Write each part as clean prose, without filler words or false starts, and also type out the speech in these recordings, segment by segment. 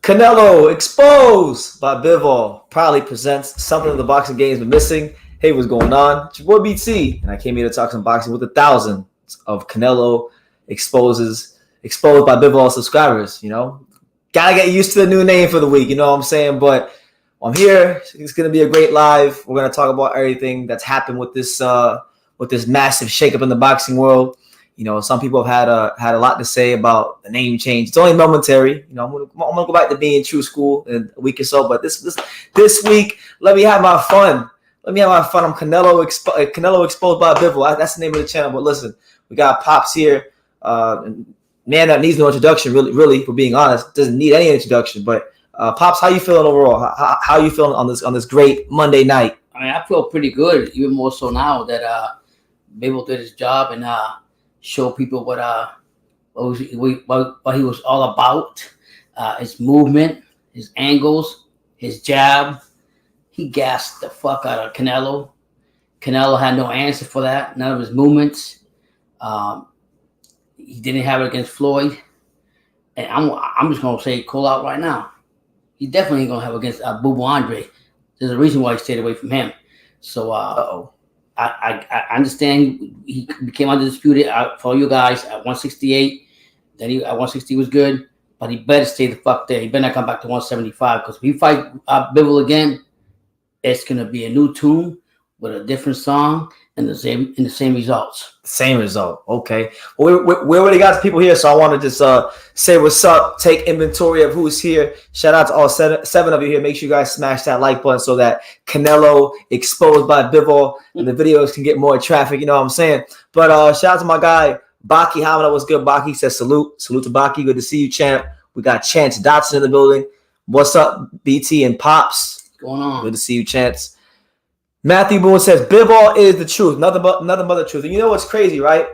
Canelo exposed by Bivol proudly presents something the boxing game has been missing. Hey, what's going on? It's your boy BT, and I came here to talk some boxing with the thousands of Canelo exposed by Bivol subscribers. You know, gotta get used to the new name for the week. You know what I'm saying? But I'm here. It's gonna be a great live. We're gonna talk about everything that's happened with this massive shakeup in the boxing world. You know, some people have had a lot to say about the name change. It's only momentary. You know, I'm gonna go back to being true school in a week or so. But this week, let me have my fun. I'm Canelo exposed by Bivol. That's the name of the channel. But listen, we got Pops here. Man that needs no introduction. Really, for being honest, doesn't need any introduction. But Pops, how you feeling overall? How you feeling on this great Monday night? I mean, I feel pretty good. Even more so now that Bibble did his job and show people what he was all about. His movement, his angles, his jab. He gassed the fuck out of Canelo. Canelo had no answer for that. None of his movements. He didn't have it against Floyd. And I'm just gonna say call out right now. He definitely ain't gonna have it against Andrade. There's a reason why he stayed away from him. So I understand he became undisputed for you guys at 168. Then at 160 was good, but he better stay the fuck there. He better not come back to 175 because if he fight Bibble again, it's gonna be a new tune with a different song and the same results. Same result. Okay. Well, we already got people here, so I want to just say what's up, take inventory of who's here. Shout out to all seven of you here. Make sure you guys smash that like button so that Canelo exposed by Bivol and the videos can get more traffic. You know what I'm saying? But shout out to my guy Baki Hamada. What's good, Baki? Says salute to Baki. Good to see you, champ. We got Chance Dotson in the building. What's up, BT and Pops? What's going on? Good to see you, Chance. Matthew Boone says Bivol is the truth, nothing but the truth. And you know what's crazy, right?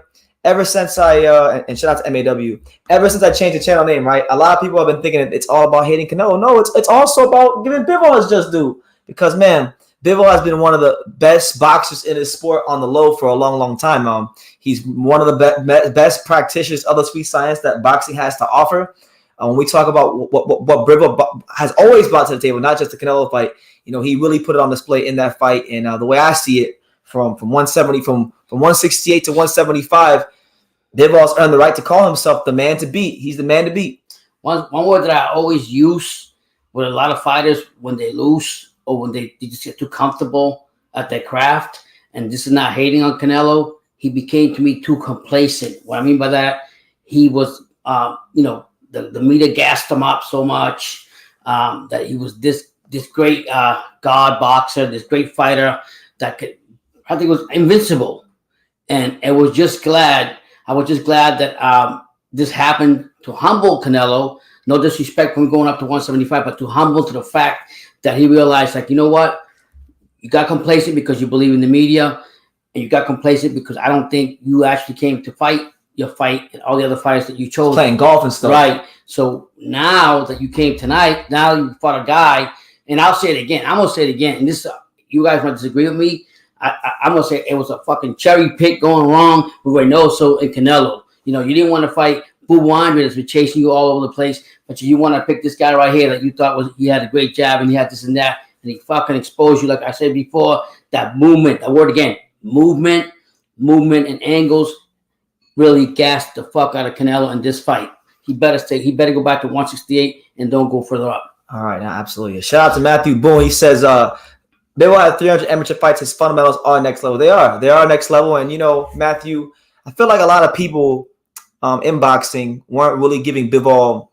Ever since and shout out to MAW, ever since I changed the channel name, right? A lot of people have been thinking it's all about hating Canelo. No, it's also about giving Bivol his just due. Because man, Bivol has been one of the best boxers in his sport on the low for a long time. He's one of the best practitioners of the sweet science that boxing has to offer. When we talk about what Bivol has always brought to the table, not just the Canelo fight, you know, he really put it on display in that fight. And the way I see it, from 170, from 168 to 175, Bivol's earned the right to call himself the man to beat. He's the man to beat. One word that I always use with a lot of fighters when they lose or when they just get too comfortable at their craft, and this is not hating on Canelo, he became to me too complacent. What I mean by that, he was, the media gassed him up so much that he was this great god boxer, this great fighter that I think was invincible. And I was just glad that this happened to humble Canelo. No disrespect from going up to 175, but to humble to the fact that he realized, like, you know what? You got complacent because you believe in the media, and you got complacent because I don't think you actually came to fight your fight and all the other fighters that you chose. Playing golf and stuff. Right. So now that you came tonight, now you fought a guy, and I'll say it again. I'm going to say it again. And this, you guys might disagree with me. I'm going to say it was a fucking cherry pick going wrong with Reynoso and Canelo. You know, you didn't want to fight Andrade that's been chasing you all over the place, but you want to pick this guy right here that you thought he had a great jab and he had this and that, and he fucking exposed you, like I said before, that movement, that word again, movement and angles really gassed the fuck out of Canelo in this fight. He better go back to 168 and don't go further up. All right, absolutely. Shout out to Matthew Boone. He says Bivol had 300 amateur fights. His fundamentals are next level. They are next level. And you know, Matthew, I feel like a lot of people in boxing weren't really giving Bivol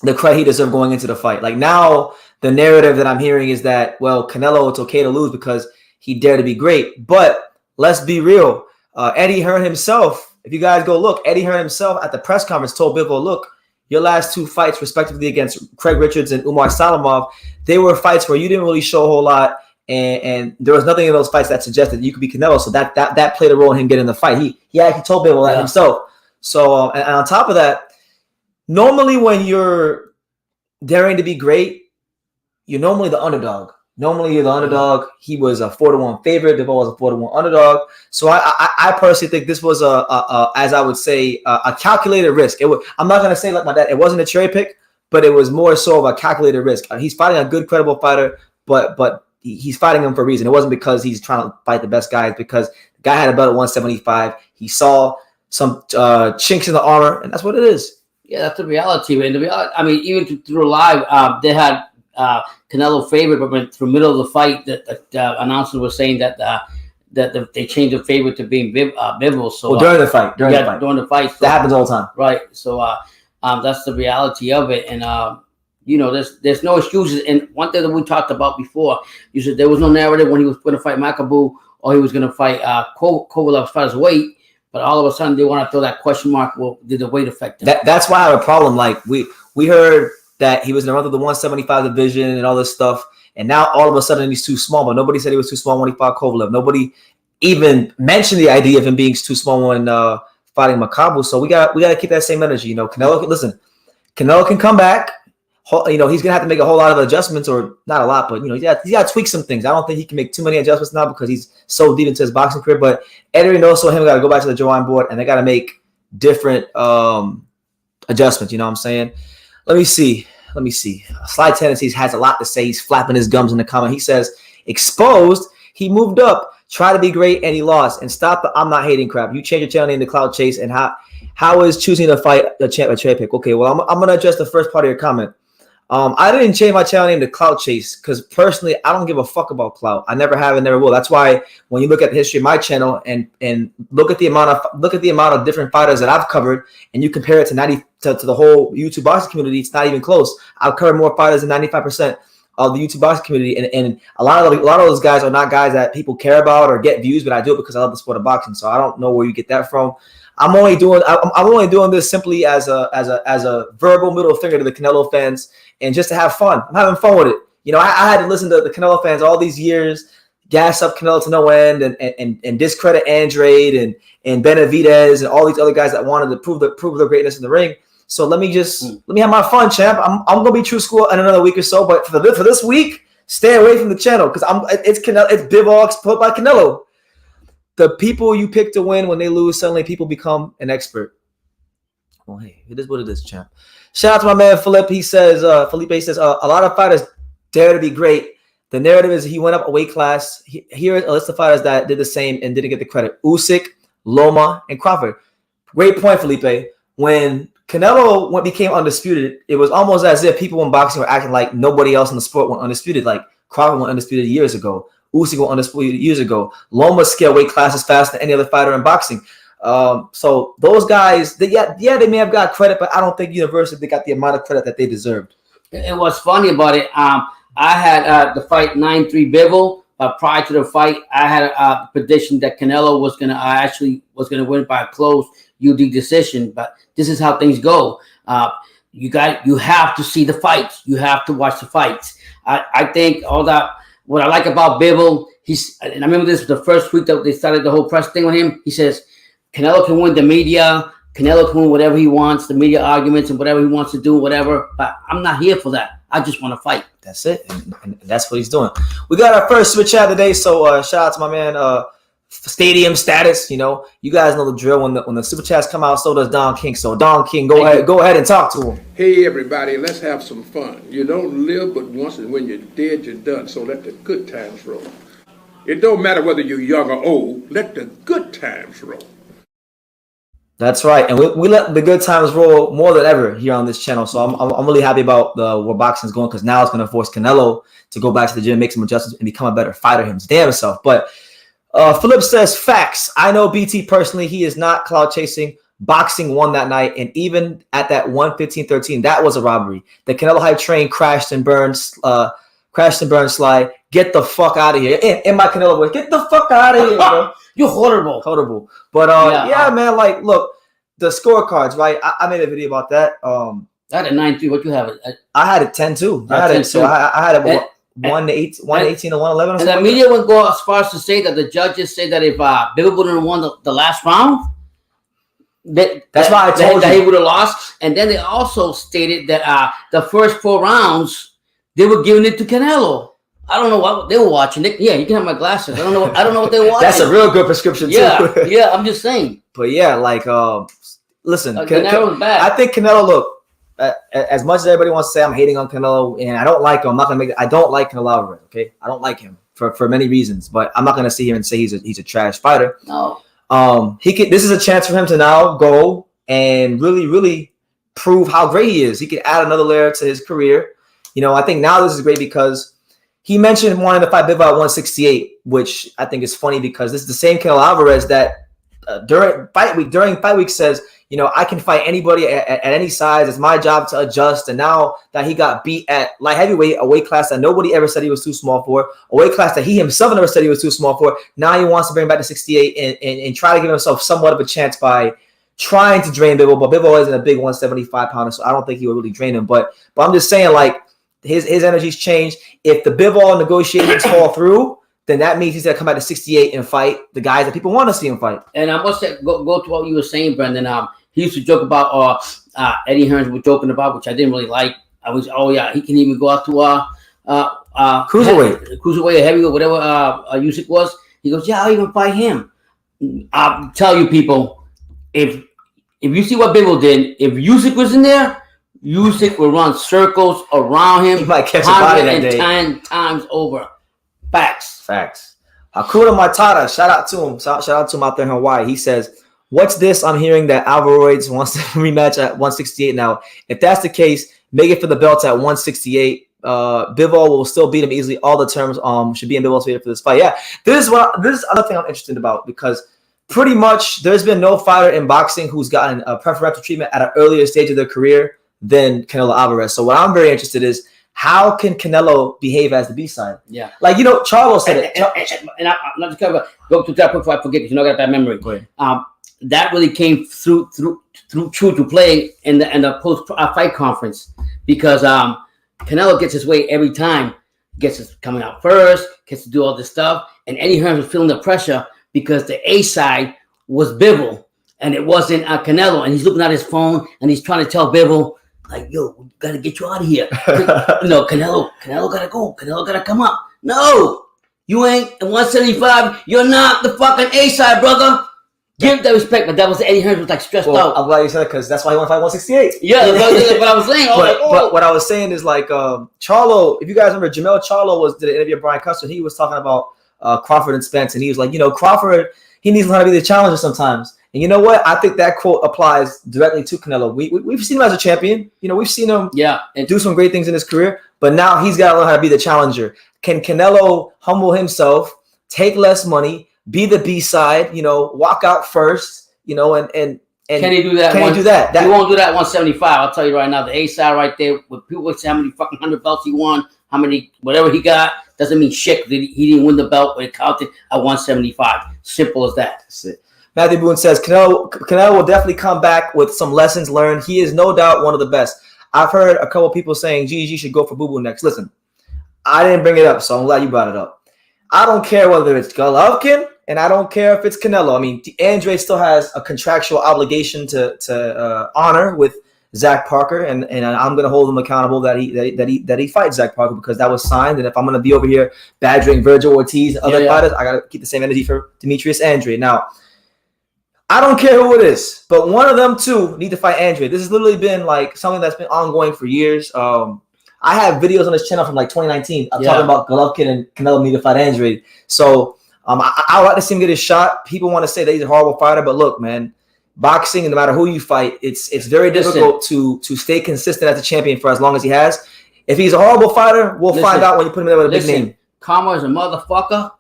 the credit he deserved going into the fight. Like now, the narrative that I'm hearing is that, well, Canelo, it's okay to lose because he dared to be great. But let's be real. Eddie Hearn himself, if you guys go look, Eddie Hearn himself at the press conference told Bivol, look, your last two fights, respectively, against Craig Richards and Umar Salamov, they were fights where you didn't really show a whole lot, and there was nothing in those fights that suggested you could be Canelo. So that played a role in him getting the fight. He actually told Bivol that himself. So and on top of that, normally when you're daring to be great, you're normally the underdog. Normally, you're the underdog. He was a 4-1 favorite. Bivol was a 4-1 underdog. So I personally think this was as I would say, a calculated risk. I'm not going to say like my dad, it wasn't a cherry pick, but it was more so of a calculated risk. He's fighting a good, credible fighter, but he's fighting him for a reason. It wasn't because he's trying to fight the best guy. It's because the guy had a belt at 175. He saw some chinks in the armor, and that's what it is. Yeah, that's the reality. And the reality, I mean, even through live, they had Canelo favored, but through the middle of the fight, the announcer was saying that they changed the favorite to being Bibble. So during the fight, during the fight, so, that happens all the time, right? So that's the reality of it, and you know, there's no excuses. And one thing that we talked about before, you said there was no narrative when he was going to fight Makabu or he was going to fight Kovalev as far as weight. But all of a sudden, they want to throw that question mark. Well, did the weight affect him? That's why I have a problem. Like we heard that he was in the run of the 175 division and all this stuff, and now all of a sudden he's too small. But nobody said he was too small when he fought Kovalev. Nobody even mentioned the idea of him being too small when fighting Makabu. So we got to keep that same energy. You know, Canelo can come back. You know, he's gonna have to make a whole lot of adjustments, or not a lot, but you know, he's got to tweak some things. I don't think he can make too many adjustments now because he's so deep into his boxing career. But Eddie Reynoso and him got to go back to the drawing board, and they got to make different adjustments. You know what I'm saying? Let me see. Sly Tendencies has a lot to say. He's flapping his gums in the comment. He says, "Exposed. He moved up, tried to be great, and he lost. And stop the I'm not hating crap. You change your channel name to Cloud Chase, and how is choosing to fight a champ a trade pick? Okay, well, I'm gonna address the first part of your comment. I didn't change my channel name to Clout Chase because personally, I don't give a fuck about clout. I never have and never will. That's why when you look at the history of my channel and look at the amount of different fighters that I've covered, and you compare it to the whole YouTube boxing community, it's not even close. I've covered more fighters than 95% of the YouTube boxing community, and a lot of those guys are not guys that people care about or get views, but I do it because I love the sport of boxing. So I don't know where you get that from. I'm only doing this simply as a verbal middle finger to the Canelo fans and just to have fun. I'm having fun with it. You know, I had to listen to the Canelo fans all these years, gas up Canelo to no end, and discredit Andrade and Benavidez and all these other guys that wanted to prove their greatness in the ring. So let me have my fun, champ. I'm gonna be true school in another week or so, but for this week, stay away from the channel because it's Bivol put by Canelo. The people you pick to win, when they lose, suddenly people become an expert. Well, hey, it is what it is, champ. Shout out to my man Felipe. He says, a lot of fighters dare to be great. The narrative is he went up a weight class. Here is a list of fighters that did the same and didn't get the credit: Usyk, Loma, and Crawford. Great point, Felipe. When Canelo became undisputed, it was almost as if people in boxing were acting like nobody else in the sport went undisputed. Like Crawford went undisputed years ago. Usyk went undisputed years ago. Loma scaled weight classes faster than any other fighter in boxing. So those guys, they may have got credit, but I don't think universally they got the amount of credit that they deserved. And what's funny about it, I had the fight 9-3 Bibble. Prior to the fight, I had a prediction that Canelo was gonna win by a close UD decision. But this is how things go. You have to see the fights. You have to watch the fights. I think all that. What I like about Bibble, and I remember this was the first week that they started the whole press thing on him. He says, Canelo can win the media. Canelo can win whatever he wants, the media arguments and whatever he wants to do, whatever. But I'm not here for that. I just want to fight. That's it. And that's what he's doing. We got our first switch chat today. So shout out to my man, Stadium Status. You know, you guys know the drill. When the super chats come out, so does Don King. So Don King, go ahead and talk to him. Hey everybody, let's have some fun. You don't live but once, and when you're dead, you're done. So let the good times roll. It don't matter whether you're young or old. Let the good times roll. That's right, and we let the good times roll more than ever here on this channel. So I'm really happy about where boxing is going, because now it's going to force Canelo to go back to the gym, make some adjustments, and become a better fighter himself. But Philip says, facts. I know BT personally. He is not cloud chasing. Boxing won that night, and even at that 115-13, that was a robbery. The Canelo hype train crashed and burned. Sly. Get the fuck out of here. In my Canelo voice, get the fuck out of here, bro. You're horrible. But man, like, look, the scorecards, right? I made a video about that. I had a 9-3. What you have? I had it 10-2. I had it 118 to 111. And the media would go as far as to say that the judges say that if Bibble wouldn't have won the last round, that's why I told you that he would have lost. And then they also stated that the first 4 rounds they were giving it to Canelo. I don't know what they were watching. Yeah, you can have my glasses. I don't know what they were watching. That's a real good prescription too. Yeah, I'm just saying. But yeah, like listen, Canelo's bad. I think Canelo. Look, as much as everybody wants to say I'm hating on Canelo and I don't like him, I'm not gonna make it. I don't like Canelo Alvarez. Okay, I don't like him for many reasons, but I'm not gonna sit here and say he's a trash fighter. No. This is a chance for him to now go and really prove how great he is. He could add another layer to his career. You know, I think now this is great because he mentioned wanting to fight Bivol at 168, which I think is funny because this is the same Canelo Alvarez that during fight week says, you know, I can fight anybody at any size. It's my job to adjust. And now that he got beat at light heavyweight, a weight class that nobody ever said he was too small for, a weight class that he himself never said he was too small for, now he wants to bring him back to 68 and try to give himself somewhat of a chance by trying to drain Bibble. But Bibble isn't a big 175 pounder, so I don't think he would really drain him. But I'm just saying, like, his energy's changed. If the Bivol negotiations fall through, then that means he's gonna come back to 68 and fight the guys that people want to see him fight. And I must say, go to what you were saying, Brendan. He used to joke about, Eddie Hearns was joking about, which I didn't really like. I was, he can even go out to cruiserweight or heavyweight, whatever Usyk was. He goes, yeah, I'll even fight him. I'll tell you people, if you see what Bibble did, if Usyk was in there, Usyk would run circles around him. He might catch a body that day. 10 times over. Facts. Hakuna Matata, shout out to him. Shout out to him out there in Hawaii. He says, what's this? I'm hearing that Alvarez wants to rematch at 168 now. If that's the case, make it for the belts at 168. Bivol will still beat him easily. All the terms should be in Bivol's favor for this fight. Yeah, this is another thing I'm interested about because pretty much there's been no fighter in boxing who's gotten a preferential treatment at an earlier stage of their career than Canelo Alvarez. So what I'm very interested is, how can Canelo behave as the B-side? Yeah. Like, you know, Charlo said it. And I'm not just going to go to that before I forget, because you know I got that memory. That really came through to play in the post-fight conference because Canelo gets his way every time. Gets his coming out first, gets to do all this stuff. And Eddie Hearns was feeling the pressure because the A side was Bibble and it wasn't Canelo. And he's looking at his phone and he's trying to tell Bibble, like, yo, we gotta get you out of here. Canelo gotta go. Canelo gotta come up. No, you ain't at 175. You're not the fucking A side, brother. Give that respect. But that was Eddie Hearns was like stressed out. I'm glad you said it because that's why he want to fight 168. Yeah, that's what I was saying. But what I was saying is like Charlo. If you guys remember, Jamel Charlo did an interview with Brian Custer. He was talking about Crawford and Spence, and he was like, you know, Crawford, he needs to learn how to be the challenger sometimes. And you know what? I think that quote applies directly to Canelo. We've seen him as a champion. You know, we've seen him do some great things in his career, but now he's got to learn how to be the challenger. Can Canelo humble himself, take less money, be the B side, you know, walk out first, you know, and can he do that? Can he do that? He won't do that 175. I'll tell you right now, the A side right there, with people would say how many fucking 100 belts he won, how many, whatever he got, doesn't mean shit. He didn't win the belt, but it counted at 175. Simple as that. That's it. Matthew Boone says, Canelo will definitely come back with some lessons learned. He is no doubt one of the best. I've heard a couple people saying GG should go for Boo-Boo next. Listen, I didn't bring it up, so I'm glad you brought it up. I don't care whether it's Golovkin, and I don't care if it's Canelo. I mean, Andrade still has a contractual obligation to honor with Zach Parker, and I'm going to hold him accountable that he fights Zach Parker because that was signed. And if I'm going to be over here badgering Virgil Ortiz and other fighters, I got to keep the same energy for Demetrius Andrade. Now, I don't care who it is, but one of them two need to fight Andrade. This has literally been like something that's been ongoing for years. I have videos on this channel from like 2019. I'm talking about Golovkin and Canelo need to fight Andrade. So I would like to see him get his shot. People want to say that he's a horrible fighter, but look, man, boxing, no matter who you fight, it's very difficult to stay consistent as a champion for as long as he has. If he's a horrible fighter, we'll find out when you put him there with a big name. Karma is a motherfucker.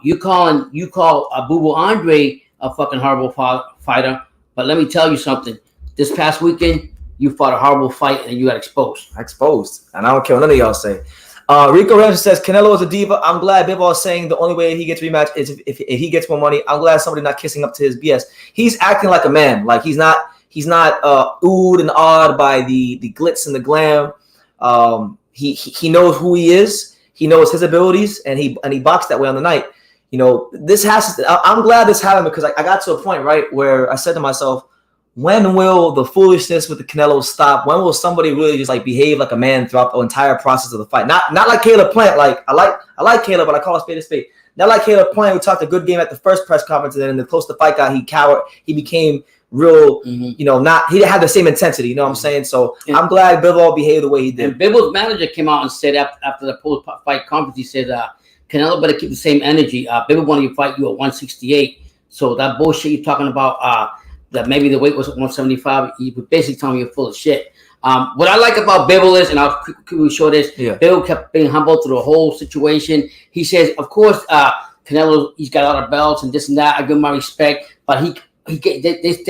You call Boo-Boo Andrade a fucking horrible fighter, but let me tell you something. This past weekend, you fought a horrible fight and you got exposed. And I don't care what none of y'all say. Rico Ramsey says Canelo is a diva. I'm glad Bivol is saying the only way he gets rematch is if he gets more money. I'm glad somebody not kissing up to his BS. He's acting like a man. Like he's not oohed and awed by the glitz and the glam. He knows who he is. He knows his abilities, and he boxed that way on the night. You know, I'm glad this happened because I got to a point, right, where I said to myself, when will the foolishness with the Canelo stop? When will somebody really just like behave like a man throughout the entire process of the fight? Not like Caleb Plant. Like I like Caleb, but I call a spade a spade. Not like Caleb Plant, who talked a good game at the first press conference, and then in the close to fight guy, he cowered. He became real, not, he didn't have the same intensity, you know what I'm saying? So I'm glad Bivol behaved the way he did. And Bibble's manager came out and said after the post-fight conference, he said, Canelo better keep the same energy. Bibble wanted to fight you at 168. So that bullshit you're talking about, that maybe the weight was 175, you were basically telling me you're full of shit. What I like about Bibble is, and I'll quickly show this, Bibble kept being humble through the whole situation. He says, of course, Canelo, he's got a lot of belts and this and that. I give him my respect, but they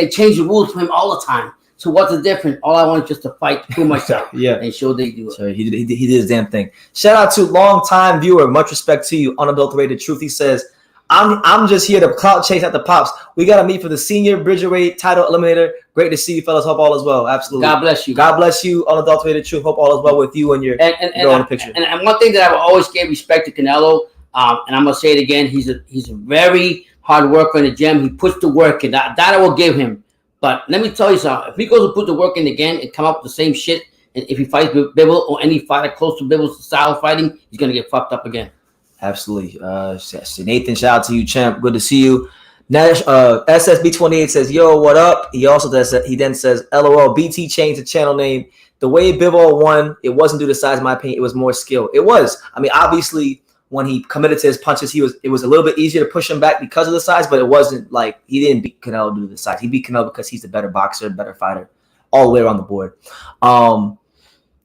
change the rules for him all the time. So what's the difference? All I want is just to fight to prove myself. And show they do it. So he did his damn thing. Shout out to long-time viewer. Much respect to you. Unadulterated truth. He says, I'm just here to clout chase at the pops. We got to meet for the senior Bridgerweight title eliminator. Great to see you, fellas. Hope all is well. Absolutely. God bless you. God bless you. Unadulterated truth. Hope all is well with you and your girl in the picture. And one thing that I will always give respect to Canelo, and I'm gonna say it again, he's a very hard worker in the gym. He puts the work in. That I will give him. But let me tell you something. If he goes to put the work in again and come up with the same shit, and if he fights Bibble or any fighter close to Bibble's style of fighting, he's gonna get fucked up again. Absolutely. Nathan, shout out to you, champ. Good to see you. Nash, SSB28 says, yo, what up? He also does. He then says, LOL, BT changed the channel name. The way Bivol won, it wasn't due to size, in my opinion. It was more skill. It was. I mean, obviously, when he committed to his punches, it was a little bit easier to push him back because of the size, but it wasn't like he didn't beat Canelo due to the size. He beat Canelo because he's the better boxer, better fighter, all the way around the board.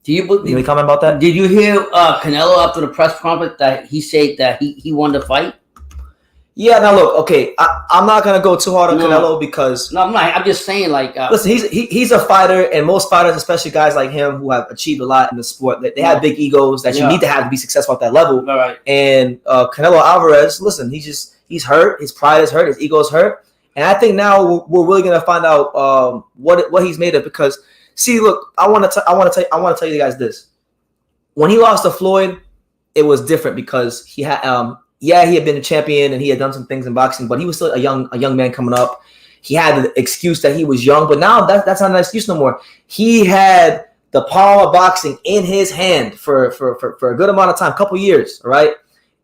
Do you any comment about that? Did you hear Canelo after the press conference that he said that he won the fight? Yeah. Now look, okay, I'm not gonna go too hard on Canelo because I'm not. I'm just saying, like, listen, he's a fighter, and most fighters, especially guys like him who have achieved a lot in the sport, they have big egos that you need to have to be successful at that level. Right. And Canelo Alvarez, listen, he's hurt, his pride is hurt, his ego is hurt, and I think now we're really gonna find out what he's made of because. See, look, I want to tell you guys this. When he lost to Floyd, it was different because he had he had been a champion and he had done some things in boxing, but he was still a young man coming up. He had the excuse that he was young, but now that's not an excuse no more. He had the power of boxing in his hand for a good amount of time, a couple years, all right?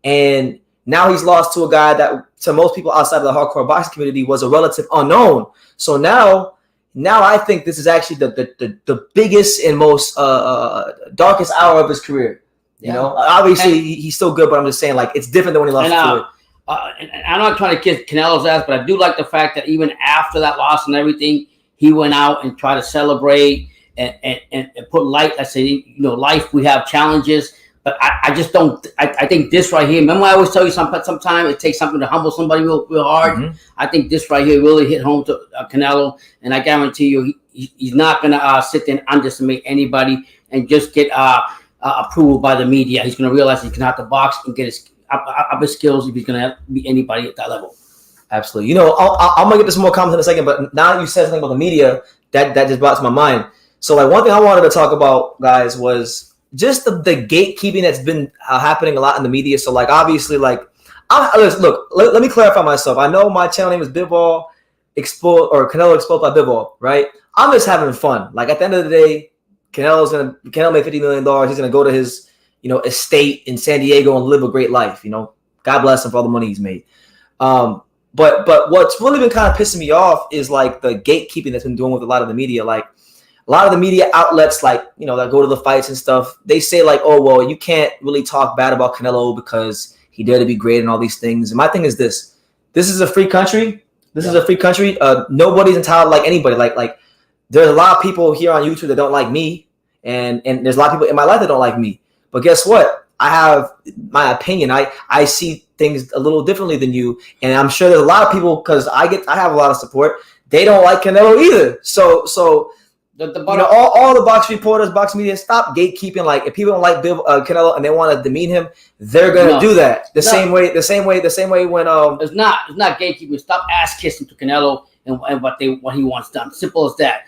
And now he's lost to a guy that to most people outside of the hardcore boxing community was a relative unknown. So now I think this is actually the biggest and most darkest hour of his career. You know, obviously he's still good, but I'm just saying, like, it's different than when he lost to Floyd. And I'm not trying to kiss Canelo's ass, but I do like the fact that even after that loss and everything, he went out and tried to celebrate and put light. I say, you know, life, we have challenges. But I just don't. I think this right here. Remember, I always tell you sometimes it takes something to humble somebody real hard. Mm-hmm. I think this right here really hit home to Canelo, and I guarantee you, he's not gonna sit there and underestimate anybody and just get approval by the media. He's gonna realize he can have to box and get his up his skills if he's gonna beat anybody at that level. Absolutely. You know, I'm gonna get to some more comments in a second, but now that you said something about the media, that just brought to my mind. So, like, one thing I wanted to talk about, guys, was just the gatekeeping that's been happening a lot in the media. So, like, obviously, like, look, let me clarify myself. I know my channel name is Bivol Exposed or Canelo Exposed by Bivol, right? I'm just having fun. Like, at the end of the day, Canelo made $50 million. He's gonna go to his, you know, estate in San Diego and live a great life. You know, God bless him for all the money he's made. But what's really been kind of pissing me off is like the gatekeeping that's been doing with a lot of the media. Like, a lot of the media outlets, like, you know, that go to the fights and stuff, they say, like, oh, well, you can't really talk bad about Canelo because he dared to be great and all these things. And my thing is this is a free country. This is a free country. Nobody's entitled like anybody. Like there's a lot of people here on YouTube that don't like me, and there's a lot of people in my life that don't like me. But guess what? I have my opinion. I see things a little differently than you, and I'm sure there's a lot of people, because I have a lot of support. They don't like Canelo either. So you know, all the box reporters, box media, stop gatekeeping. Like, if people don't like Canelo and they want to demean him, they're gonna do that. The same way when it's not gatekeeping. Stop ass kissing to Canelo and what he wants done. Simple as that.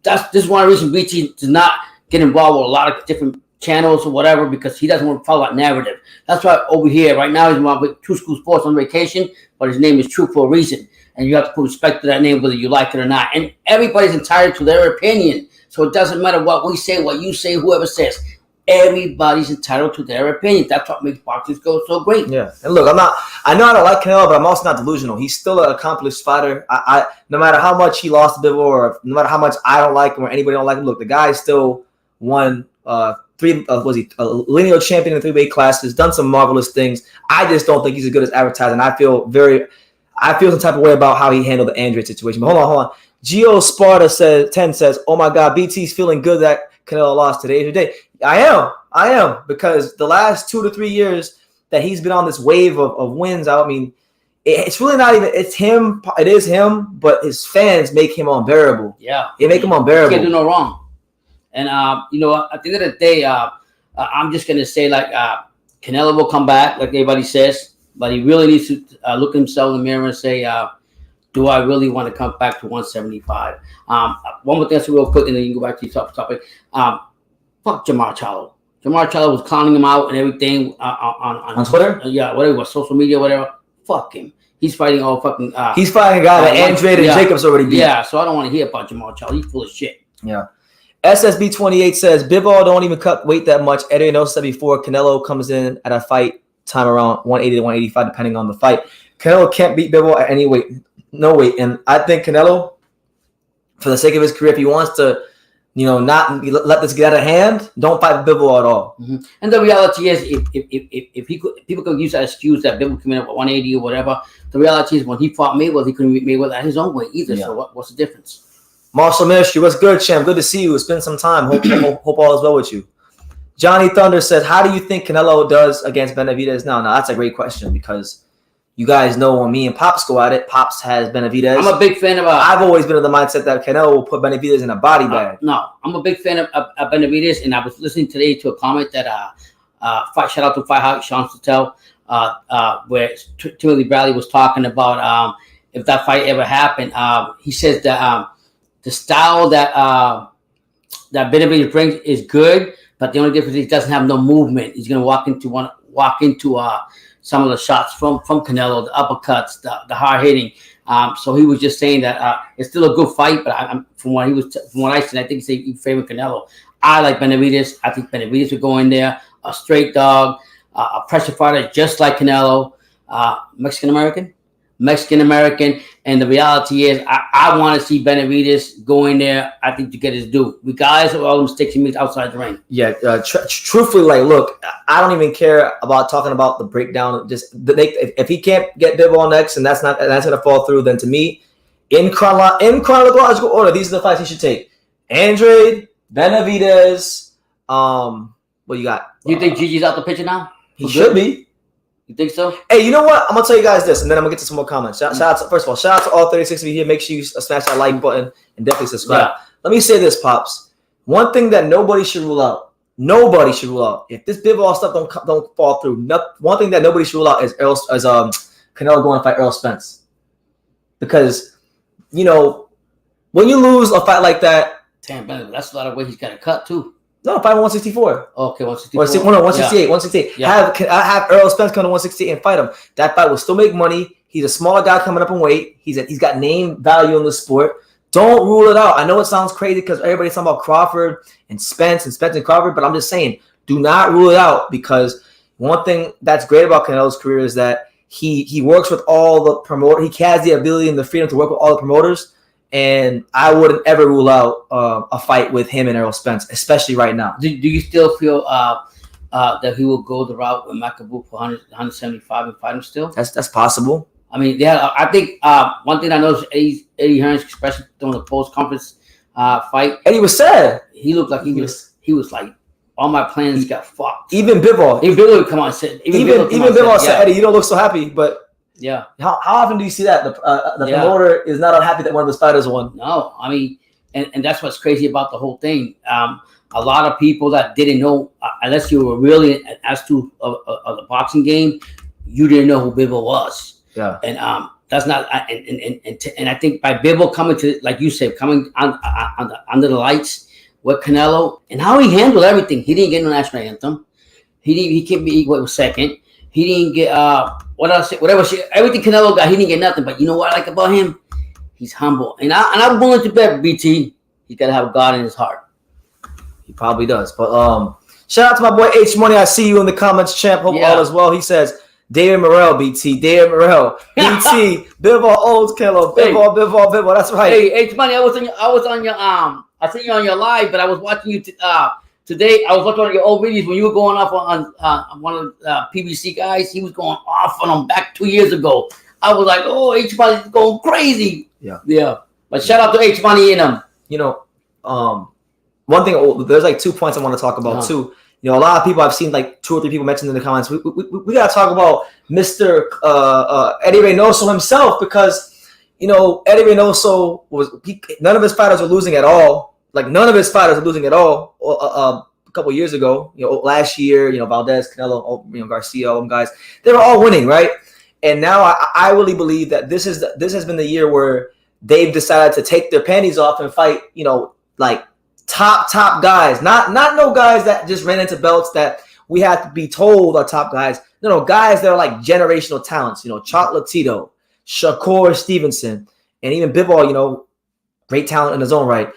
This is one of the reasons BT does not get involved with a lot of different channels or whatever, because he doesn't want to follow that narrative. That's why over here right now he's with True School Sports on vacation, but his name is True for a reason. And you have to put respect to that name, whether you like it or not. And everybody's entitled to their opinion. So it doesn't matter what we say, what you say, whoever says. everybody's entitled to their opinion. That's what makes boxing go so great. Yeah, and look, I know I don't like Canelo, but I'm also not delusional. He's still an accomplished fighter. I no matter how much he lost to Bibble, or no matter how much I don't like him or anybody don't like him, look, the guy still won lineal champion in 3 weight classes, done some marvelous things. I just don't think he's as good as advertising. I feel some type of way about how he handled the Andrade situation. But hold on. Geo Sparta says, "Oh my God, BT's feeling good that Canelo lost today. I am, because the last 2 to 3 years that he's been on this wave of wins. I mean, it's really not even. It's him. It is him, but his fans make him unbearable. Yeah, they make him unbearable. He can't do no wrong. And at the end of the day, I'm just gonna say Canelo will come back, like everybody says, but he really needs to look himself in the mirror and say, do I really want to come back to 175? One more thing, so real quick, and then you can go back to your topic. Fuck Jamar Charlo. Jamar Charlo was calling him out and everything on Twitter. Yeah, whatever, social media, whatever. Fuck him. He's fighting all fucking. He's fighting a guy that Andrade and Jacobs already beat. Yeah, so I don't want to hear about Jamar Charlo. He's full of shit. Yeah. SSB28 says Bivol don't even cut weight that much. Eddie knows said before Canelo comes in at a fight time around 180 to 185, depending on the fight. Canelo can't beat Bivol at any weight, no weight. And I think Canelo, for the sake of his career, if he wants to, not let this get out of hand, don't fight Bivol at all. Mm-hmm. And the reality is, if people could use that excuse that Bivol came in at 180 or whatever, the reality is when he fought Mayweather, he couldn't beat Mayweather at his own weight either. Yeah. So what's the difference? Marshall Ministry, what's good, champ? Good to see you. It's been some time. Hope all is well with you. Johnny Thunder says, how do you think Canelo does against Benavidez now? Now, that's a great question, because you guys know when me and Pops go at it, Pops has Benavidez. I'm a big fan of... I've always been of the mindset that Canelo will put Benavidez in a body bag. No, I'm a big fan of Benavidez, and I was listening today to a comment that shout out to Fight Hawk, Sean Sotell, where Timothy Bradley was talking about if that fight ever happened. He says that the style that Benavidez brings is good, but the only difference is he doesn't have no movement. He's going to walk into some of the shots from Canelo, the uppercuts, the hard hitting. So he was just saying that it's still a good fight, but from what I said, I think he favored Canelo. I like Benavidez. I think Benavidez would go in there, a straight dog, a pressure fighter just like Canelo, Mexican-American, and the reality is I want to see Benavidez go in there, I think, to get his due, regardless of all the mistakes he makes outside the ring. Yeah, truthfully, look, I don't even care about talking about the breakdown. Just if he can't get Bibble next and that's going to fall through, then to me, in chronological order, these are the fights he should take. Andrade, Benavidez, what you got? You think Gigi's out the picture now? He should be. You think so? Hey, you know what? I'm going to tell you guys this, and then I'm going to get to some more comments. Shout out to all 36 of you here. Make sure you smash that like button and definitely subscribe. Yeah. Let me say this, Pops. One thing that nobody should rule out. If this Bivol stuff don't fall through, one thing that nobody should rule out is Canelo going to fight Errol Spence. Because, when you lose a fight like that. Damn, that's a lot of weight he's got to cut, too. No, fight 164. Okay, 164. 168. Yeah. 168. Yeah. Have Errol Spence come to 168 and fight him. That fight will still make money. He's a smaller guy coming up in weight. He's got name value in the sport. Don't rule it out. I know it sounds crazy because everybody's talking about Crawford and Spence and Crawford, but I'm just saying, do not rule it out, because one thing that's great about Canelo's career is that he works with all the promoters. He has the ability and the freedom to work with all the promoters. And I wouldn't ever rule out a fight with him and Errol Spence, especially right now. Do you still feel that he will go the route with Makabu for 175 and fight him still? That's possible. I mean, I think one thing I noticed, Eddie Hearn's expression during the post-conference fight. Eddie was sad. He looked like he was like, all my plans got fucked. Even Bivol would come on and say, even Bivol said, Eddie, you don't look so happy, but. Yeah. How often do you see that the promoter is not unhappy that one of his fighters won? No, I mean, and that's what's crazy about the whole thing. A lot of people that didn't know, unless you were really as to the boxing game, you didn't know who Bibble was. Yeah. And that's not. And I think by Bibble coming to, like you said, coming under the lights with Canelo and how he handled everything. He didn't get no national anthem. He can't be equal with second. He didn't get everything Canelo got. He didn't get nothing. But you know what I like about him? He's humble, and I'm willing to bet BT he's got to have God in his heart. He probably does. But Shout out to my boy H Money. I see you in the comments, champ. Hope all is well. He says, David Morel, BT. David Morel, BT. Bivol owns Canelo. Bivol. That's right. Hey, H Money. I was on your I seen you on your live, but I was watching you today. I was watching one of your old videos when you were going off on one of the PBC guys. He was going off on them back 2 years ago. I was like, oh, H Money's going crazy. Yeah. But shout out to H Money and him. You know, one thing, there's like 2 points I want to talk about too. You know, a lot of people, I've seen like 2 or 3 people mentioned in the comments, we got to talk about Mr. Eddie Reynoso himself, because, you know, Eddie Reynoso none of his fighters were losing at all. Like, none of his fighters were losing at all a couple of years ago. You know, last year, you know, Valdez, Canelo, you know, Garcia, all them guys, they were all winning, right? And now I really believe that this has been the year where they've decided to take their panties off and fight, you know, like top guys, not no guys that just ran into belts that we have to be told are top guys. No, guys that are like generational talents. You know, Chocolatito, Shakur Stevenson, and even Bivol. You know, great talent in his own right.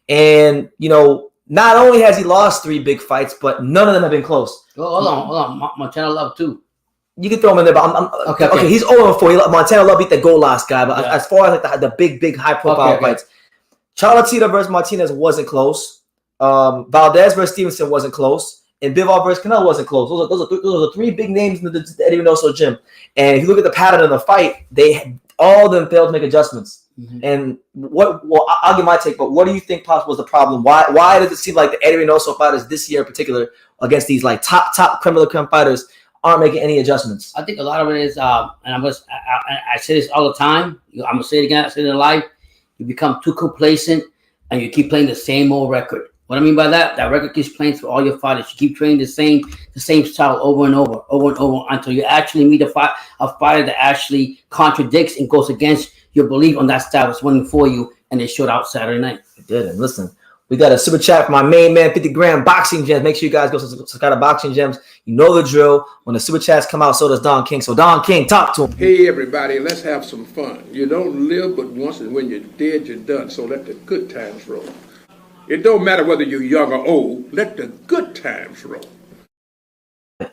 And you know, not only has he lost 3 big fights, but none of them have been close. Oh, hold on, Montana Love too. You can throw him in there, but I'm okay. He's 0-4. Montana Love beat the Golas guy, but as far as like the big high profile fights, Chocolatito versus Martinez wasn't close. Valdez versus Stevenson wasn't close, and Bivol versus Canelo wasn't close. Those are 3 big names in the Eddie Reynoso gym. And if you look at the pattern of the fight, all of them failed to make adjustments. And I'll give my take, but what do you think possibly was the problem? Why does it seem like the Eddie Reynoso fighters this year in particular against these like top creme de la creme fighters aren't making any adjustments? I think a lot of it is, and I say this all the time. I'm gonna say it again. I say it in life. You become too complacent, and you keep playing the same old record. What I mean by that record keeps playing for all your fighters. You keep training the same style over and over until you actually meet a fighter that actually contradicts and goes against your belief on that style that's winning for you, and they showed out Saturday night. It did. And listen, we got a super chat from my main man, 50 grand Boxing Gems. Make sure you guys go subscribe to Boxing Gems. You know the drill. When the super chats come out, so does Don King. So Don King, talk to him. Hey everybody, let's have some fun. You don't live but once, and when you're dead, you're done. So let the good times roll. It don't matter whether you're young or old. Let the good times roll.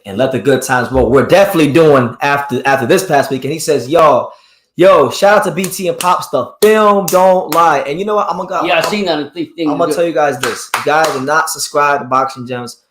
And let the good times roll. We're definitely doing after this past week. And he says, yo, shout out to BT and Pop Stuff. Film don't lie. And you know what? I seen that. I'm gonna tell you guys this. If you guys are not subscribed to Boxing Gems,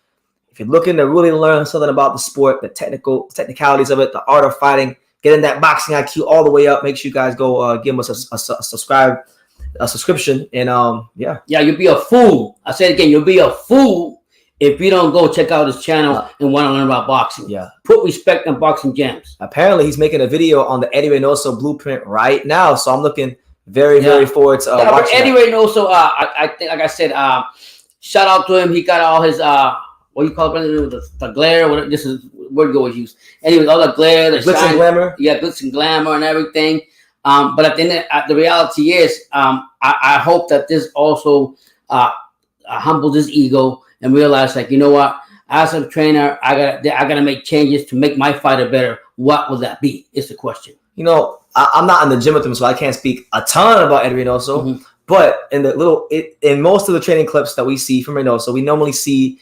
if you're looking to really learn something about the sport, the technicalities of it, the art of fighting, getting that boxing IQ all the way up, make sure you guys go give us a subscription. And you'll be a fool. I said it again, you'll be a fool if you don't go check out his channel and want to learn about boxing. Put respect on Boxing Gems. Apparently he's making a video on the Eddie Reynoso blueprint right now, so I'm looking very forward to watching Eddie Reynoso. I think, like I said, shout out to him. He got all his what do you call it? The glare. Whatever. This is word you always use. Anyways, all the glare, the glitz and glamour. Yeah, glitz and glamour and everything. But at the end, the reality is, I hope that this also humbles his ego and realize, like, you know what? As a trainer, I gotta make changes to make my fighter better. What will that be? It's the question. You know, I'm not in the gym with him, so I can't speak a ton about Eddie Reynoso. But in most of the training clips that we see from Reynoso, we normally see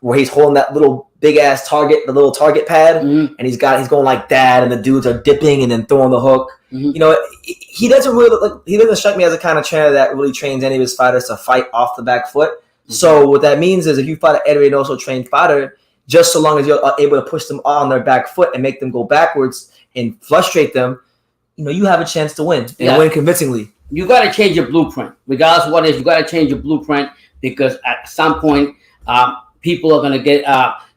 where he's holding that little big ass target, the little target pad, and he's going like that, and the dudes are dipping and then throwing the hook. You know, he doesn't strike me as a kind of trainer that really trains any of his fighters to fight off the back foot. So what that means is if you fight an Eddie Reynoso trained fighter, just so long as you're able to push them on their back foot and make them go backwards and frustrate them, you know, you have a chance to win and win convincingly. You got to change your blueprint. Regardless of what it is, you got to change your blueprint, because at some point, people are going to get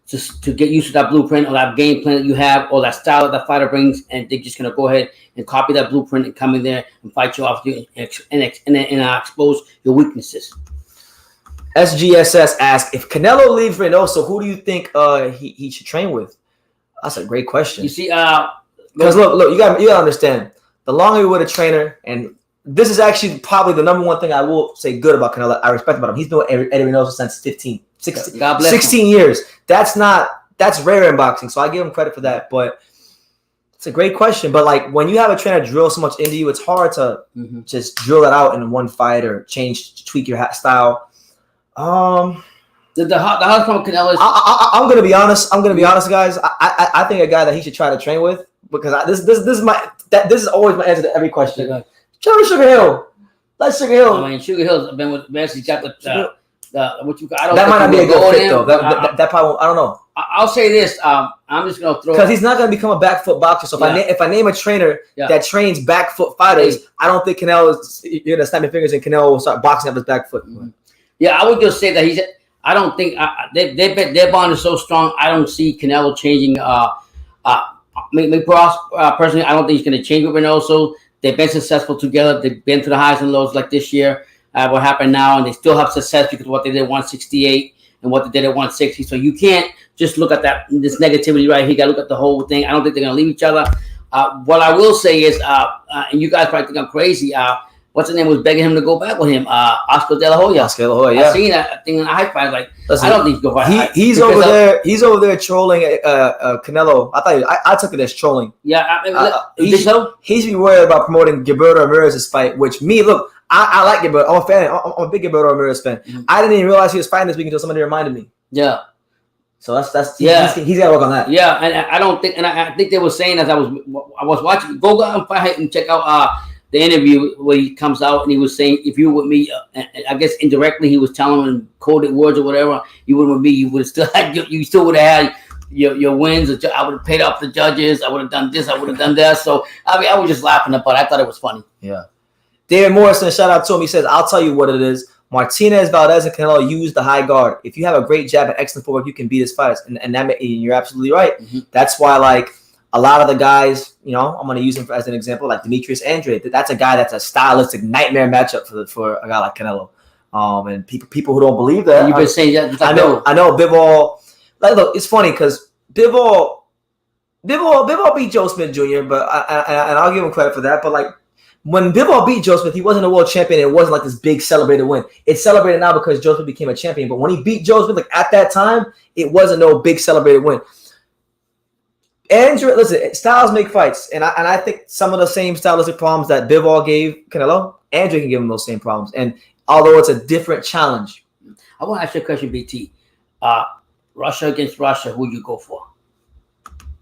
to get used to that blueprint or that game plan that you have or that style that the fighter brings, and they're just going to go ahead and copy that blueprint and come in there and fight you off and expose your weaknesses. SGSS asks, if Canelo leaves Reynoso, who do you think he should train with? That's a great question. You see, because look, you gotta understand, the longer you're with a trainer, and this is actually probably the number one thing I will say good about Canelo, I respect about him. He's been with Eddie Reynoso since 16 years. That's rare in boxing, so I give him credit for that. But it's a great question. But like when you have a trainer drill so much into you, it's hard to just drill that out in one fight or tweak your style. The hot from Canelo is. I'm gonna be honest. I'm gonna be honest, guys. I think a guy that he should try to train with, because this is always my answer to every question. Try with Sugar Hill. Let Sugar Hill. I mean, Sugar Hill's been with Vince. He's got the what you. I don't. That might not be a good fit though. That probably won't, I don't know. I'll say this. I'm just gonna throw, because he's not gonna become a back foot boxer. So if I name a trainer that trains back foot fighters, I don't think you're gonna snap your fingers and Canelo will start boxing up his back foot. Yeah, I would just say that I don't think their bond is so strong. I don't see Canelo changing. Personally, I don't think he's going to change with Renault. So they've been successful together. They've been to the highs and lows like this year. What happened now, and they still have success because of what they did at 168 and what they did at 160. So you can't just look at this negativity right here. You got to look at the whole thing. I don't think they're going to leave each other. What I will say is, and you guys probably think I'm crazy. What's his name was begging him to go back with him? Oscar De La Hoya. Oscar De La Hoya, yeah. I seen that thing in the high five. Like, listen, I don't think he's going to He's over there. He's over there trolling Canelo. I took it as trolling. Yeah, he should be worried about promoting Gilberto Ramirez's fight. Which I like Gilberto. I'm a fan. I'm a big Gilberto Ramirez fan. Mm-hmm. I didn't even realize he was fighting this week until somebody reminded me. Yeah. So he's got to work on that. Yeah, and I don't think, and I think they were saying as I was watching, go out and fight and check out the interview where he comes out and he was saying, if you were with me, I guess indirectly he was telling him coded words or whatever, you were with me, you would have still had had your wins. I would have paid off the judges. I would have done this. I would have done that. So I was just laughing about it. I thought it was funny. Yeah. David Morrison, shout out to him. He says, I'll tell you what it is. Martinez, Valdez, and Canelo use the high guard. If you have a great jab and excellent footwork, you can beat his fighters. And you're absolutely right. Mm-hmm. That's why, a lot of the guys, I'm going to use him as an example, like Demetrius Andrade. That's a guy that's a stylistic nightmare matchup for a guy like Canelo. And people who don't believe that. And you've been saying that. I know. Bivol. Look, it's funny because Bivol beat Joe Smith Jr., but and I'll give him credit for that. But when Bivol beat Joe Smith, he wasn't a world champion. It wasn't like this big celebrated win. It's celebrated now because Joe Smith became a champion. But when he beat Joe Smith, at that time, it wasn't no big celebrated win. Andrew, listen, styles make fights, and I think some of the same stylistic problems that Bivol gave Canelo, Andrew can give him those same problems. And although it's a different challenge, I want to ask you a question, BT. Russia against Russia, who you go for?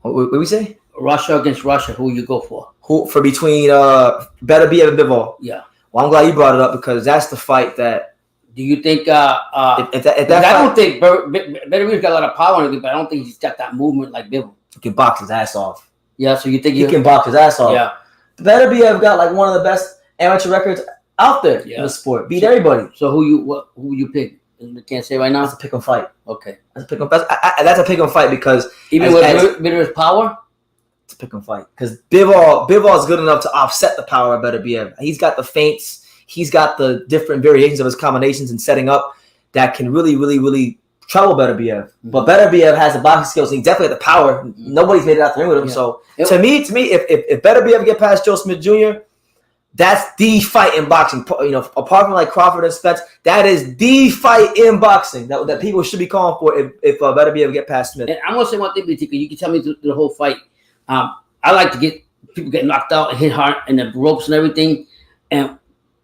What do we say? Russia against Russia, who you go for? Who for between Benavidez and Bivol? Yeah. Well, I'm glad you brought it up because that's the fight that. Do you think? I don't think Benavidez got a lot of power in it, but I don't think he's got that movement like Bivol. He can box his ass off. Yeah, so you think he can box his ass off? Yeah. Benavidez got one of the best amateur records out there in the sport. Beat everybody. So who you pick? I can't say right now. That's a pick 'em fight. Okay. That's a pick 'em fight because even with Benavidez's power. It's a pick 'em fight because Bivol is good enough to offset the power of Benavidez. He's got the feints. He's got the different variations of his combinations and setting up that can really, really, really trouble Benavidez. Mm-hmm. But Benavidez has the boxing skills. And he definitely has the power. Mm-hmm. Nobody's made it out the ring with him. Yeah. So to me, if Benavidez get past Joe Smith Jr., that's the fight in boxing. Apart from Crawford and Spence, that is the fight in boxing that people should be calling for if Benavidez get past Smith. And I'm gonna say one thing, BT, you can tell me the whole fight. I like to get people get knocked out and hit hard and the ropes and everything. And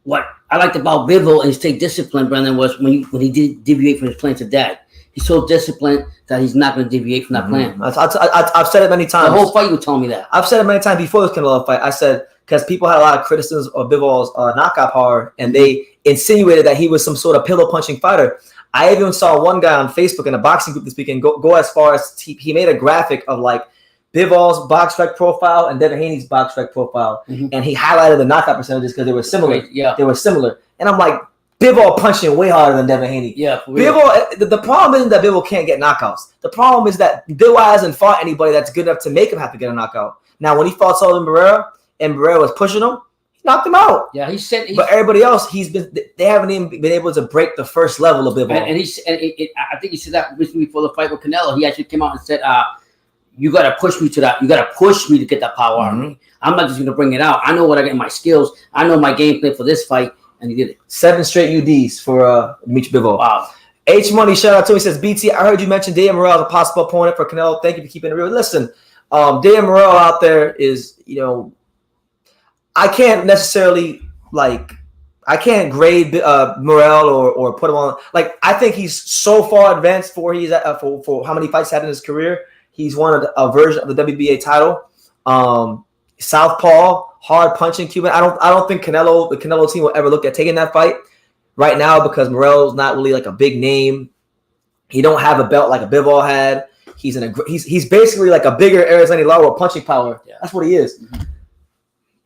what I liked about Vivo and his take discipline, Brendan, was when he did deviate from his plan to dad. He's so disciplined that he's not going to deviate from that plan. I've said it many times. The whole fight, you were telling me that. I've said it many times before this Canelo fight. I said because people had a lot of criticisms of Bivol's knockout power, and they insinuated that he was some sort of pillow punching fighter. I even saw one guy on Facebook in a boxing group this weekend go as far as he made a graphic of Bivol's box strike profile and Devin Haney's box strike profile, and he highlighted the knockout percentages because they were similar. Yeah, they were similar, and I'm like, Bivol punching way harder than Devin Haney. Yeah, Bivol. The problem isn't that Bivol can't get knockouts. The problem is that Bivol hasn't fought anybody that's good enough to make him have to get a knockout. Now, when he fought Sullivan Barrera and Barrera was pushing him, he knocked him out. Yeah, but everybody else, they haven't even been able to break the first level of Bivol. And I think he said that recently before the fight with Canelo. He actually came out and said, "You got to push me to that. You got to push me to get that power out of me. I'm not just going to bring it out. I know what I get in my skills. I know my game plan for this fight." And he did it. 7 straight UDs for Dmitry Bivol. Wow. H Money, shout out to him. He says, BT, I heard you mention Dave Morel as a possible opponent for Canelo. Thank you for keeping it real. Listen, Dave Morel out there is, I can't necessarily I can't grade Morel or put him on. Like, I think he's so far advanced for how many fights he's had in his career. He's won a version of the WBA title. Southpaw, hard punching Cuban. I don't think the Canelo team will ever look at taking that fight right now because Morel's not really like a big name. He don't have a belt like a Bivol had. He's basically like a bigger Arizona Lara with punching power. Yeah. That's what he is. Mm-hmm.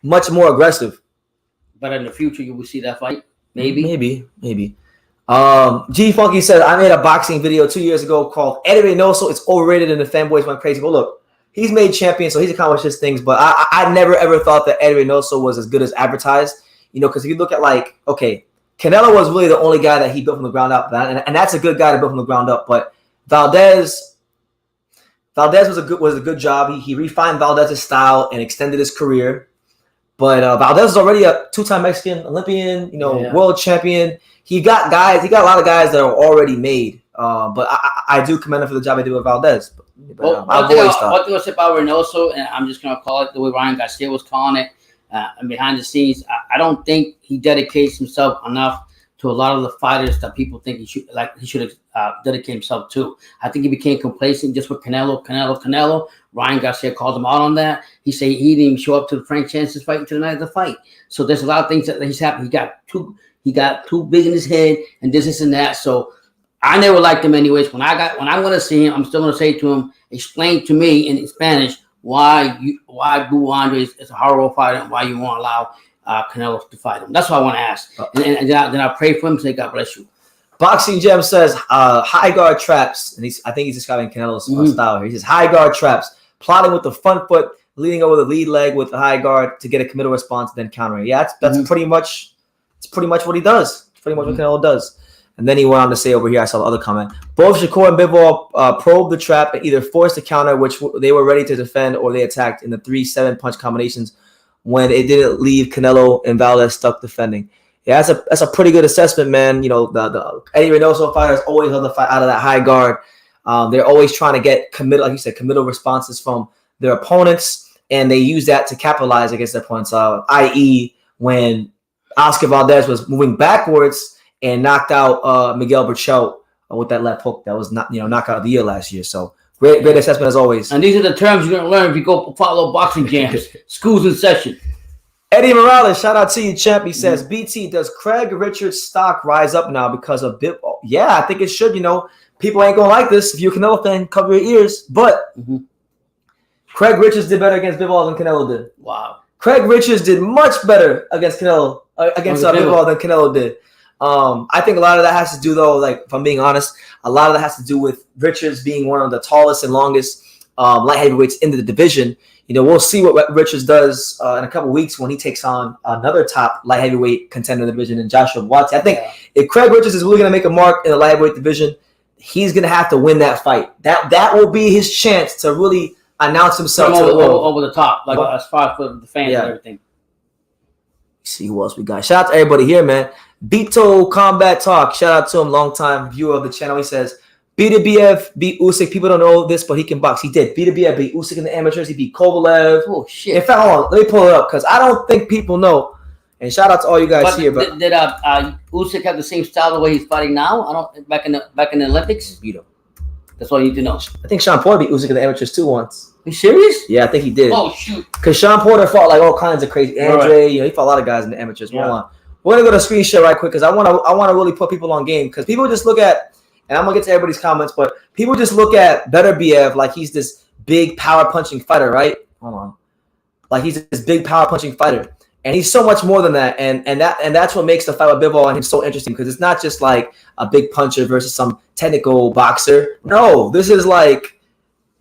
Much more aggressive. But in the future, you will see that fight. Maybe. G Funky says, I made a boxing video 2 years ago called Eddie Reynoso. It's overrated and the fanboys went crazy. Well, look, he's made champion, so he's accomplished his things. But I never ever thought that Eddie Reynoso was as good as advertised. You know, because if you look at Canelo was really the only guy that he built from the ground up, and that's a good guy to build from the ground up. But Valdez was a good job. He refined Valdez's style and extended his career. But Valdez is already a two-time Mexican Olympian, world champion. He got a lot of guys that are already made. But I do commend him for the job they did with Valdez. One thing I'll say about Reynoso, and I'm just going to call it the way Ryan Garcia was calling it, and behind the scenes, I don't think he dedicates himself enough to a lot of the fighters that people think he should dedicate himself to. I think he became complacent just with Canelo. Ryan Garcia called him out on that. He said he didn't even show up to the Frank Chance's fight until the night of the fight. So there's a lot of things that he's happened. He got too big in his head and this and that. So I never liked him anyways. When I'm going to see him, I'm still going to say to him, explain to me in Spanish why Andrades is a horrible fighter and why you won't allow Canelo to fight him. That's what I want to ask. And then I pray for him and say, God bless you. Boxing Gem says high guard traps, and I think he's describing Canelo's style here. He says high guard traps, plotting with the front foot, leading over the lead leg with the high guard to get a committal response, and then countering. Yeah, that's pretty much what he does. It's pretty much what Canelo does. And then he went on to say over here, I saw the other comment. Both Shakur and Bivol probed the trap and either forced a counter, which they were ready to defend, or they attacked in the 3-7 punch combinations when it didn't leave Canelo and Valdez stuck defending. Yeah, that's a pretty good assessment, man. You know, the Eddie Reynoso fighters always on the fight out of that high guard. They're always trying to get committal, like you said, committal responses from their opponents, and they use that to capitalize against their opponents. I.e., when Oscar Valdez was moving backwards and knocked out Miguel Berchelt with that left hook that was knockout of the year last year. So great assessment as always. And these are the terms you're gonna learn if you go follow boxing jams. School's in session. Eddie Morales, shout out to you, champ. He says, BT, does Craig Richards' stock rise up now because of Bibble? Yeah, I think it should. People ain't going to like this. If you're a Canelo fan, cover your ears. But Craig Richards did better against Bivol than Canelo did. Wow. Craig Richards did much better against Bivol than Canelo did. I think a lot of that has to do, though, like, if I'm being honest, a lot of that has to do with Richards being one of the tallest and longest light heavyweights in the division. We'll see what Richards does in a couple weeks when he takes on another top light heavyweight contender in the division in Joshua Buatsi. I think if Craig Richards is really going to make a mark in the light heavyweight division, he's going to have to win that fight. That will be his chance to really announce himself to the world. Over the top, like as far as for the fans and everything. See who else we got. Shout out to everybody here, man. Beto Combat Talk. Shout out to him, long-time viewer of the channel. He says, Bibble beat Usyk. People don't know this, but he can box. He did. Bibble beat Usyk in the amateurs. He beat Kovalev. Oh, shit. In fact, hold on. Let me pull it up because I don't think people know. And shout out to all you guys here. But did Usyk have the same style the way he's fighting now? Back in the Olympics? Beat him. That's all you need to know. I think Sean Porter beat Usyk in the amateurs too once. Are you serious? Yeah, I think he did. Oh, shoot. Because Sean Porter fought like all kinds of crazy. Andrade, he fought a lot of guys in the amateurs. Yeah. Hold on. We're gonna go to screen share right quick because I want to really put people on game because people just look at. And I'm going to get to everybody's comments, but people just look at Beterbiev like he's this big power punching fighter, right? Hold on. Like he's this big power punching fighter. And he's so much more than that. And that's what makes the fight with Bivol and him so interesting because it's not just like a big puncher versus some technical boxer. No, this is like,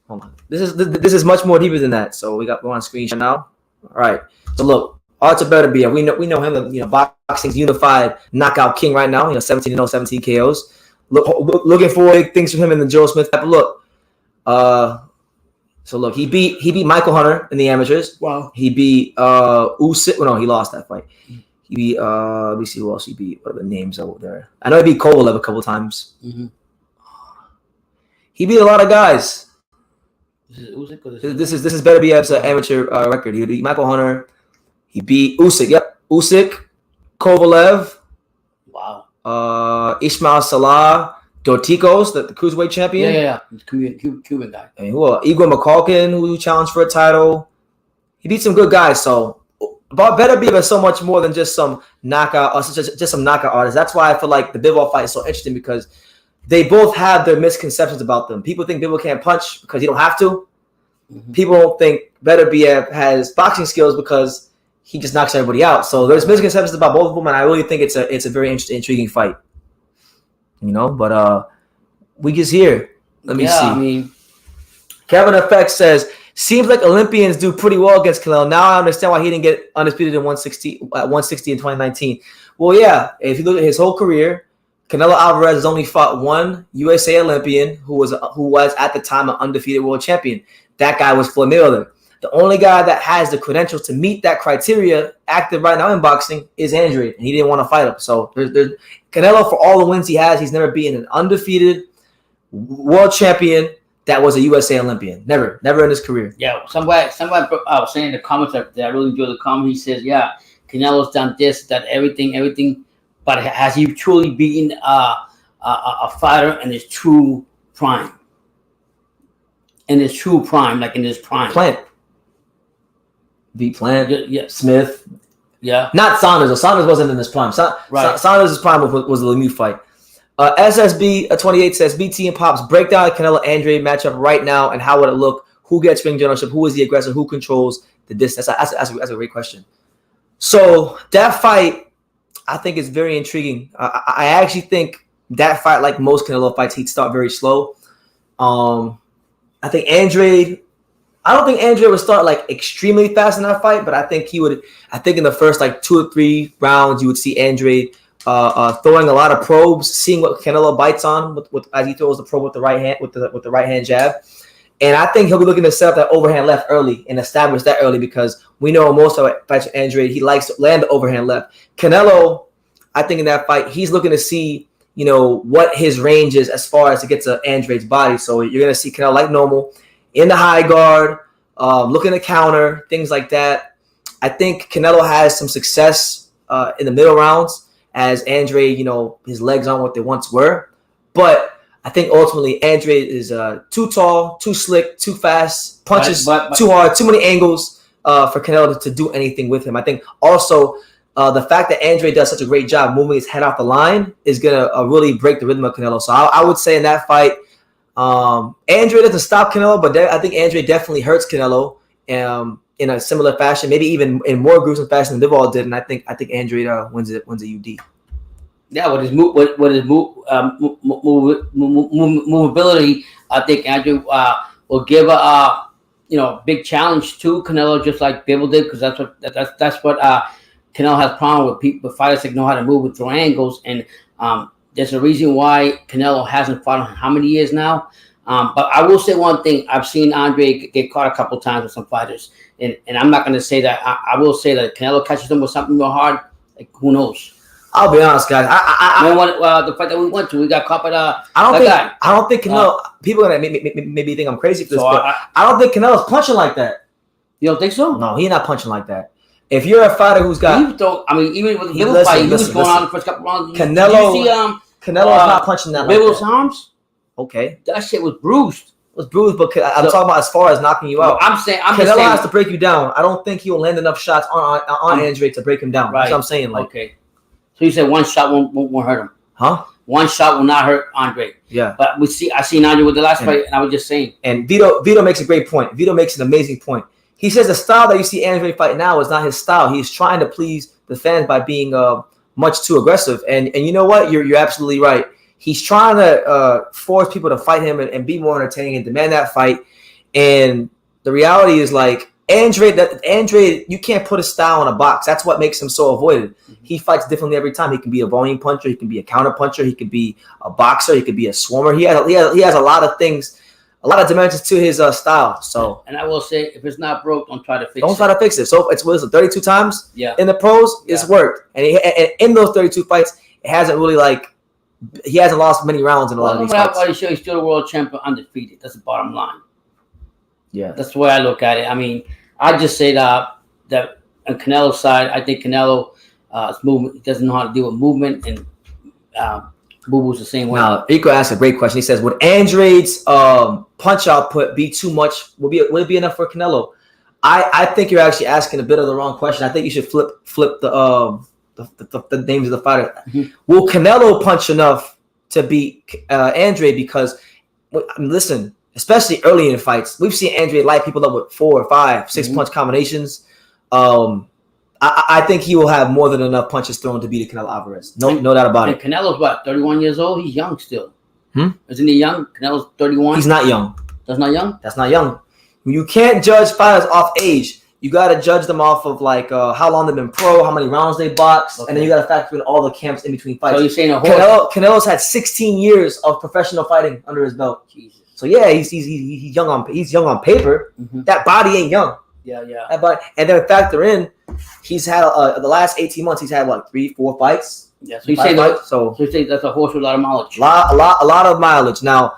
hold on. This is much more deeper than that. So we're on screen share now. All right. So look, Artur Beterbiev, we know him, boxing's unified knockout king right now, 17-0, 17 KOs. Looking for big things from him in the Joe Smith type of look. So look, he beat Michael Hunter in the amateurs. Wow. He beat Usyk. Well, no, he lost that fight. He beat let me see who else he beat. What are the names over there? I know he beat Kovalev a couple times. He beat a lot of guys. This is Usyk or this is Beterbiev's amateur record. He beat Michael Hunter. He beat Usyk. Yep, Usyk. Kovalev, Wow. Ismail Salah, Dorticos, the cruiserweight champion. Yeah. Cuban guy. I mean, Igor McCalkin, who challenged for a title. He beat some good guys. So, but Benavidez is so much more than just some knockout or just some knockout artists. That's why I feel like the Bivol fight is so interesting because they both have their misconceptions about them. People think Bivol can't punch because he don't have to. Mm-hmm. People don't think Benavidez has boxing skills because he just knocks everybody out. So there's misconceptions about both of them, and I really think it's a very intriguing fight. You know, but we just here. Let me see. I mean, Kevin Effect says, seems like Olympians do pretty well against Canelo. Now I understand why he didn't get undisputed in 160 in 2019. Well, yeah, if you look at his whole career, Canelo Alvarez has only fought one USA Olympian who was at the time an undefeated world champion. That guy was Floyd Mayweather. The only guy that has the credentials to meet that criteria active right now in boxing is Andrade, and he didn't want to fight him. So there's Canelo, for all the wins he has, he's never beaten an undefeated world champion that was a USA Olympian. Never in his career. Yeah, somebody was saying in the comments that I really enjoyed the comment. He says, yeah, Canelo's done this, that, everything, but has he truly beaten a fighter in his true prime? In his true prime, like in his prime. Plant. Beat Plant. Yeah. Smith. Yeah. Not Saunders. Saunders wasn't in his prime. Right. Saunders' prime was the Lemieux fight. SSB 28 says, BT and Pops, break down the Canelo-Andrade matchup right now and how would it look? Who gets ring generalship? Who is the aggressor? Who controls the distance? That's a great question. So that fight, I think, is very intriguing. I actually think that fight, like most Canelo fights, he'd start very slow. I think Andrade, I don't think Andrade would start like extremely fast in that fight, but I think he would. I think in the first like 2 or 3 rounds, you would see Andrade throwing a lot of probes, seeing what Canelo bites on with as he throws the probe with the right hand with the right hand jab. And I think he'll be looking to set up that overhand left early and establish that early because we know most of fights with Andrade, he likes to land the overhand left. Canelo, I think in that fight, he's looking to see, you know, what his range is as far as to get to Andrade's body. So you're going to see Canelo like normal in the high guard, looking to counter, things like that. I think Canelo has some success in the middle rounds as Andrade, you know, his legs aren't what they once were. But I think ultimately Andrade is too tall, too slick, too fast, punches too hard, too many angles for Canelo to do anything with him. I think also the fact that Andrade does such a great job moving his head off the line is going to really break the rhythm of Canelo. So I would say in that fight, Andrade doesn't stop Canelo, but I think Andrade definitely hurts Canelo in a similar fashion, maybe even in more gruesome fashion than Bivol did. And I think Andrade wins a UD. Yeah, with his movability, I think Andrew will give a big challenge to Canelo, just like Bibble did, because that's what Canelo has problem with people, fighters that know how to move with throw angles, and there's a reason why Canelo hasn't fought in how many years now. But I will say one thing: I've seen Andre get caught a couple times with some fighters, and I'm not going to say that. I will say that Canelo catches them with something real hard. Like, who knows? I'll be honest, guys. The fight that we went to, we got caught by I don't think Canelo. People are gonna maybe think I'm crazy for this, but I don't think Canelo's punching like that. You don't think so? No, he's not punching like that. If you're a fighter who's got, even with the Bibble fight, he was going on the first couple rounds. Canelo's not punching that. Bibble's arms. Okay, that shit was bruised. It was bruised, but I'm talking about as far as knocking you out. I'm saying Canelo has to break you down. I don't think he will land enough shots on Andrade to break him down. Right. That's what I'm saying. Like, okay. So you said one shot won't hurt him, huh? One shot will not hurt Andre. Yeah. But I seen Andre with the last fight, and I was just saying. And Vito makes a great point. Vito makes an amazing point. He says the style that you see Andre fight now is not his style. He's trying to please the fans by being much too aggressive. And you know what? You're absolutely right. He's trying to force people to fight him and be more entertaining and demand that fight. And the reality is, like, Andrade, you can't put a style in a box. That's what makes him so avoided. He fights differently every time. He can be a volume puncher. He can be a counter puncher. He could be a boxer. He could be a swarmer. He has a lot of things, a lot of dimensions to his style. So, and I will say, if it's not broke, don't try to fix it. Don't try to fix it. So it's 32 times in the pros. Yeah. It's worked. And in those 32 fights, it hasn't really he hasn't lost many rounds in a lot of these fights. He's still a world champion undefeated. That's the bottom line. Yeah, that's the way I look at it. I mean, I just say that on Canelo's side, I think Canelo His movement, he doesn't know how to deal with movement, and Boo-Boo's the same way. Now, Rico asked a great question. He says, would Andrade's punch output be too much? Would it be enough for Canelo? I think you're actually asking a bit of the wrong question. I think you should flip the names of the fighters. Mm-hmm. Will Canelo punch enough to beat Andrade? Because, listen, especially early in fights, we've seen Andrade light people up with 4 or 5, 6 punch combinations. I think he will have more than enough punches thrown to beat Canelo Alvarez. No doubt about it. Canelo's what, 31 years old? He's young still. Isn't he young? Canelo's 31. He's not young. That's not young? That's not young. You can't judge fighters off age. You got to judge them off of like how long they've been pro, how many rounds they boxed, and then you got to factor in all the camps in between fights. So you're saying Canelo's had 16 years of professional fighting under his belt. Jesus. So yeah, he's young on paper. That body ain't young. Yeah. That body, and then factor in, he's had the last 18 months. He's had what 3-4 fights. Yeah. So you say that's a horse with a lot of mileage. A lot of mileage. Now,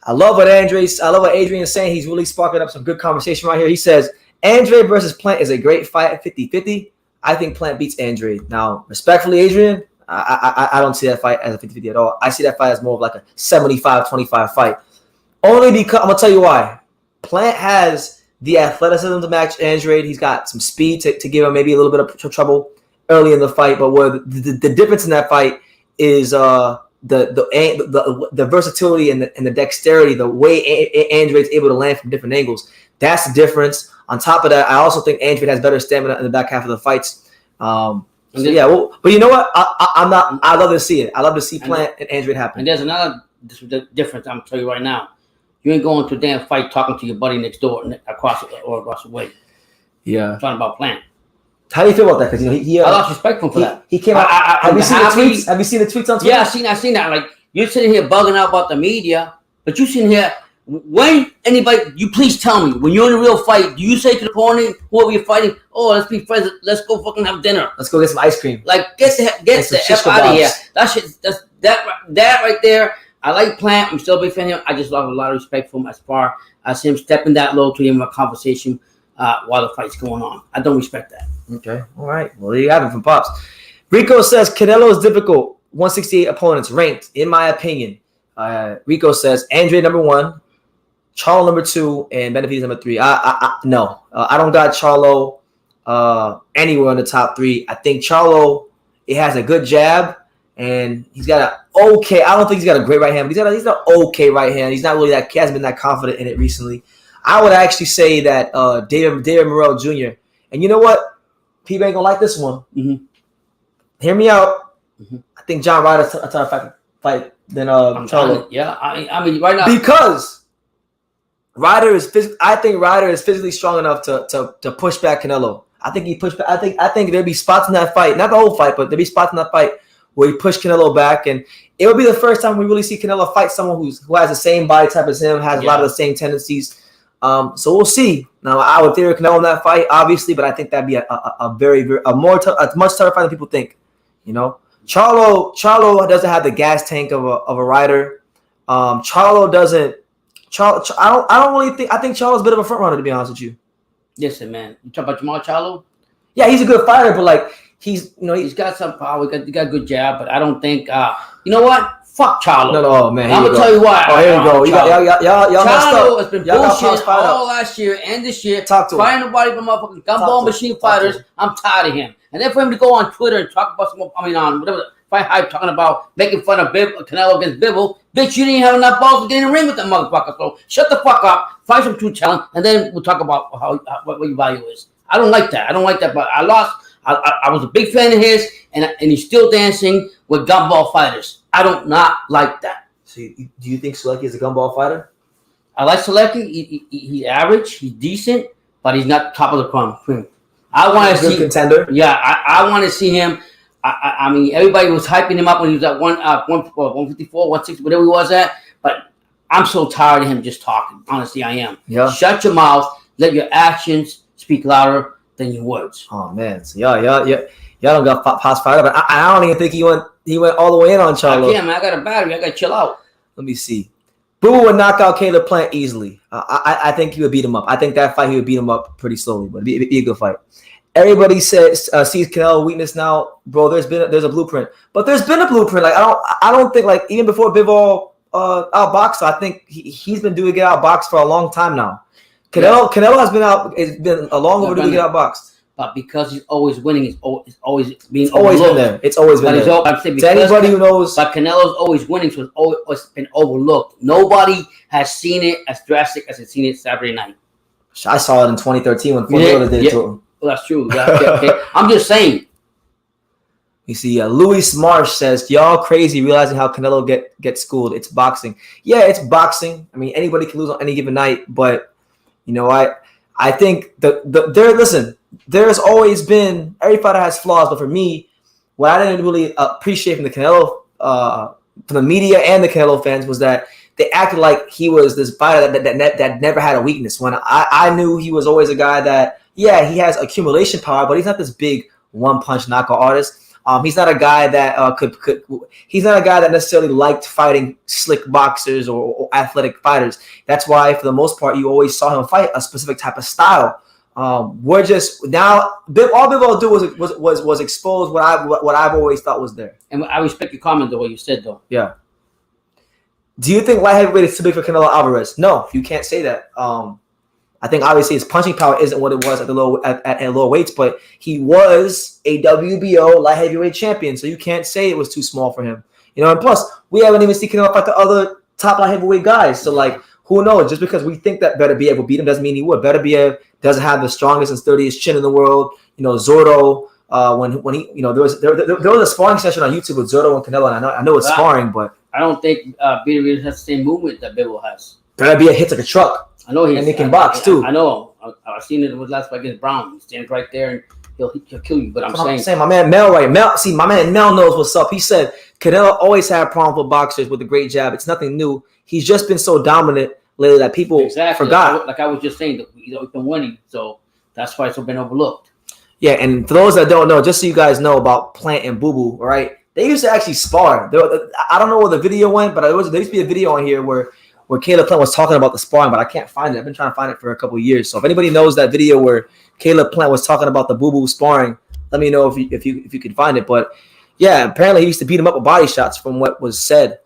I love what Adrian is saying. He's really sparking up some good conversation right here. He says, Andrade versus Plant is a great fight at 50-50. I think Plant beats Andrade. Now, respectfully, Adrian, I don't see that fight as a 50-50 at all. I see that fight as more of like a 75-25 fight. Only because, I'm going to tell you why. Plant has the athleticism to match Andrade. He's got some speed to give him maybe a little bit of trouble early in the fight. But where the difference in that fight is the versatility and the dexterity, the way Andrade's able to land from different angles. That's the difference. On top of that, I also think Andrade has better stamina in the back half of the fights. But you know what? I love to see it. I love to see Plant and Andrade happen. And there's another difference I'm gonna tell you right now. You ain't going to a damn fight talking to your buddy next door across the way. Yeah. I'm talking about Plant. How do you feel about that? Because I lost respect for that. He came out. Have you seen the tweets? Have you seen the tweets on Twitter? Yeah, I seen that. Like, you're sitting here bugging out about the media, but you sitting here. When anybody, you please tell me, when you're in a real fight, do you say to the opponent, whoever you're fighting, oh, let's be friends, let's go fucking have dinner. Let's go get some ice cream. Like, get the F out of here. That right there. I like Plant. I'm still a big fan of him. I just have a lot of respect for him as far as him stepping that low to him a conversation while the fight's going on. I don't respect that. Okay. All right. Well, there you have it from Pops. Rico says Canelo is difficult. 168 opponents ranked, in my opinion. Rico says Andrade number 1, Charlo number 2, and Benavidez number 3. No. I don't got Charlo anywhere in the top 3. I think Charlo, it has a good jab, and he's got an okay. I don't think he's got a great right hand, but he's got an okay right hand. He's not really that. He hasn't been that confident in it recently. I would actually say that David Morel Jr. And you know what? People ain't gonna like this one. Hear me out. I think John Ryder's a tougher fight than Charlo. Yeah, I mean, right now because Ryder is. I think Ryder is physically strong enough to push back Canelo. I think he pushed back. I think there'd be spots in that fight, not the whole fight, but there'd be spots in that fight where he pushed Canelo back, and it would be the first time we really see Canelo fight someone who has the same body type as him, has a lot of the same tendencies. So we'll see. Now, I would favor Canelo in that fight, obviously, but I think that'd be a much tougher fight than people think. You know, Charlo doesn't have the gas tank of a Ryder. Charlo doesn't. I don't really think. I think Charlo's a bit of a front runner, to be honest with you. Listen, man, you talk about Jamal Charlo? Yeah, he's a good fighter, but like he's got some power. He got a good jab, but I don't think. You know what? Fuck Charlo. No, man. I'm gonna tell you why. Oh, here we go. Y'all Charlo has been bullshit all last year and this year. Fighting nobody but motherfucking gumball machine fighters. I'm tired of him. And then for him to go on Twitter and talk about whatever fight hype, talking about making fun of Canelo against Bibble. Bitch, you didn't have enough balls to get in the ring with that motherfucker. So shut the fuck up. Find some true talent, and then we'll talk about what your value is. I don't like that. But I lost. I was a big fan of his, and he's still dancing with gumball fighters. I don't not like that. So do you think Selecki is a gumball fighter? I like Selecki. He's average. He's decent, but he's not top of the cream. I want to see contender. Yeah, I want to see him. I mean, everybody was hyping him up when he was at 154, 160, whatever he was at. But I'm so tired of him just talking. Honestly, I am. Yeah. Shut your mouth. Let your actions speak louder than your words. Oh man, so y'all don't got Pops fired up. But I don't even think he went all the way in on Charlo. Yeah, man, I got a battery. I got to chill out. Let me see. Boo would knock out Caleb Plant easily. I think he would beat him up. I think that fight he would beat him up pretty slowly, but it'd be a good fight. everybody says sees Canelo weakness now, bro. There's a blueprint, but there's been a blueprint. Like I don't think like even before Bivol outboxed, I think he's been doing get outboxed for a long time now. Canelo has been out. It's been a long overdue to get outboxed. But because he's always winning, he's always being It's always been there. It's always been there. I'm saying to anybody who knows, but Canelo's always winning, so it's always been overlooked. Nobody has seen it as drastic as it's seen it Saturday night. I saw it in 2013 when Boyle did it to him. Well, that's true. Okay. I'm just saying. You see, Luis Marsh says, y'all crazy realizing how Canelo gets schooled. It's boxing. Yeah, it's boxing. I mean, anybody can lose on any given night, but you know, I think there's always been, every fighter has flaws, but for me, what I didn't really appreciate from the Canelo, from the media and the Canelo fans was that they acted like he was this fighter that never had a weakness. When I knew he was always a guy that, yeah, he has accumulation power, but he's not this big one-punch knockout artist. He's not a guy that he's not a guy that necessarily liked fighting slick boxers or athletic fighters. That's why, for the most part, you always saw him fight a specific type of style. We're just now all Bibble do was expose what I've always thought was there. And I respect your comment, the way you said, though. Yeah. Do you think light heavyweight is too big for Canelo Alvarez? No, you can't say that. I think obviously his punching power isn't what it was at lower weights, but he was a WBO light heavyweight champion, so you can't say it was too small for him. You know, and plus we haven't even seen Canelo fight the other top light heavyweight guys. So like, who knows? Just because we think that Better be able to beat him doesn't mean he would. Better be doesn't have the strongest and sturdiest chin in the world. You know, Zordo. When he, you know, there was a sparring session on YouTube with Zordo and Canelo, and I know it's sparring, but I don't think Benavidez has the same movement that Bibble has. Better be hits like a truck. I know and he can box too. I know. I've seen it with last fight against Brown. He stands right there and he'll kill you. But I'm saying my man Mel, right? My man Mel knows what's up. He said Canelo always had problems with boxers with a great jab. It's nothing new. He's just been so dominant lately that people forgot. Like I was just saying, he's been winning, so that's why it's been overlooked. Yeah, and for those that don't know, just so you guys know about Plant and Boo Boo, right? They used to actually spar. I don't know where the video went, but there used to be a video on here where Caleb Plant was talking about the sparring, but I can't find it. I've been trying to find it for a couple of years. So if anybody knows that video where Caleb Plant was talking about the Boo Boo sparring, let me know if you can find it. But yeah, apparently he used to beat him up with body shots from what was said.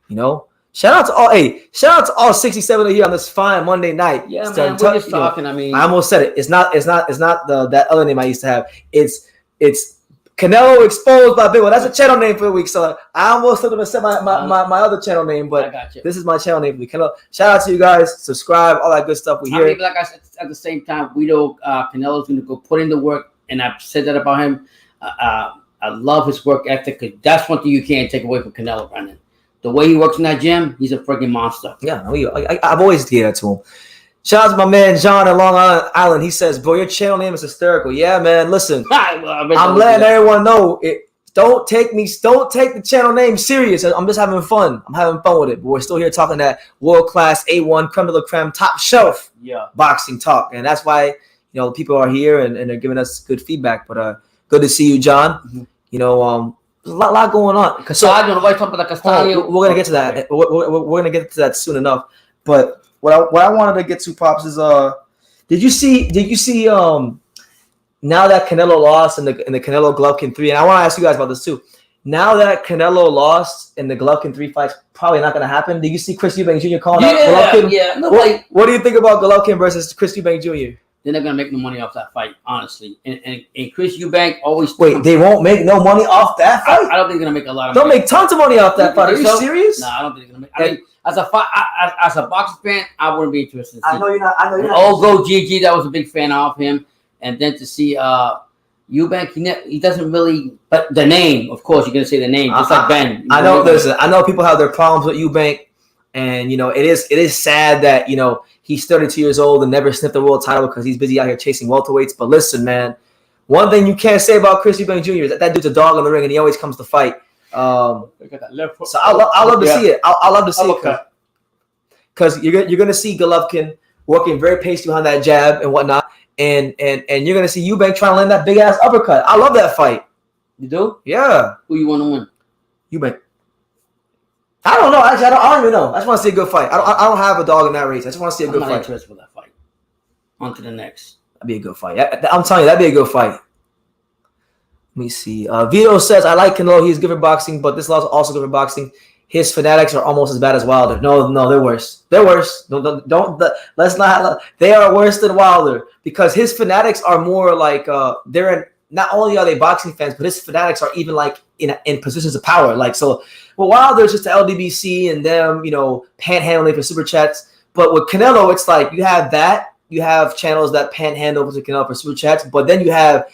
You know, shout out to all 67 of you on this fine Monday night. Yeah, man, we're just talking. I mean, I almost said it. It's not that other name I used to have. It's Canelo Exposed by Bibble. That's a channel name for the week. So I almost told them to set my other channel name, but this is my channel name for the Canelo. Shout out to you guys. Subscribe, all that good stuff. We hear. Like I said, at the same time, we know Canelo's going to go put in the work, and I've said that about him. I love his work ethic, because that's one thing you can't take away from Canelo, Brandon. The way he works in that gym, he's a freaking monster. Yeah, I've always did that to him. Shout out to my man John in Long Island. He says, bro, your channel name is hysterical. Yeah, man, listen. I'm letting everyone know don't take the channel name serious. I'm just having fun. I'm having fun with it. But we're still here talking that world-class A1 creme de la creme top shelf boxing talk. And that's why, you know, people are here and they're giving us good feedback. But good to see you, John. Mm-hmm. You know, there's a lot going on. So I don't know about we're gonna get to that. We're gonna get to that soon enough. But what I wanted to get to, Pops, is did you see now that Canelo lost in the Canelo Golovkin 3, and I want to ask you guys about this too. Now that Canelo lost in the Golovkin 3 fight's probably not going to happen. Did you see Chris Eubank Jr. calling out Golovkin? Yeah. What do you think about Golovkin versus Chris Eubank Jr.? They're not going to make no money off that fight, honestly. And Chris Eubank always... Wait, they won't make no money off that fight? I don't think they're going to make a lot of money. They'll make tons of money off that fight. Are you serious? No, I don't think they're going to make... I mean, as a boxing fan, I wouldn't be interested. I know you're not. Old Go GG, that was a big fan of him. And then to see Eubank, he doesn't really... But the name, of course, you're going to say the name, just like Ben. I know. Listen, I know people have their problems with Eubank. And, you know, it is sad that, you know, he's 32 years old and never sniffed a world title because he's busy out here chasing welterweights. But listen, man, one thing you can't say about Chris Eubank Jr. is that dude's a dog in the ring and he always comes to fight. So I love to see it. I love to see it because you're going to see Golovkin working very pacey behind that jab and whatnot. And you're going to see Eubank trying to land that big-ass uppercut. I love that fight. You do? Yeah. Who you want to win? Eubank. I don't know. Actually, I don't even know. I just want to see a good fight. I don't have a dog in that race. I just want to see a good fight. I'm not interested in that fight. On to the next. That'd be a good fight. I'm telling you, that'd be a good fight. Let me see. Vito says, I like Canelo. He's good for boxing, but this loss is also good for boxing. His fanatics are almost as bad as Wilder. No, they're worse. They're worse. Let's not. They are worse than Wilder because his fanatics are more like they're in. Not only are they boxing fans, but his fanatics are even like in positions of power. Like so, well, Wilder's just the LDBC and them, panhandling for super chats. But with Canelo, it's like you have that. You have channels that panhandle to Canelo for super chats, but then you have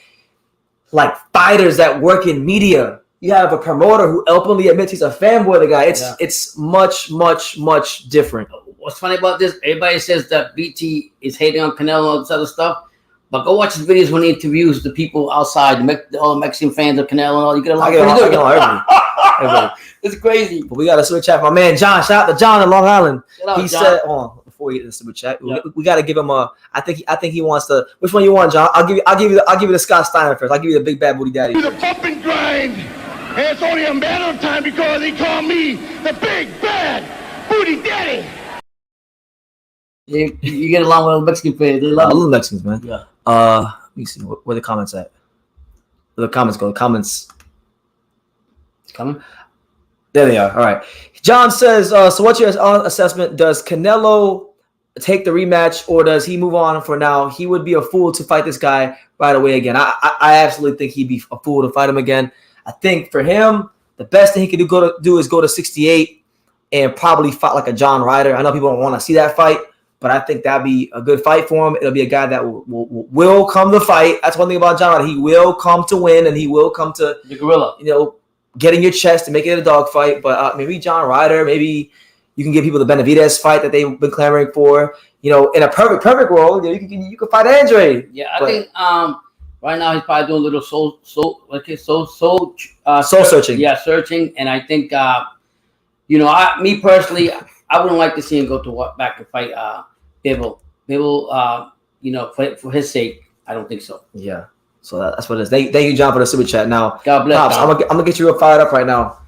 like fighters that work in media. You have a promoter who openly admits he's a fanboy of the guy. It's much, much, much different. What's funny about this? Everybody says that BT is hating on Canelo and all this other stuff. But go watch his videos when he interviews the people outside, all the Mexican fans of Canelo and all. You get a lot of everybody. It's crazy. But we got a super chat. My man John, shout out to John in Long Island. He said, before we get to the super chat, we got to give him a. I think he wants to. Which one you want, John? I'll give you the Scott Steiner first. I'll give you the big bad booty daddy. The pump and grind. And it's only a matter of time because he called me the big bad booty daddy. You get along with the Mexican fans. They love the Mexicans, man. Yeah. Let me see where the comments at. Where the comments go. The comments. It's coming. There they are. All right. John says, so what's your assessment? Does Canelo take the rematch or does he move on for now? He would be a fool to fight this guy right away again. I absolutely think he'd be a fool to fight him again. I think for him, the best thing he could do is go to 68 and probably fight like a John Ryder. I know people don't want to see that fight, but I think that'd be a good fight for him. It'll be a guy that will come to fight. That's one thing about John Ryder. He will come to win and he will come to the gorilla. Get in your chest and make it a dog fight. But maybe John Ryder, maybe you can give people the Benavidez fight that they've been clamoring for. In a perfect world, you can fight Andrade. Yeah, I think right now he's probably doing a little soul searching. Yeah, searching. And I think me personally, I wouldn't like to see him go back and fight Bibble. Bibble, for his sake, I don't think so. Yeah. So that's what it is. Thank you, John, for the super chat. Now, God bless. Pops, I'm gonna get you real fired up right now.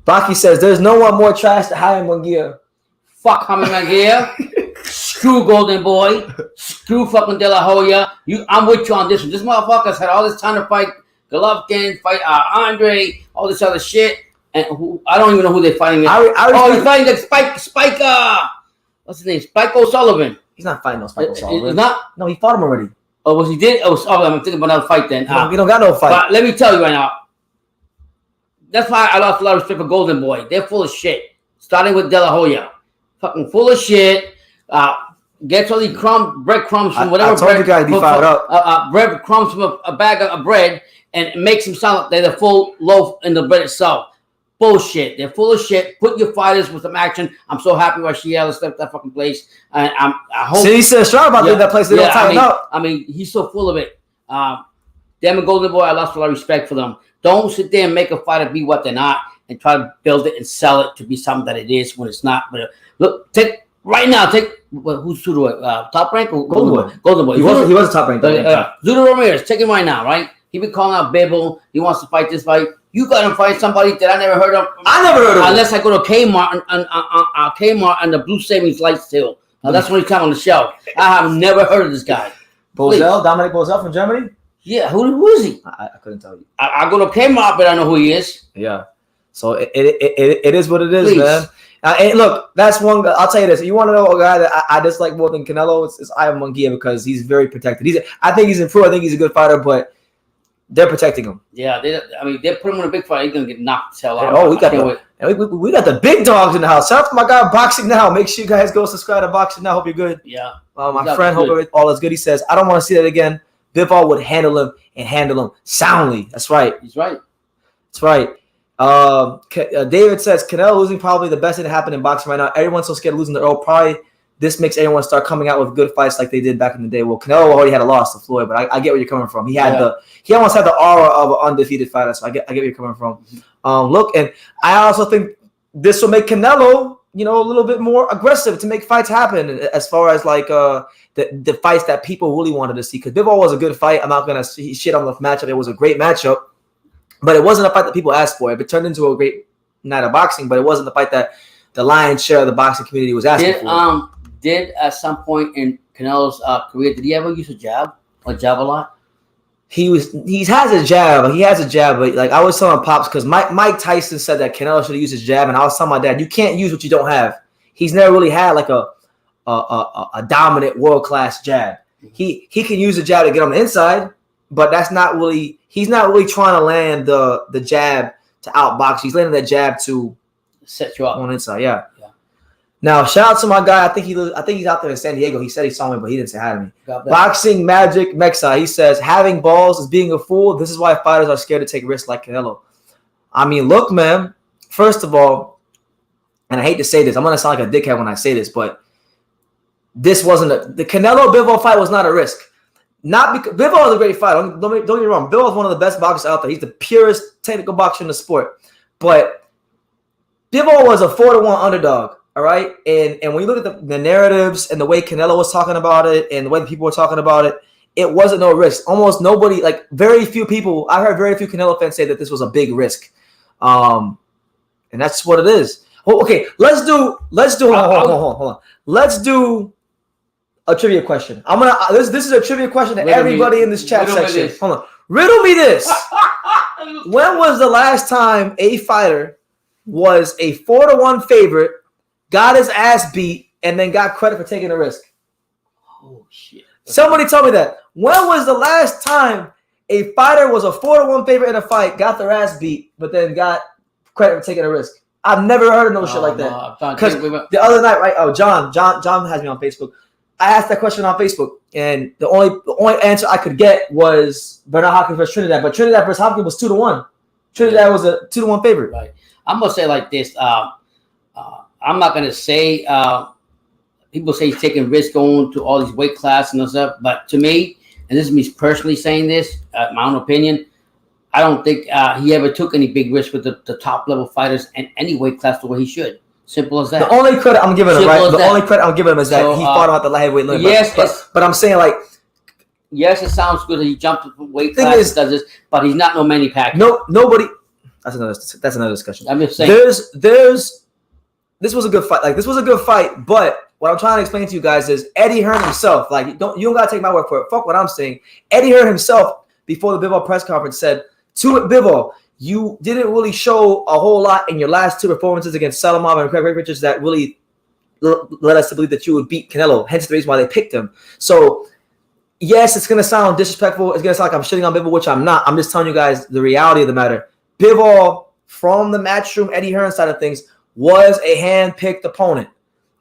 Baki says, "There's no one more trash than Jaime Munguia." Fuck Jaime Munguia. Screw Golden Boy. Screw fucking De La Hoya. I'm with you on this one. This motherfucker's had all this time to fight Golovkin, fight Andrade, all this other shit, and I don't even know who they're fighting. He's fighting like Spike. What's his name? Spike O'Sullivan. He's not fighting no Spike O'Sullivan. He's not. No, he fought him already. Oh, was he did? Oh, I'm thinking about another fight then. We don't got no fight. But let me tell you right now. That's why I lost a lot of respect for Golden Boy. They're full of shit. Starting with De La Hoya. Fucking full of shit. Gets all these breadcrumbs from whatever. I told you guys to be fired up. Breadcrumbs from a bag of bread and it makes them sound like they're the full loaf in the bread itself. Bullshit. They're full of shit. Put your fighters with some action. I'm so happy Rashiel left that fucking place. And I hope. See, he said strong about that place. They don't tighten up. I mean, he's so full of it. Them and Golden Boy, I lost a lot of respect for them. Don't sit there and make a fighter be what they're not and try to build it and sell it to be something that it is when it's not. But look, take who's Zudo? Top rank or Golden Boy? Golden Boy. He was a top rank. Zudo Ramirez, take him right now, right? He been calling out Bibble. He wants to fight this fight. You got to fight somebody that I never heard of. I never heard of him. Unless I go to Kmart and the Blue Savings Light still. Now that's when he come on the show. I have never heard of this guy. Dominic Bozell from Germany? Yeah, who is he? I couldn't tell you. I go to Kmart, but I know who he is. Yeah. So it is what it is, man. And look, that's one guy. I'll tell you this. You want to know a guy that I dislike more than Canelo? It's Jaime Munguia because he's very protected. I think he's improved. I think he's a good fighter, but they're protecting him. Yeah, they put him in a big fight. He's gonna get knocked the hell out. Oh, we got the big dogs in the house. Shout out to my guy Boxing Now. Make sure you guys go subscribe to Boxing Now. Hope you're good. Yeah. My friend, hope all is good. He says, I don't want to see that again. Bivol would handle him soundly. That's right. He's right. That's right. David says Canelo losing probably the best thing that happened in boxing right now. Everyone's so scared of losing their own. Probably this makes everyone start coming out with good fights like they did back in the day. Well, Canelo already had a loss to Floyd, but I get where you're coming from. He almost had the aura of an undefeated fighter. So I get where you're coming from. Look, and I also think this will make Canelo, a little bit more aggressive to make fights happen. As far as like the fights that people really wanted to see, because Bivol was a good fight. I'm not gonna shit on the matchup. It was a great matchup. But it wasn't a fight that people asked for. It turned into a great night of boxing, but it wasn't the fight that the lion's share of the boxing community was asking for. Did at some point in Canelo's career, did he ever use a jab? A jab a lot? He has a jab. He has a jab, but like I was telling Pops, because Mike Tyson said that Canelo should use his jab, and I was telling my dad, you can't use what you don't have. He's never really had like a dominant world class jab. He can use the jab to get on the inside, but that's not really. He's not really trying to land the jab to outbox. He's landing that jab to set you up on the inside. Yeah. Now, shout out to my guy. I think he's out there in San Diego. He said he saw me, but he didn't say hi to me. Boxing Magic Mexa. He says, having balls is being a fool. This is why fighters are scared to take risks like Canelo. I mean, look, man. First of all, and I hate to say this, I'm gonna sound like a dickhead when I say this, but this wasn't the Canelo-Bivol fight was not a risk. Not because Bivol is a great fighter. Don't get me wrong. Bivol is one of the best boxers out there. He's the purest technical boxer in the sport. But Bivol was a 4-1 underdog. All right, and when you look at the narratives and the way Canelo was talking about it and the way people were talking about it, it wasn't no risk. Almost nobody, like very few people, I heard very few Canelo fans say that this was a big risk, and that's what it is. Oh, okay, let's do. Hold on. Let's do a trivia question. This is a trivia question to everybody in this chat section. Hold on, riddle me this. When was the last time a fighter was a 4-1 favorite, got his ass beat, and then got credit for taking a risk? Oh, shit. Somebody tell me that. When was the last time a fighter was a 4-1 favorite in a fight, got their ass beat, but then got credit for taking a risk? I've never heard of no shit like that. Because the other night, right? Oh, John has me on Facebook. I asked that question on Facebook, and the only answer I could get was Bernard Hopkins versus Trinidad. But Trinidad versus Hopkins was 2-1. Trinidad was a 2-1 favorite. Right. I'm gonna say like this. I'm not gonna say people say he's taking risk going to all these weight classes and stuff, but to me, and this is me personally saying this, my own opinion, I don't think he ever took any big risks with the top level fighters in any weight class the way he should. Simple as that. The only credit I'm giving him, is that he fought out the light heavyweight limit. Yes, but I'm saying like, yes, it sounds good that he jumped weight classes, does this, but he's not no Manny Pacquiao. Nobody. That's another discussion. I'm just saying. This was a good fight. Like, this was a good fight, but what I'm trying to explain to you guys is Eddie Hearn himself, like, you don't gotta take my word for it. Fuck what I'm saying. Eddie Hearn himself, before the Bivol press conference, said to Bivol, you didn't really show a whole lot in your last two performances against Salamov and Craig Richards that really led us to believe that you would beat Canelo. Hence the reason why they picked him. So, yes, it's gonna sound disrespectful. It's gonna sound like I'm shitting on Bivol, which I'm not. I'm just telling you guys the reality of the matter. Bivol, from the matchroom Eddie Hearn side of things, was a hand-picked opponent.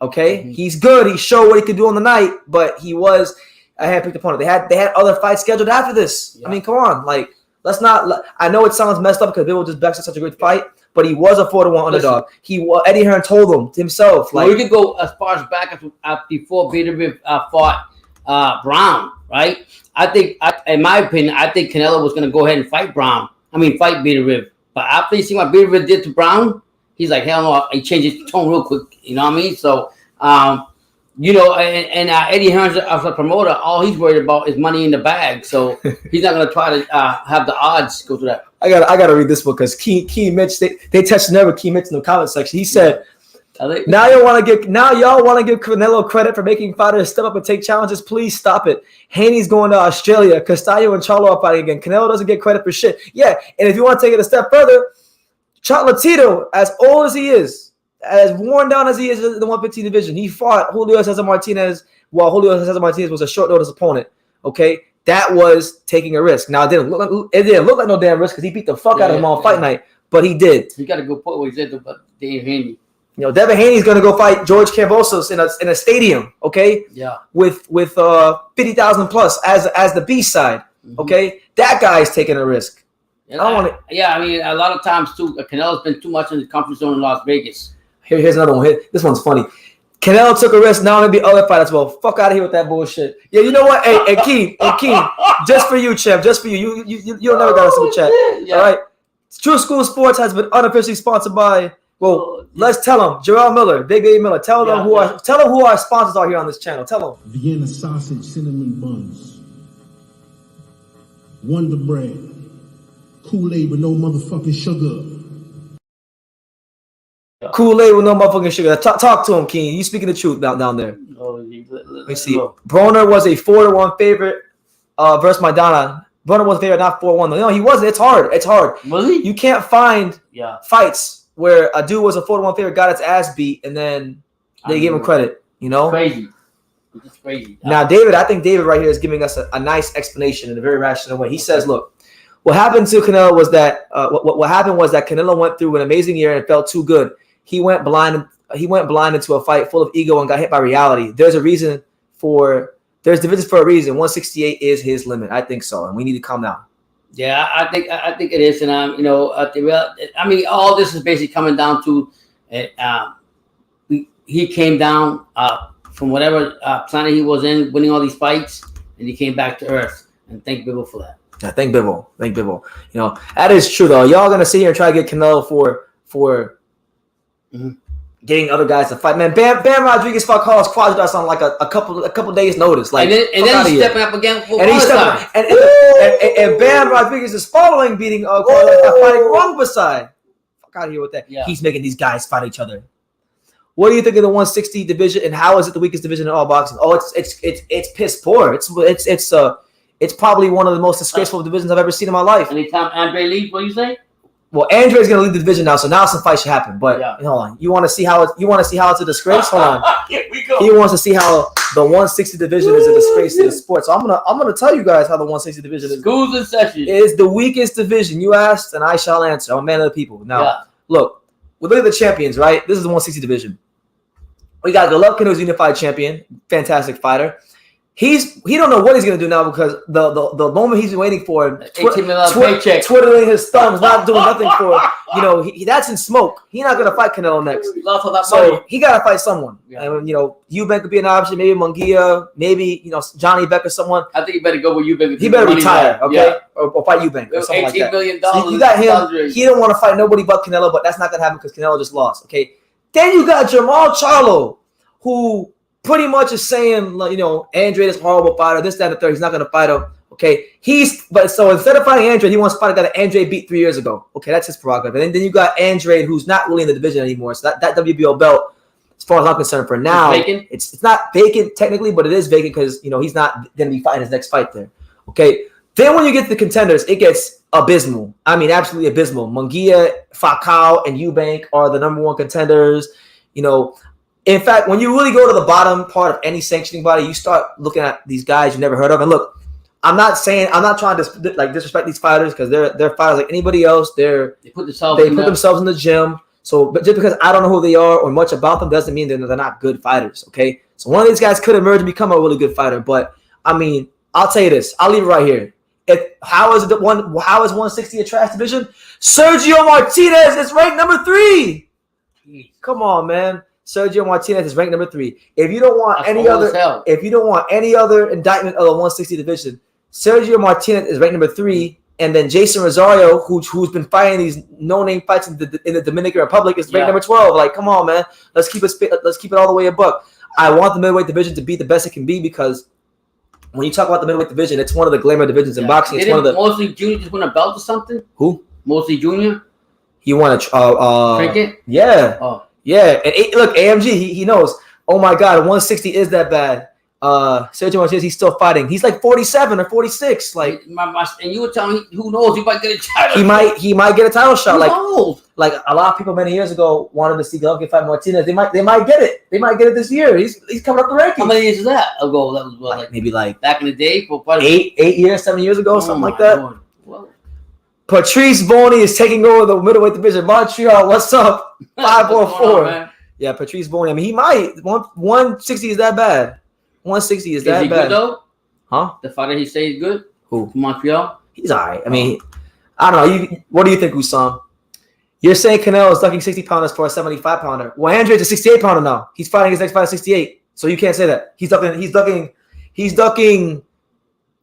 Okay, he's good. He showed what he could do on the night, but he was a hand-picked opponent. They had other fights scheduled after this. Yeah. I mean, come on, like, let's not. I know it sounds messed up because Bivol just backed such a great fight, but he was a 4-1 underdog. Eddie Hearn told him himself. Like, we could go as far as back as before Benavidez fought Brown, right? I think, in my opinion, I think Canelo was going to go ahead and fight Benavidez. But after you see what Benavidez did to Brown, he's like, hell no, he changed his tone real quick. You know what I mean? So, Eddie Hearn, as a promoter, all he's worried about is money in the bag. So he's not going to try to have the odds go to that. I gotta read this book because Key Mitch, they touched never Key Mitch in the comment section. He said, now y'all want to give Canelo credit for making fighters step up and take challenges. Please stop it. Haney's going to Australia. Castillo and Charlo are fighting again. Canelo doesn't get credit for shit. Yeah, and if you want to take it a step further, Chocolatito, as old as he is, as worn down as he is in the 115 division, he fought Julio Cesar Martinez while Julio Cesar Martinez was a short notice opponent. Okay, that was taking a risk. Now it didn't look like no damn risk because he beat the fuck out of him on fight night, but he did. You got to go put what he said about Dave Haney. You know, Devin Haney's gonna go fight George Kambosos in a stadium, okay? Yeah. With 50,000 plus as the B side, okay? That guy's taking a risk. Yeah, I mean, a lot of times too, Canelo's been too much in the comfort zone in Las Vegas. Here's another one. This one's funny. Canelo took a risk. Now maybe other fighters. Well, fuck out of here with that bullshit. Yeah, you know what? Hey, Keem, just for you, champ, just for you. You'll never got a super chat. Yeah. All right. True School Sports has been unofficially sponsored by. Well, let's tell them. Jarrell Miller, Big A Miller. Tell them who our sponsors are here on this channel. Tell them. Vienna sausage, cinnamon buns, Wonder Bread, Kool-Aid with no motherfucking sugar. Kool-Aid with no motherfucking sugar. Talk to him, Keen. You speaking the truth down there. Let me see. Broner was a 4-1 favorite. versus Maidana. Broner was there, not 4-1. No, he wasn't. It's hard. It's hard. Was he? You can't find fights where a dude was a 4-1 favorite, got its ass beat, and then they give him credit. You know, crazy. It's crazy. Now, David, I think David right here is giving us a nice explanation in a very rational way. He says, "Look, what happened to Canelo was that what happened was that Canelo went through an amazing year and it felt too good. He went blind. He went blind into a fight full of ego and got hit by reality. There's divisions for a reason. 168 is his limit. I think so, and we need to calm down." Yeah, I think it is, and I mean, all this is basically coming down to, he came down from whatever planet he was in, winning all these fights, and he came back to Earth. And thank Bibble for that. Yeah, thank Bibble. Thank Bibble. You know, that is true though. Y'all gonna sit here and try to get Canelo for getting other guys to fight. Man, Bam Rodriguez fought Carlos Quadras on like a couple days notice. Like, and then he's stepping up again for and he's stepping and Bam Rodriguez is following beating Quadras by fighting Rungvisai. Fuck out of here with that. Yeah. He's making these guys fight each other. What do you think of the 160 division, and how is it the weakest division in all boxing? Oh, it's piss poor. It's probably one of the most disgraceful divisions I've ever seen in my life. Anytime Andrade leaves, what do you say? Well, Andrade's gonna leave the division now, so now some fights should happen. But hold on, you want to see how it's a disgrace? Hold on. Here we go. He wants to see how the 160 division is a disgrace to the sport. So I'm gonna tell you guys how the 160 division is. Schools in session. Is the weakest division. You asked, and I shall answer. I'm a man of the people. Now, look, we look at the champions, right? This is the 160 division. We got Golovkin, who's unified champion, fantastic fighter. He don't know what he's gonna do now because the moment he's been waiting for, twiddling his thumbs, not doing nothing for, that's in smoke. He's not gonna fight Canelo next. So he gotta fight someone. Yeah. And Eubank could be an option, maybe Munguia, maybe Johnny Beck or someone. I think you better go with Eubank. He better retire, okay, or fight Eubank or something like that. $18 million. So you got him. He don't want to fight nobody but Canelo, but that's not gonna happen because Canelo just lost. Okay, then you got Jamal Charlo, who pretty much is saying, Andrade is a horrible fighter, this, that, and the third. He's not going to fight him. Okay. So instead of fighting Andrade, he wants to fight a guy that Andrade beat 3 years ago. Okay. That's his prerogative. And then you got Andrade, who's not really in the division anymore. So that WBO belt, as far as I'm concerned, for now, it's not vacant technically, but it is vacant because, he's not going to be fighting his next fight there. Okay. Then when you get to the contenders, it gets abysmal. I mean, absolutely abysmal. Munguia, Falcao, and Eubank are the number one contenders. In fact, when you really go to the bottom part of any sanctioning body, you start looking at these guys you never heard of. And look, I'm not trying to disrespect these fighters because they're fighters like anybody else. They put themselves in the gym. So, but just because I don't know who they are or much about them doesn't mean they're not good fighters. Okay, so one of these guys could emerge and become a really good fighter. But I mean, I'll tell you this. I'll leave it right here. How is 160 a trash division? Sergio Martinez is ranked number 3. Come on, man. Sergio Martinez is ranked number 3. If you don't want any other indictment of the 160 division, Sergio Martinez is ranked number 3, and then Jason Rosario, who's been fighting these no-name fights in the Dominican Republic, is ranked number 12. Like, come on, man, let's keep it all the way a buck. I want the middleweight division to be the best it can be because when you talk about the middleweight division, it's one of the glamour divisions in boxing. It's one of the Mosley Jr. just won a belt or something. Who? Mosley Jr. He won a cricket. Yeah. Oh. Yeah, and look, AMG, he knows. Oh my God, 160 is that bad. Sergio Martinez, he's still fighting. He's like 47 or 46. Like, and you were telling me, who knows? He might get a title. He might get a title shot. Who's like a lot of people many years ago wanted to see Golovkin fight Martinez. They might get it. They might get it this year. He's coming up the rankings. How many years is that ago? That was maybe back in the day for 7 years ago, something like that. Well, Patrice Boney is taking over the middleweight division. Montreal, what's up? 5-4-4. Yeah, Patrice Boney. I mean, he might. 160 is that bad. 160 is that bad. Is he good though? Huh? The fighter he says good? Who? Montreal? He's all right. I mean, I don't know. What do you think, Usam? You're saying Canelo is ducking 60 pounders for a 75 pounder. Well, Andrade's a 68 pounder now. He's fighting his next fight at 68. So you can't say that. He's ducking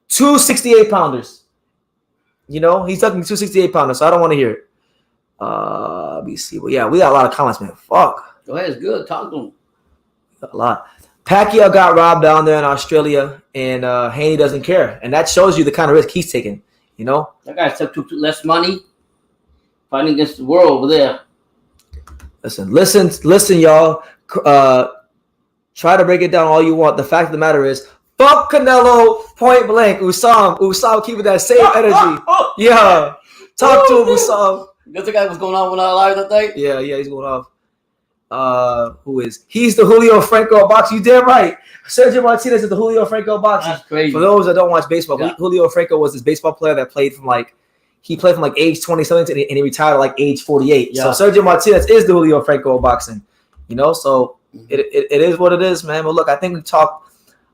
2 68 pounders. He's ducking 2 68 pounders. So I don't want to hear it. Let me see. Well, yeah, we got a lot of comments, man. Fuck. Go ahead, it's good. Talk to him. A lot. Pacquiao got robbed down there in Australia, and Haney doesn't care, and that shows you the kind of risk he's taking. That guy took less money fighting against the world over there. Listen, y'all. Try to break it down all you want. The fact of the matter is, Fuck Canelo, point blank. Usam keeping that same energy. Yeah. Talk to him, Usam. That's the guy was going on when I live that day? Yeah, he's going off. He's the Julio Franco of boxing. You damn right. Sergio Martinez is the Julio Franco of boxing. That's crazy. For those that don't watch baseball, Julio Franco was this baseball player that played from age 20 something and he retired at like age 48. Yeah. So Sergio Martinez is the Julio Franco of boxing. You know, so it is what it is, man. But look, I think we talked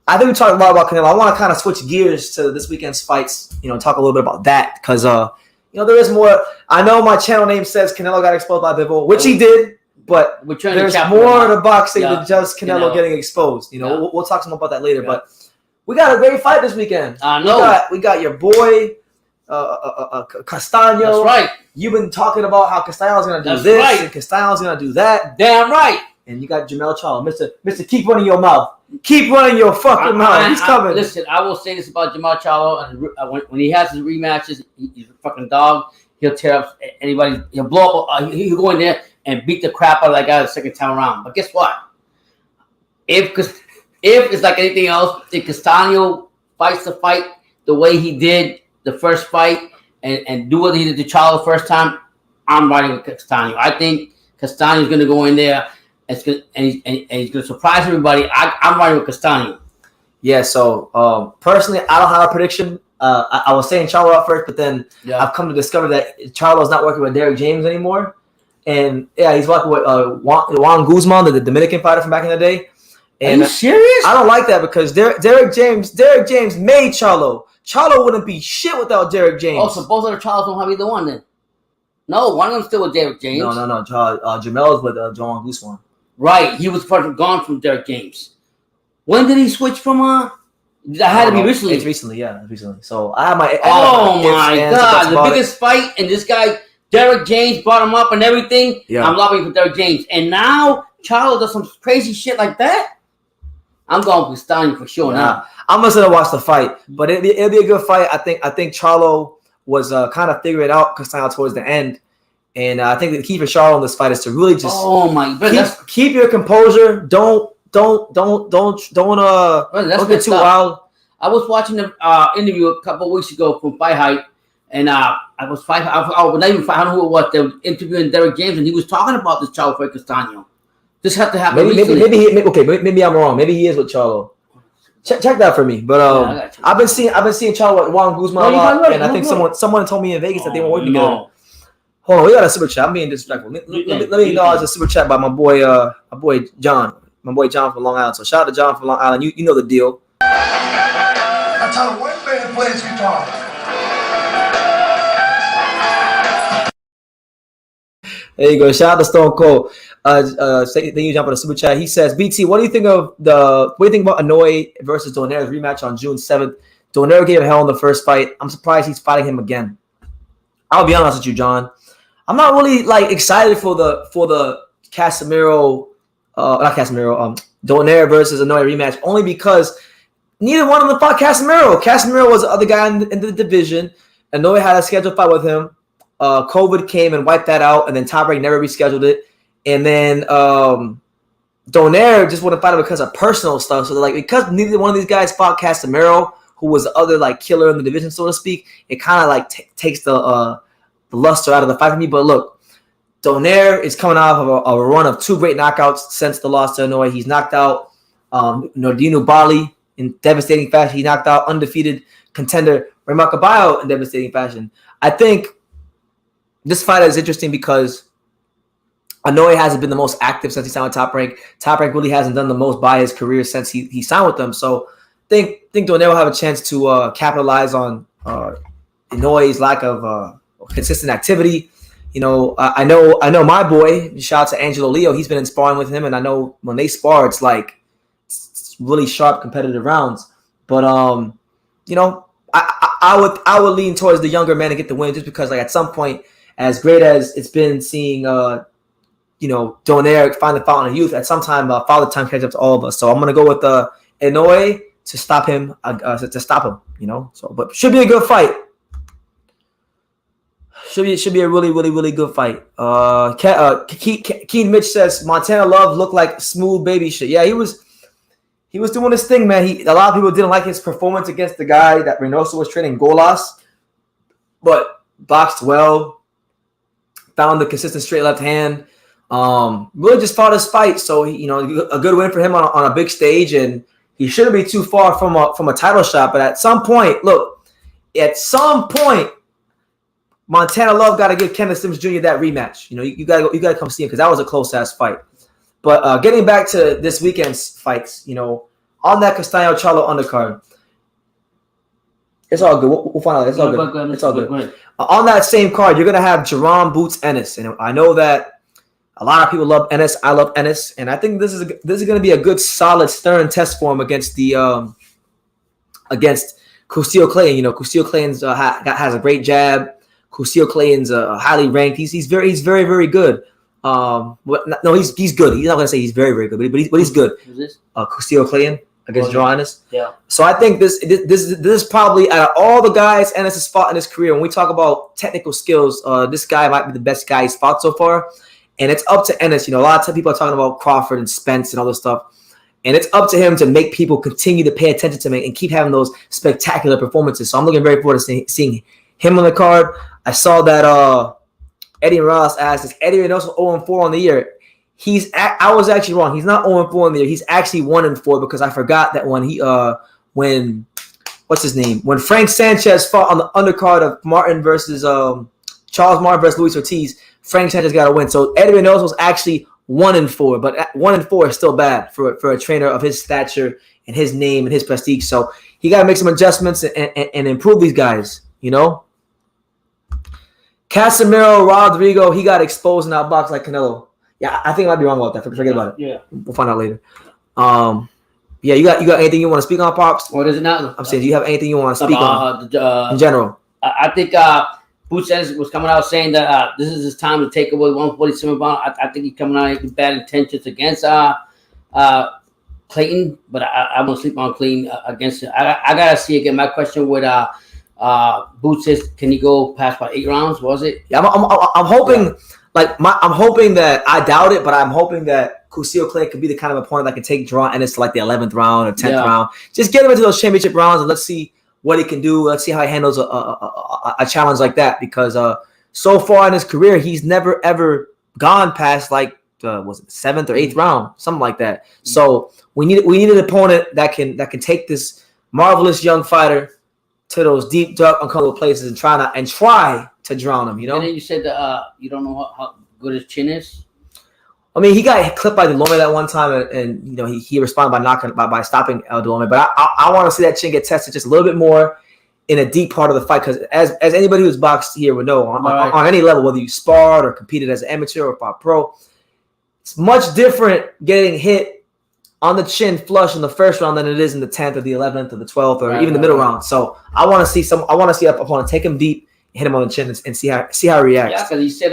a lot about Canelo. I want to kind of switch gears to this weekend's fights, you know, talk a little bit about that because you know, there is more. I know my channel name says Canelo got exposed by Bibble, which he did. But there's more to boxing than just Canelo getting exposed. You know, we'll talk some more about that later. But we got a great fight this weekend. I know. We got your boy, Castaño. That's right. You've been talking about how Castaño's going to do this and Castaño's going to do that. Damn right. And you got Jamel Charlo. Mr. Keep running your mouth. Keep running your fucking mouth. He's coming. Listen, I will say this about Jamel Charlo. And when he has his rematches, he's a fucking dog. He'll tear up anybody. He'll blow up. He'll go in there and beat the crap out of that guy the second time around. But guess what? If it's like anything else, if Castaño fights the fight the way he did the first fight and do what he did to Charlo the first time, I'm riding with Castaño. I think Castaño's going to go in there and he's going to surprise everybody. I'm riding with Castaño. Yeah, so personally, I don't have a prediction. I was saying Charlo at first, but then I've come to discover that Charlo's not working with Derek James anymore. And yeah, he's working with Juan Guzman, the Dominican fighter from back in the day. And are you serious? I don't like that because Derek James made Charlo. Charlo wouldn't be shit without Derek James. Oh, so both of the Charlos don't have either one then? No, one of them's still with Derek James. No. Jamel's with Juan Guzman. Right, he was gone from Derek James. When did he switch from? That had to be recently. It's recently, yeah, recently. So I have my. Oh my God! The biggest fight, and this guy Derek James brought him up and everything. Yeah. I'm lobbying for Derek James, and now Charlo does some crazy shit like that. I'm going with Castaño for sure now. I'm just gonna watch the fight, but it'll be a good fight. I think Charlo was kind of figuring out Castaño towards the end, and I think the key for Charlo in this fight is to really just keep your composure. Don't get too wild. I was watching the interview a couple of weeks ago from Fight Hype, and I was not even I don't know who it was. They were interviewing Derek James, and he was talking about this Charlo for Castaño. This had to happen. Maybe I'm wrong. Maybe he is with Charlo. Check that for me. But I've been seeing Charlo with Juan Guzman a lot, and I think someone told me in Vegas that they were working together. Hold on, we got a super chat. I'm being disrespectful. Let me acknowledge a super chat by my boy John. My boy John from Long Island. So shout out to John from Long Island. You know the deal. I tell him, what man plays guitar? There you go. Shout out to Stone Cold. Thank you, John, for the super chat. He says, BT, what do you think about Inoue versus Donaire's rematch on June 7th? Donaire gave hell in the first fight. I'm surprised he's fighting him again. I'll be honest with you, John. I'm not really excited for the Casemiro. Not Casemiro, Donaire versus Inoue rematch, only because neither one of them fought Casemiro. Casemiro was the other guy in the division. Inoue had a scheduled fight with him. COVID came and wiped that out, and then Top Rank never rescheduled it. And then Donaire just wouldn't fight him because of personal stuff. So because neither one of these guys fought Casemiro, who was the other killer in the division, so to speak, it kind of takes the luster out of the fight for me. But look, Donaire is coming off of a run of 2 great knockouts since the loss to Inoue. He's knocked out Nordino Bali in devastating fashion. He knocked out undefeated contender Rematch Caballo in devastating fashion. I think this fight is interesting because Inoue hasn't been the most active since he signed with Top Rank. Top Rank really hasn't done the most by his career since he signed with them. So I think Donaire will have a chance to capitalize on Inoue's lack of consistent activity. You know, I know my boy, shout out to Angelo Leo, he's been sparring with him, and I know when they spar, it's really sharp competitive rounds. But you know, I would lean towards the younger man to get the win, just because at some point, as great as it's been seeing Donaire find the fountain of youth, at some time father time catches up to all of us. So I'm gonna go with Inoue to stop him. You know, so but should be a good fight. Should be a really, really, really good fight. Keen Mitch says Montana Love looked like smooth baby shit. Yeah, he was he was doing his thing, man. A lot of people didn't like his performance against the guy that Reynoso was training, Golas, but boxed well, found the consistent straight left hand. Really just fought his fight. So a good win for him on a big stage, and he shouldn't be too far from a title shot. But at some point, Montana Love got to give Kenneth Sims Jr. that rematch. You gotta come see him because that was a close ass fight. But getting back to this weekend's fights, on that Castaño Charlo undercard, it's all good. We'll find out. It's all good. It's all good. On that same card, you're gonna have Jerome Boots Ennis, and I know that a lot of people love Ennis. I love Ennis, and I think this is going to be a good, solid, stern test for him against Custillo Clay. Custillo Clayton's has a great jab. Custillo Clayton's highly ranked. He's very, very good. He's good. He's not going to say he's very, very good, but he's good. Who's this? Custillo Clayton against Jerome Ennis. Yeah. So I think this is probably, out of all the guys Ennis has fought in his career, when we talk about technical skills, this guy might be the best guy he's fought so far. And it's up to Ennis. A lot of people are talking about Crawford and Spence and all this stuff. And it's up to him to make people continue to pay attention to him and keep having those spectacular performances. So I'm looking very forward to seeing him on the card. I saw that Eddie Ross asked, is Eddie Reynoso 0-4 on the year? I was actually wrong. He's not 0-4 on the year. He's actually 1-4 because I forgot that when Frank Sanchez fought on the undercard of Martin versus Charles Martin versus Luis Ortiz, Frank Sanchez got a win. So Eddie Reynoso was actually 1-4, but 1-4 is still bad for a trainer of his stature and his name and his prestige. So he got to make some adjustments and improve these guys, Casimiro Rodrigo, he got exposed in that box like Canelo. Yeah, I think I might be wrong about that. Forget about it. Yeah. We'll find out later. Yeah, you got anything you want to speak on, Pops? What is it now? I'm saying, do you have anything you want to speak on in general? I think Boots Ennis was coming out saying that this is his time to take away 147 pound. I think he's coming out with bad intentions against Clayton, but I won't sleep on Clayton against him. I gotta see again. My question with Boots is, can he go past about 8 rounds? Was it? Yeah, I'm hoping. Yeah. I'm hoping that, I doubt it, but I'm hoping that Custillo Clay could be the kind of opponent that can take Jerome Ennis to like the 11th round or 10th round. Just get him into those championship rounds and let's see what he can do. Let's see how he handles a challenge like that, because so far in his career, he's never ever gone past was it the 7th or 8th round, something like that. So we need an opponent that can take this marvelous young fighter to those deep, dark, uncomfortable places and try to drown him. And then you said that you don't know how good his chin is. I mean, he got clipped by Delome that one time, and he responded by stopping Delome. But I want to see that chin get tested just a little bit more in a deep part of the fight, because as anybody who's boxed here would know, on any level, whether you sparred or competed as an amateur or fought pro, it's much different getting hit on the chin flush in the first round than it is in the 10th or the 11th or the 12th or even the middle round. So I want to see a opponent take him deep, hit him on the chin, and see how he reacts. Yeah, because he said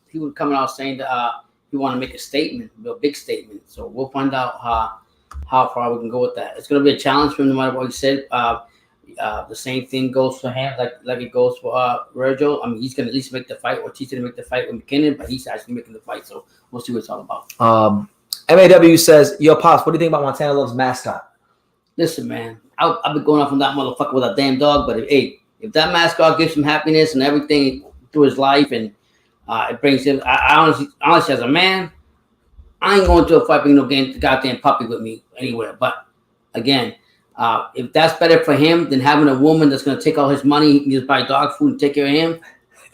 he was coming out saying that he want to make a statement, a big statement. So we'll find out how far we can go with that. It's going to be a challenge for him no matter what he said. The same thing goes for him, like it goes for Virgil. I mean, he's going to at least make the fight, or he's going to make the fight with McKinnon, but he's actually making the fight. So we'll see what it's all about. MAW says, yo, Pops, what do you think about Montana Love's mascot? Listen, man, I've been going off on that motherfucker with a damn dog, but if that mascot gives him happiness and everything through his life, and it brings him, I honestly, as a man, I ain't going to a fight bringing no goddamn puppy with me anywhere. But again, if that's better for him than having a woman that's going to take all his money, he can just buy dog food and take care of him,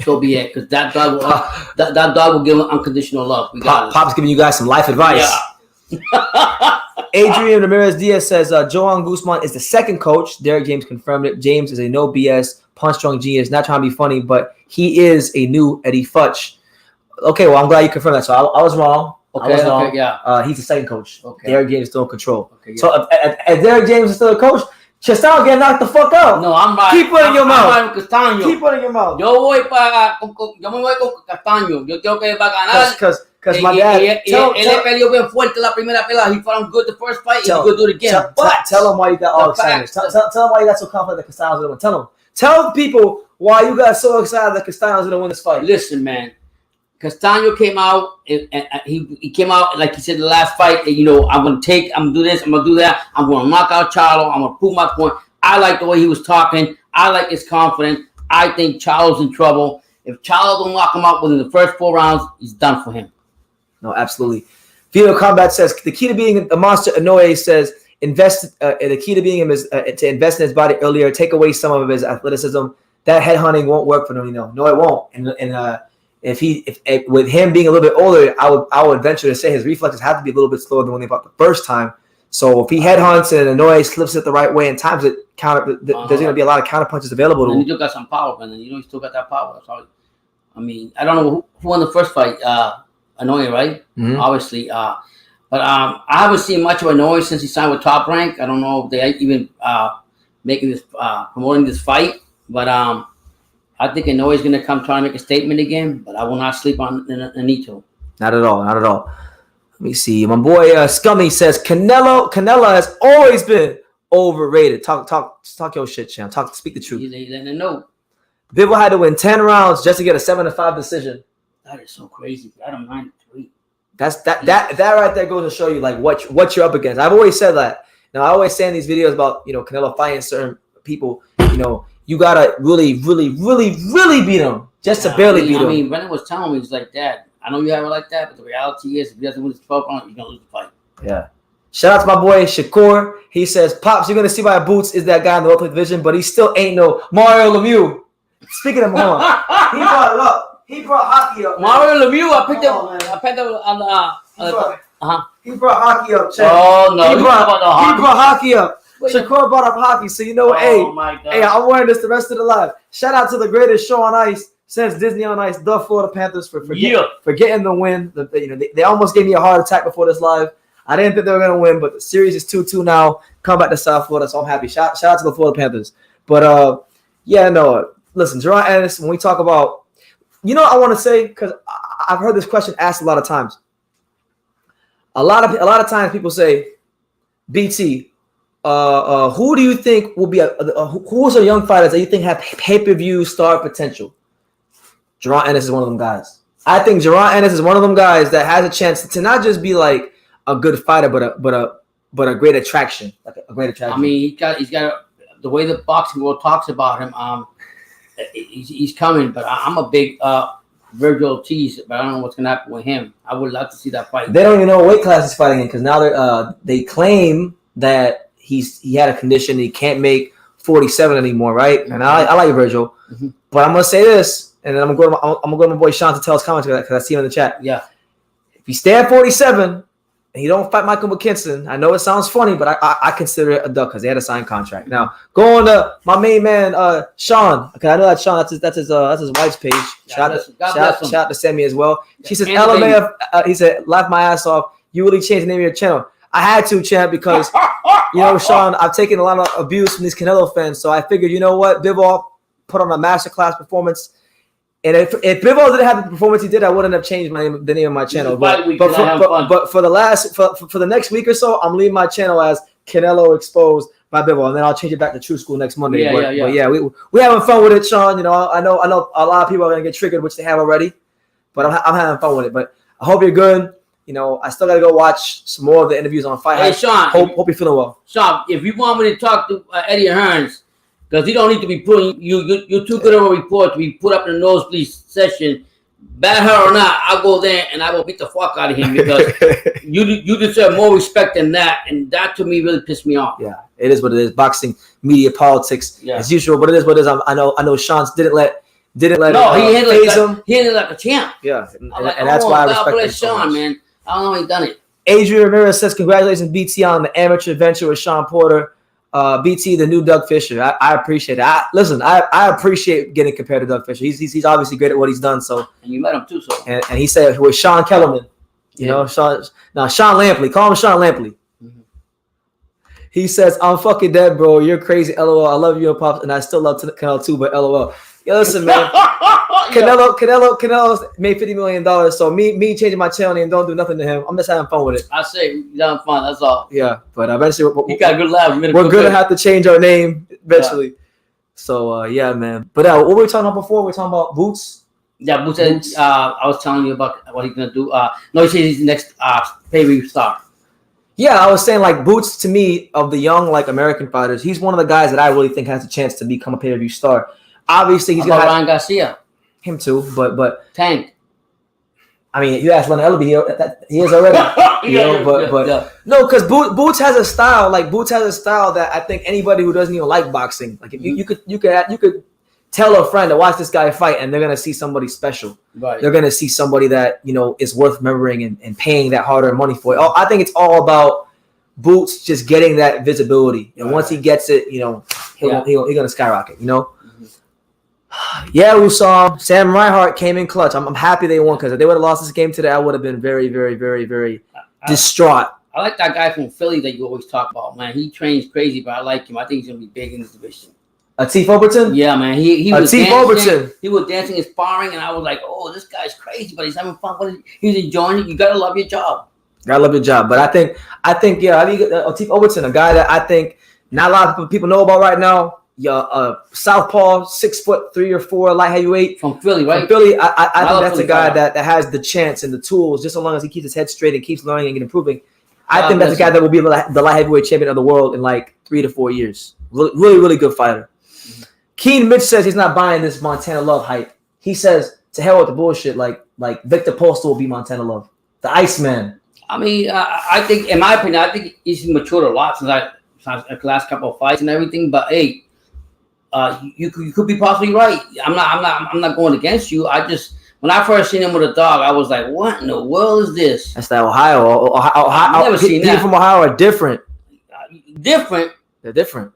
so be it. Because that dog will give him unconditional love. Pop's giving you guys some life advice. Yeah. Adrian Ramirez Diaz says Joan Guzman is the second coach. Derek James confirmed it. James is a no BS, punch-strong genius. Not trying to be funny, but he is a new Eddie Futch. Okay, well, I'm glad you confirmed that. So I was wrong. Okay, yeah. He's the second coach. Okay. Derek James is still in control. Okay, yeah. So if Derek James is still a coach, Chestao get knocked the fuck out. No, I'm right. Keep it in your mouth. I'm right, Castaño. Keep it in your mouth. Yo me voy con Castaño. Yo tengo que va a ganar. Because my dad. Él peleó bien fuerte la primera pelea. He fought him good the first fight. He's going to do it again. Tell him why you got all excited. Tell him why you got so confident that Castaño's going to win. Tell people why you got so excited that Castaño's going to win this fight. Listen, man. Castaño came out and he came out like he said in the last fight. You know, I'm gonna do this, I'm gonna do that. I'm gonna knock out Charlo. I'm gonna prove my point. I like the way he was talking. I like his confidence. I think Charlo's in trouble. If Charlo don't knock him out within the first 4 rounds, he's done for him. No, absolutely. Vivo Combat says the key to being a monster. Inoue says invest. The key to being him is to invest in his body earlier. Take away some of his athleticism. That headhunting won't work for him. You know, no, it won't. And if with him being a little bit older, I would venture to say his reflexes have to be a little bit slower than when they fought the first time. So if he headhunts and Inoue slips it the right way and times it, there's going to be a lot of counter punches available to him. He still got some power, and you know he still got that power. So, I mean, I don't know who won the first fight. Inoue, right? Mm-hmm. Obviously. But I haven't seen much of Inoue since he signed with Top Rank. I don't know if they even promoting this fight. But I think Inoue is going to come try to make a statement again. But I will not sleep on Anito. Not at all. Not at all. Let me see. My boy Scummy says Canelo has always been overrated. Talk your shit, champ. Speak the truth. He's letting it know. Bibble had to win 10 rounds just to get a 7-5 decision. That is so crazy. I don't mind it. That right there goes to show you like what you're up against. I've always said that. Now I always say in these videos about Canelo fighting certain people. You gotta really beat them just to barely beat them. I mean, Brennan was telling me he's like, Dad, I know you have it like that, but the reality is if he doesn't win his 12 round, you're gonna lose the fight. Yeah. Shout out to my boy Shakur. He says, Pops, you're gonna see why Boots is that guy in the welterweight division, but he still ain't no Mario Lemieux. Speaking of Mario, he brought it up. He brought hockey up. Mario Lemieux, I picked up on he brought hockey up, champ. Oh no, he brought hockey up. Shakur brought up hockey, so you know what? Hey, I'm wearing this the rest of the life. Shout out to the greatest show on ice since Disney on Ice, the Florida Panthers, for getting the win. They almost gave me a heart attack before this live. I didn't think they were going to win, but the series is 2-2 now. Come back to South Florida, so I'm happy. Shout out to the Florida Panthers. But, listen, Jerron Ennis, when we talk about, I want to say, because I've heard this question asked a lot of times. A lot of times people say, BT, who do you think will be who's a young fighters that you think have pay-per-view star potential? Jerron Ennis is one of them guys. I think Jerron Ennis is one of them guys that has a chance to not just be like a good fighter, but a great attraction, like a great attraction. I mean, he's got the way the boxing world talks about him. He's coming, but I'm a big Virgil Ortiz, but I don't know what's gonna happen with him. I would love to see that fight. They don't even know what weight class he's fighting in because now they claim that he had a condition he can't make 47 anymore, right? And I like Virgil, but I'm gonna say this. And then I'm gonna go to my boy Sean to tell his comments because I see him in the chat. Yeah. If you stay at 47 and you don't fight Michael McKinson, I know it sounds funny, but I consider it a duck because they had a signed contract. Now, going to my main man, Sean, because I know that Sean, that's his wife's page. Shout out to Sammy as well. She says, LMA, he said, laugh my ass off. You really changed the name of your channel. I had to, champ, because, Sean, I've taken a lot of abuse from these Canelo fans. So I figured, you know what? Bivol put on a masterclass performance. And if Bivol didn't have the performance he did, I wouldn't have changed the name of my channel. But for the next week or so, I'm leaving my channel as Canelo Exposed by Bivol, and then I'll change it back to True School next Monday. We having fun with it, Sean. I know a lot of people are gonna get triggered, which they have already, but I'm having fun with it. But I hope you're good. I still gotta go watch some more of the interviews on Fight. Hey, Sean, hope you're feeling well. Sean, if you want me to talk to Eddie Hearns. Because you don't need to be putting you're too good of a report to be put up in the nosebleed session. Bad her or not, I'll go there and I will beat the fuck out of him because you deserve more respect than that, and that to me really pissed me off. Yeah, it is what it is. Boxing, media, politics, as usual. But it is what it is. I know Sean's didn't let. No, he handled it like a champ. Yeah, and that's why I respect him so Sean, much. man. I don't know how he done it. Adrian Ramirez says, "Congratulations, BT, on the amateur venture with Sean Porter." BT, the new Doug Fisher. I appreciate it. I appreciate getting compared to Doug Fisher. He's obviously great at what he's done. So, and you met him too. So, and he said with Sean Kellerman, Sean Lampley. Call him Sean Lampley. He says, "I'm fucking dead, bro. You're crazy. LOL. I love you and Pops, and I still love Canelo too, but LOL." Yo, listen, man. Canelo made $50 million. So me changing my channel name don't do nothing to him. I'm just having fun with it. I say he's having fun. That's all. Yeah, but eventually he got a good laugh. We're gonna have to change our name eventually. Yeah. So man. But what were we talking about before? We were talking about Boots. Yeah, Boots said, I was telling you about what he's gonna do. No, he said he's the next pay-per-view star. Yeah, I was saying like Boots to me of the young like American fighters, he's one of the guys that I really think has a chance to become a pay-per-view star. Obviously, he's gonna Ryan Garcia. Him too, but Tank. I mean, you asked Leonard Ellaby, he is already. No, because Boots has a style. Like Boots has a style that I think anybody who doesn't even like boxing, like if you could tell a friend to watch this guy fight, and they're gonna see somebody special. Right. They're gonna see somebody that is worth remembering and paying that hard-earned money for. I think it's all about Boots just getting that visibility, and once he gets it, he's gonna skyrocket. Yeah, we saw Sam Reinhart came in clutch. I'm happy they won, because if they would have lost this game today, I would have been very, very, very, very distraught. I like that guy from Philly that you always talk about, man. He trains crazy, but I like him. I think he's gonna be big in this division. Atif Overton? Yeah, man. He was Atif dancing. Overton. He was dancing and sparring, and I was like, oh, this guy's crazy, but he's having fun. He's enjoying it. You gotta love your job. Gotta love your job. But I think Atif Overton, a guy that I think not a lot of people know about right now. Southpaw, 6'3" or 4", light heavyweight from Philly, right? From Philly, I think that's a guy that has the chance and the tools, just so long as he keeps his head straight and keeps learning and improving. I think that's a guy that will be the light heavyweight champion of the world in like 3 to 4 years. Really, really good fighter. Keen Mitch says he's not buying this Montana Love hype. He says to hell with the bullshit. Like Victor Postal will be Montana Love, the Iceman. I mean, I think, in my opinion, I think he's matured a lot since the last couple of fights and everything. But hey. You could be possibly right. I'm not going against you. When I first seen him with a dog, I was like, what in the world is this? That's that Ohio. I've never seen that. People from Ohio are different. Different. They're different.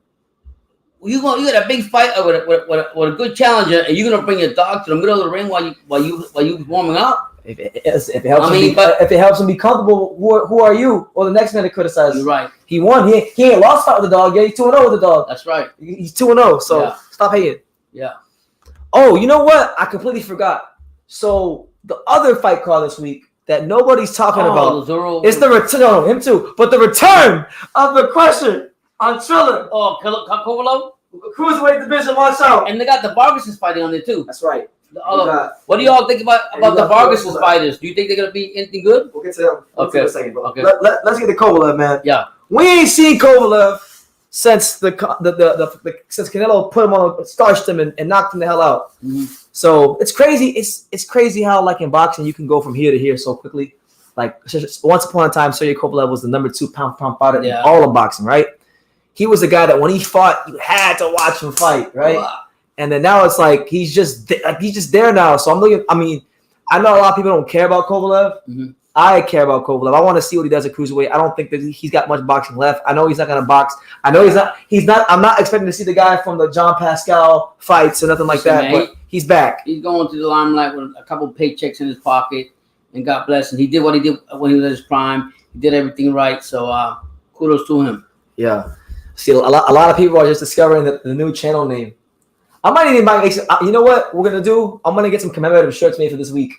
You got a big fight with a good challenger, and you're gonna bring your dog to the middle of the ring while you warming up. If it helps him be comfortable, who are you or the next man to criticize? You're right. He won. He ain't lost fight with the dog yet. He's 2-0 with the dog. That's right. He's 2-0. So stop hating. Yeah. Oh, you know what? I completely forgot. So the other fight card this week that nobody's talking about is the return. No, him too. But the return of the Crusher on Triller. Oh, Kovalev? Cruiserweight division, watch out. And they got the Vargas fighting on there too. That's right. What do y'all think about the Vargas fighters? Do you think they're gonna be anything good? We'll get to them. Okay. In a second, bro. Okay. Let's get to Kovalev, man. Yeah. We ain't seen Kovalev since since Canelo put him on, starched him and knocked him the hell out. Mm-hmm. So it's crazy. It's crazy how like in boxing you can go from here to here so quickly. Like once upon a time, Sergey Kovalev was the number 2 pound fighter in all of boxing, right? He was the guy that when he fought, you had to watch him fight, right? Wow. And then now it's like he's just there now. So I'm looking. I mean, I know a lot of people don't care about Kovalev. Mm-hmm. I care about Kovalev. I want to see what he does at cruiserweight. I don't think that he's got much boxing left. I know he's not going to box. I know he's not. I'm not expecting to see the guy from the John Pascal fights or nothing like that. But he's back. He's going to the limelight with a couple paychecks in his pocket, and God bless him. He did what he did when he was at his prime. He did everything right. So kudos to him. Yeah. See, a lot of people are just discovering the new channel name. I might even buy. You know what we're gonna do? I'm gonna get some commemorative shirts made for this week.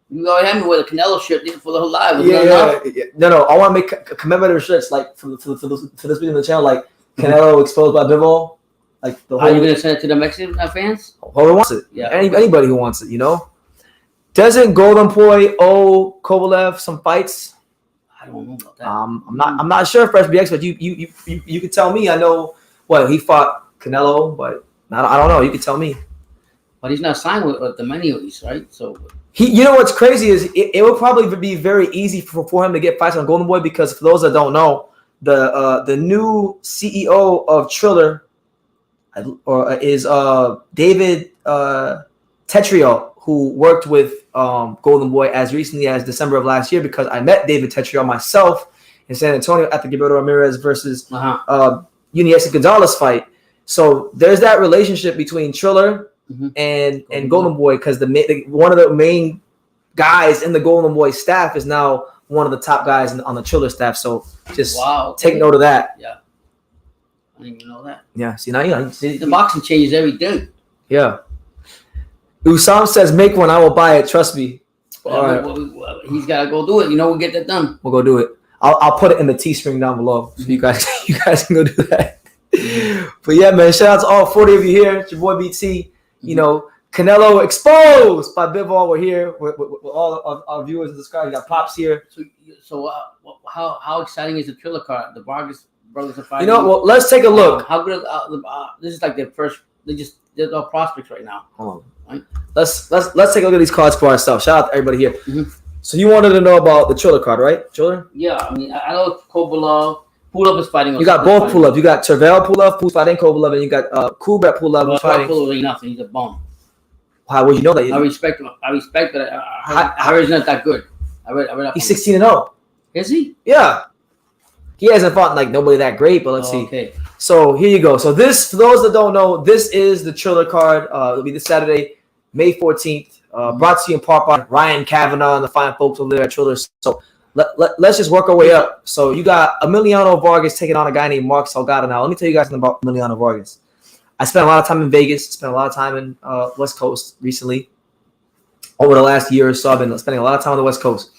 You go ahead and wear the Canelo shirt for the whole live. Yeah. No. I want to make commemorative shirts like for this week on the channel, like Canelo exposed by Bibble. Like the whole. Are you gonna send it to the Mexican fans? Whoever wants it. Yeah. Anybody who wants it, Doesn't Golden Boy owe Kovalev some fights? I don't know about that. I'm not sure, Fresh BX, but you could tell me. I know he fought Canelo, but I don't know. You could tell me. But he's not signed with the Menus, right? So you know what's crazy is it would probably be very easy for him to get fights on Golden Boy, because for those that don't know, the new CEO of Triller is David Tetrio, who worked with Golden Boy as recently as December of last year, because I met David Tetrio myself in San Antonio at the Gilberto Ramirez versus Uniesa Gonzalez fight. So there's that relationship between Triller and Golden Boy, because one of the main guys in the Golden Boy staff is now one of the top guys on the Triller staff. So just take note of that. Yeah, I didn't even know that. Yeah, see now the boxing changes every day. Yeah. Usam says, "Make one, I will buy it. Trust me." All right. He's got to go do it. We'll get that done. We'll go do it. I'll put it in the Teespring down below, so you guys can go do that. But yeah, man, shout out to all 40 of you here. It's your boy BT. Canelo exposed by Bivol. We're here with all of our viewers and subscribers. We got Pops here. So how exciting is the Triller card? The Vargas brothers are fighting. You know, well, let's take a look. How good? This is like their first. They're all prospects right now. Hold on. Right? Let's take a look at these cards for ourselves. Shout out to everybody here. Mm-hmm. So you wanted to know about the Triller card, right? Triller? Yeah, I mean, I know Kovalev. Pulev is fighting. You got both Pulev. You got Tervel Pulev, who's fighting Kovalev, and you got Kubrat Pulev, who's fighting. Pulev ain't nothing. He's a bum. How would you know that? I respect him. I respect that. I heard he's not that good. I read up. He's 16-0. Is he? Yeah. He hasn't fought like nobody that great, but let's see. Okay. So here you go. So this, for those that don't know, this is the Triller card. It'll be this Saturday, May 14th. Brought to you in part by Ryan Kavanaugh and the fine folks over there at Triller. So let's just work our way up. So you got Emiliano Vargas taking on a guy named Mark Salgado. Now, let me tell you guys something about Emiliano Vargas. I spent a lot of time in Vegas, spent a lot of time in West Coast recently. Over the last year or so, I've been spending a lot of time on the West Coast.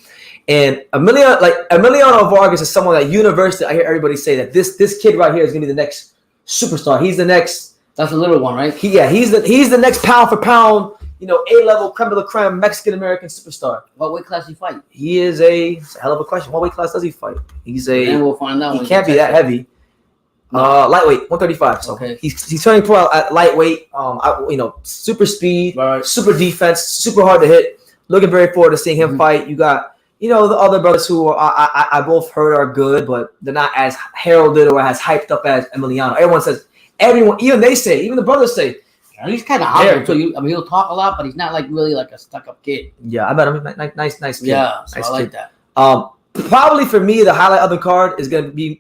And Emiliano Vargas is someone that universally, I hear everybody say that this kid right here is going to be the next superstar. He's the next. That's a little one, right? He's the next pound for pound, A-level, creme de la creme, Mexican-American superstar. What weight class he fight? He is it's a hell of a question. What weight class does he fight? And we'll find out. He can't be that heavy. Lightweight, 135. So okay. He's turning pro at lightweight. Super speed, right. Super defense, super hard to hit. Looking very forward to seeing him fight. You got the other brothers who I both heard are good, but they're not as heralded or as hyped up as Emiliano. Even the brothers say he's kind of hard. So he'll talk a lot, but he's not like really like a stuck-up kid. Yeah, I bet him nice kid. Yeah, so nice I like kid. that. Probably for me, the highlight of the card is going to be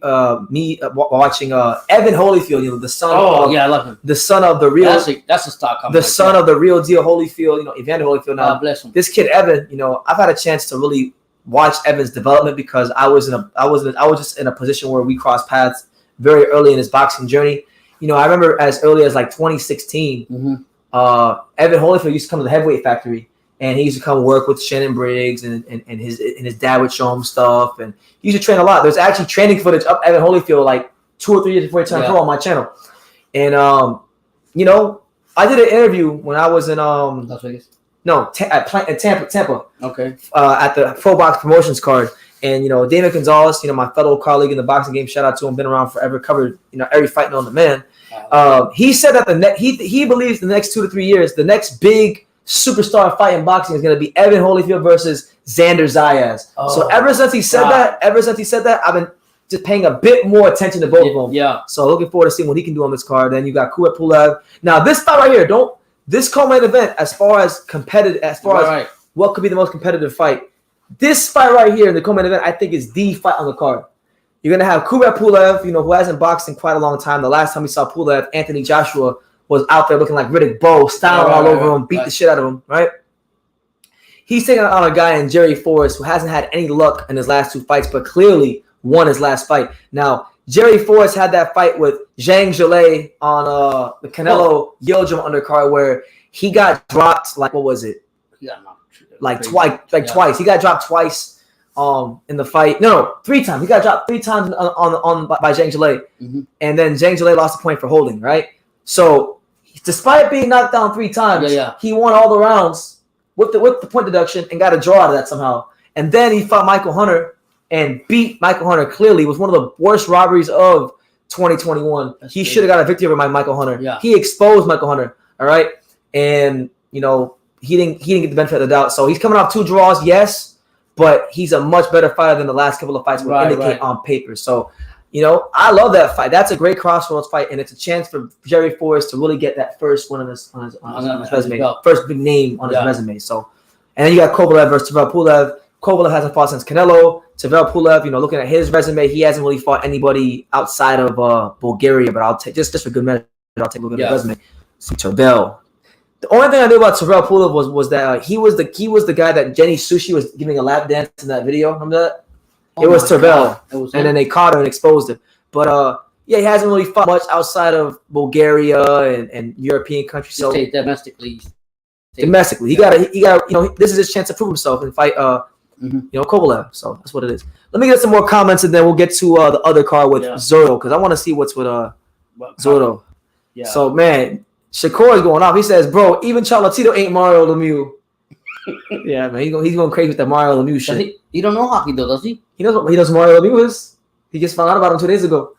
me watching Evan Holyfield. The son. I love him. The son of the real. That's a stock. The son of the real deal Holyfield. Evander Holyfield. Now, God bless him. This kid Evan. I've had a chance to really watch Evan's development because I was just in a position where we crossed paths very early in his boxing journey. I remember as early as like 2016, Evan Holyfield used to come to the Heavyweight Factory, and he used to come work with Shannon Briggs, and his dad would show him stuff, and he used to train a lot. There's actually training footage of Evan Holyfield like 2 or 3 years before he turned pro on my channel, and I did an interview when I was in Las Vegas. No, at Tampa. Okay. At the Pro Box Promotions card. And, Damon Gonzalez, my fellow colleague in the boxing game, shout out to him, been around forever, covered, every fight known to man. He said that he believes the next 2 to 3 years, the next big superstar fight in boxing is going to be Evan Holyfield versus Xander Zayas. So ever since he said that, I've been just paying a bit more attention to both of them. Yeah. So looking forward to seeing what he can do on this card. Then you got Kubrat Pulev. Now, this fight right here, this co-main event, as far as what could be the most competitive fight, this fight right here in the co-main event, I think is the fight on the card. You're going to have Kubrat Pulev, who hasn't boxed in quite a long time. The last time we saw Pulev, Anthony Joshua was out there looking like Riddick Bowe, styling all over him, beat the shit out of him, right? He's taking on a guy in Jerry Forrest who hasn't had any luck in his last 2 fights, but clearly won his last fight. Now, Jerry Forrest had that fight with Zhang Zhilei on the Canelo Yildirim undercard where he got dropped, like, what was it? Yeah, twice. He got dropped twice in the fight. No, 3 times. He got dropped 3 times by Zhang Zhilei. And then Zhang Zhilei lost a point for holding, right? So despite being knocked down 3 times, he won all the rounds with the point deduction and got a draw out of that somehow. And then he fought Michael Hunter and beat Michael Hunter clearly. It was one of the worst robberies of 2021. He should have got a victory over Michael Hunter. Yeah. He exposed Michael Hunter, all right? And, he didn't get the benefit of the doubt. So he's coming off 2 draws, yes, but he's a much better fighter than the last couple of fights would indicate on paper. So, I love that fight. That's a great crossroads fight, and it's a chance for Jerry Forrest to really get that first one on his resume, first big name on his resume. So, and then you got Kovalev versus Tervel Pulev. Kovalev hasn't fought since Canelo. Tervel Pulev, looking at his resume, he hasn't really fought anybody outside of Bulgaria. But I'll take just for good measure, I'll take a look at the resume. See Tervel. The only thing I knew about Tervel Pulev was that he was the guy that Jenny Sushi was giving a lap dance in that video. Remember that? It was Tervel, and then they caught him and exposed him. But he hasn't really fought much outside of Bulgaria and European countries. So domestically, he got this is his chance to prove himself and fight Kovalev. So that's what it is. Let me get some more comments and then we'll get to the other card with Zoro because I want to see what's with Zoro. Yeah. So man. Shakur is going off. He says, "Bro, even Charlatito ain't Mario Lemieux." Yeah, man, he's going crazy with that Mario Lemieux shit. He don't know hockey though, does he? He knows who Mario Lemieux is. He just found out about him 2 days ago.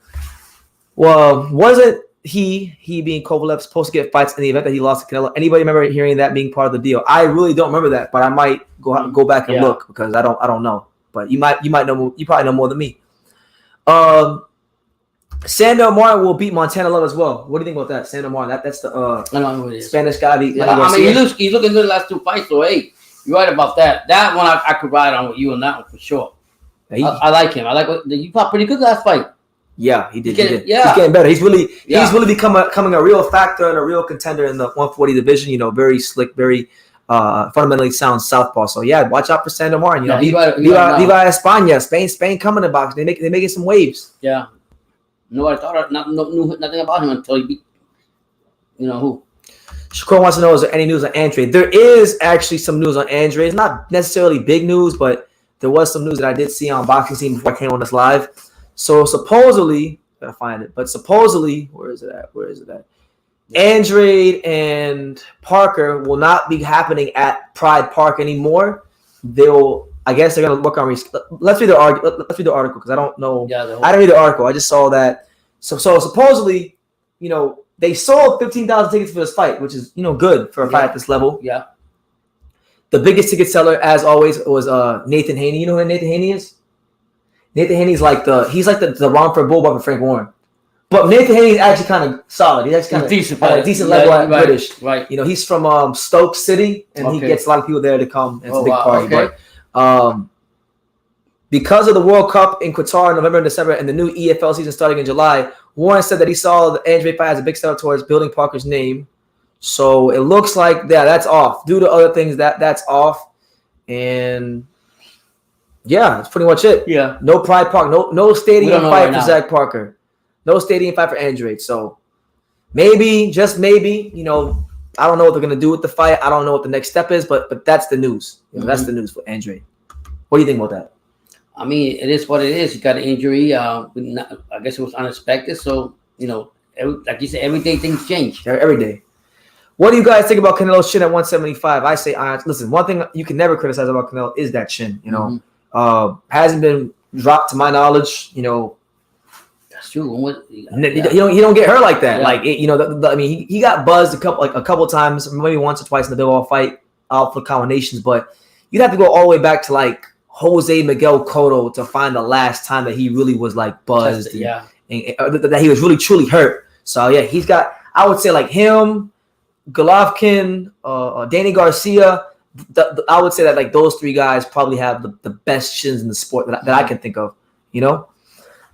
Well, wasn't he being Kovalev supposed to get fights in the event that he lost to Canelo? Anybody remember hearing that being part of the deal? I really don't remember that, but I might go back and look because I don't know. But you might know. You probably know more than me. Sandor Martin will beat Montana Love as well. What do you think about that? Sandor Martin, that's the I don't know who it is. Spanish guy. I mean, he's looking good the last 2 fights. So hey, you're right about that. That one I could ride on with you on that one for sure. I like him. I like what you fought pretty good last fight. Yeah, he did. Yeah. He's getting better. He's really becoming a real factor and a real contender in the 140 division. You know, very slick, very fundamentally sound southpaw. So yeah, watch out for Sandor Martin. You know, Viva España, Spain coming to boxing. They're making some waves. Yeah. Nobody thought knew nothing about him until he beat, who. Shakur wants to know, is there any news on Andrade? There is actually some news on Andrade. It's not necessarily big news, but there was some news that I did see on Boxing Scene before I came on this live. So supposedly, gotta find it, but supposedly, where is it at? Andrade and Parker will not be happening at Pride Park anymore. I guess they're gonna work on. Let's read the article because I don't know. Yeah, I didn't read the article. I just saw that. So supposedly, they sold 15,000 tickets for this fight, which is good for a fight at this level. Yeah. The biggest ticket seller, as always, was Nathan Haney. You know who Nathan Haney is? Nathan Haney's like the Romford Bulldog for Frank Warren. But Nathan Haney is actually kind of solid. He's actually kind of decent level at British. Right. He's from Stoke City, and he gets a lot of people there to come. It's a big party. Okay. But because of the World Cup in Qatar in November and December and the new EFL season starting in July, Warren said that he saw the Andrade fight as a big step towards building Parker's name. So it looks like that's off. Due to other things, that's off. And yeah, that's pretty much it. Yeah. No Pride Park, no stadium fight for now. Zach Parker. No stadium fight for Andrade. So maybe, just maybe, I don't know what they're gonna do with the fight. I don't know what the next step is, but that's the news. That's the news for Andrade. What do you think about that? I mean, it is what it is. He got an injury. I guess it was unexpected. So like you said, every day things change. Every day. What do you guys think about Canelo's chin at 175? I say, listen, one thing you can never criticize about Canelo is that chin. Hasn't been dropped to my knowledge. That's true. He don't get hurt like that. Yeah. I mean, he got buzzed a couple times, maybe once or twice in the Bivol fight, out for combinations. But you'd have to go all the way back to like Jose Miguel Cotto to find the last time that he really was like buzzed. And that he was really truly hurt. So yeah, he's got. I would say like him, Golovkin, Danny Garcia. I would say that like those 3 guys probably have the best chins in the sport that I can think of.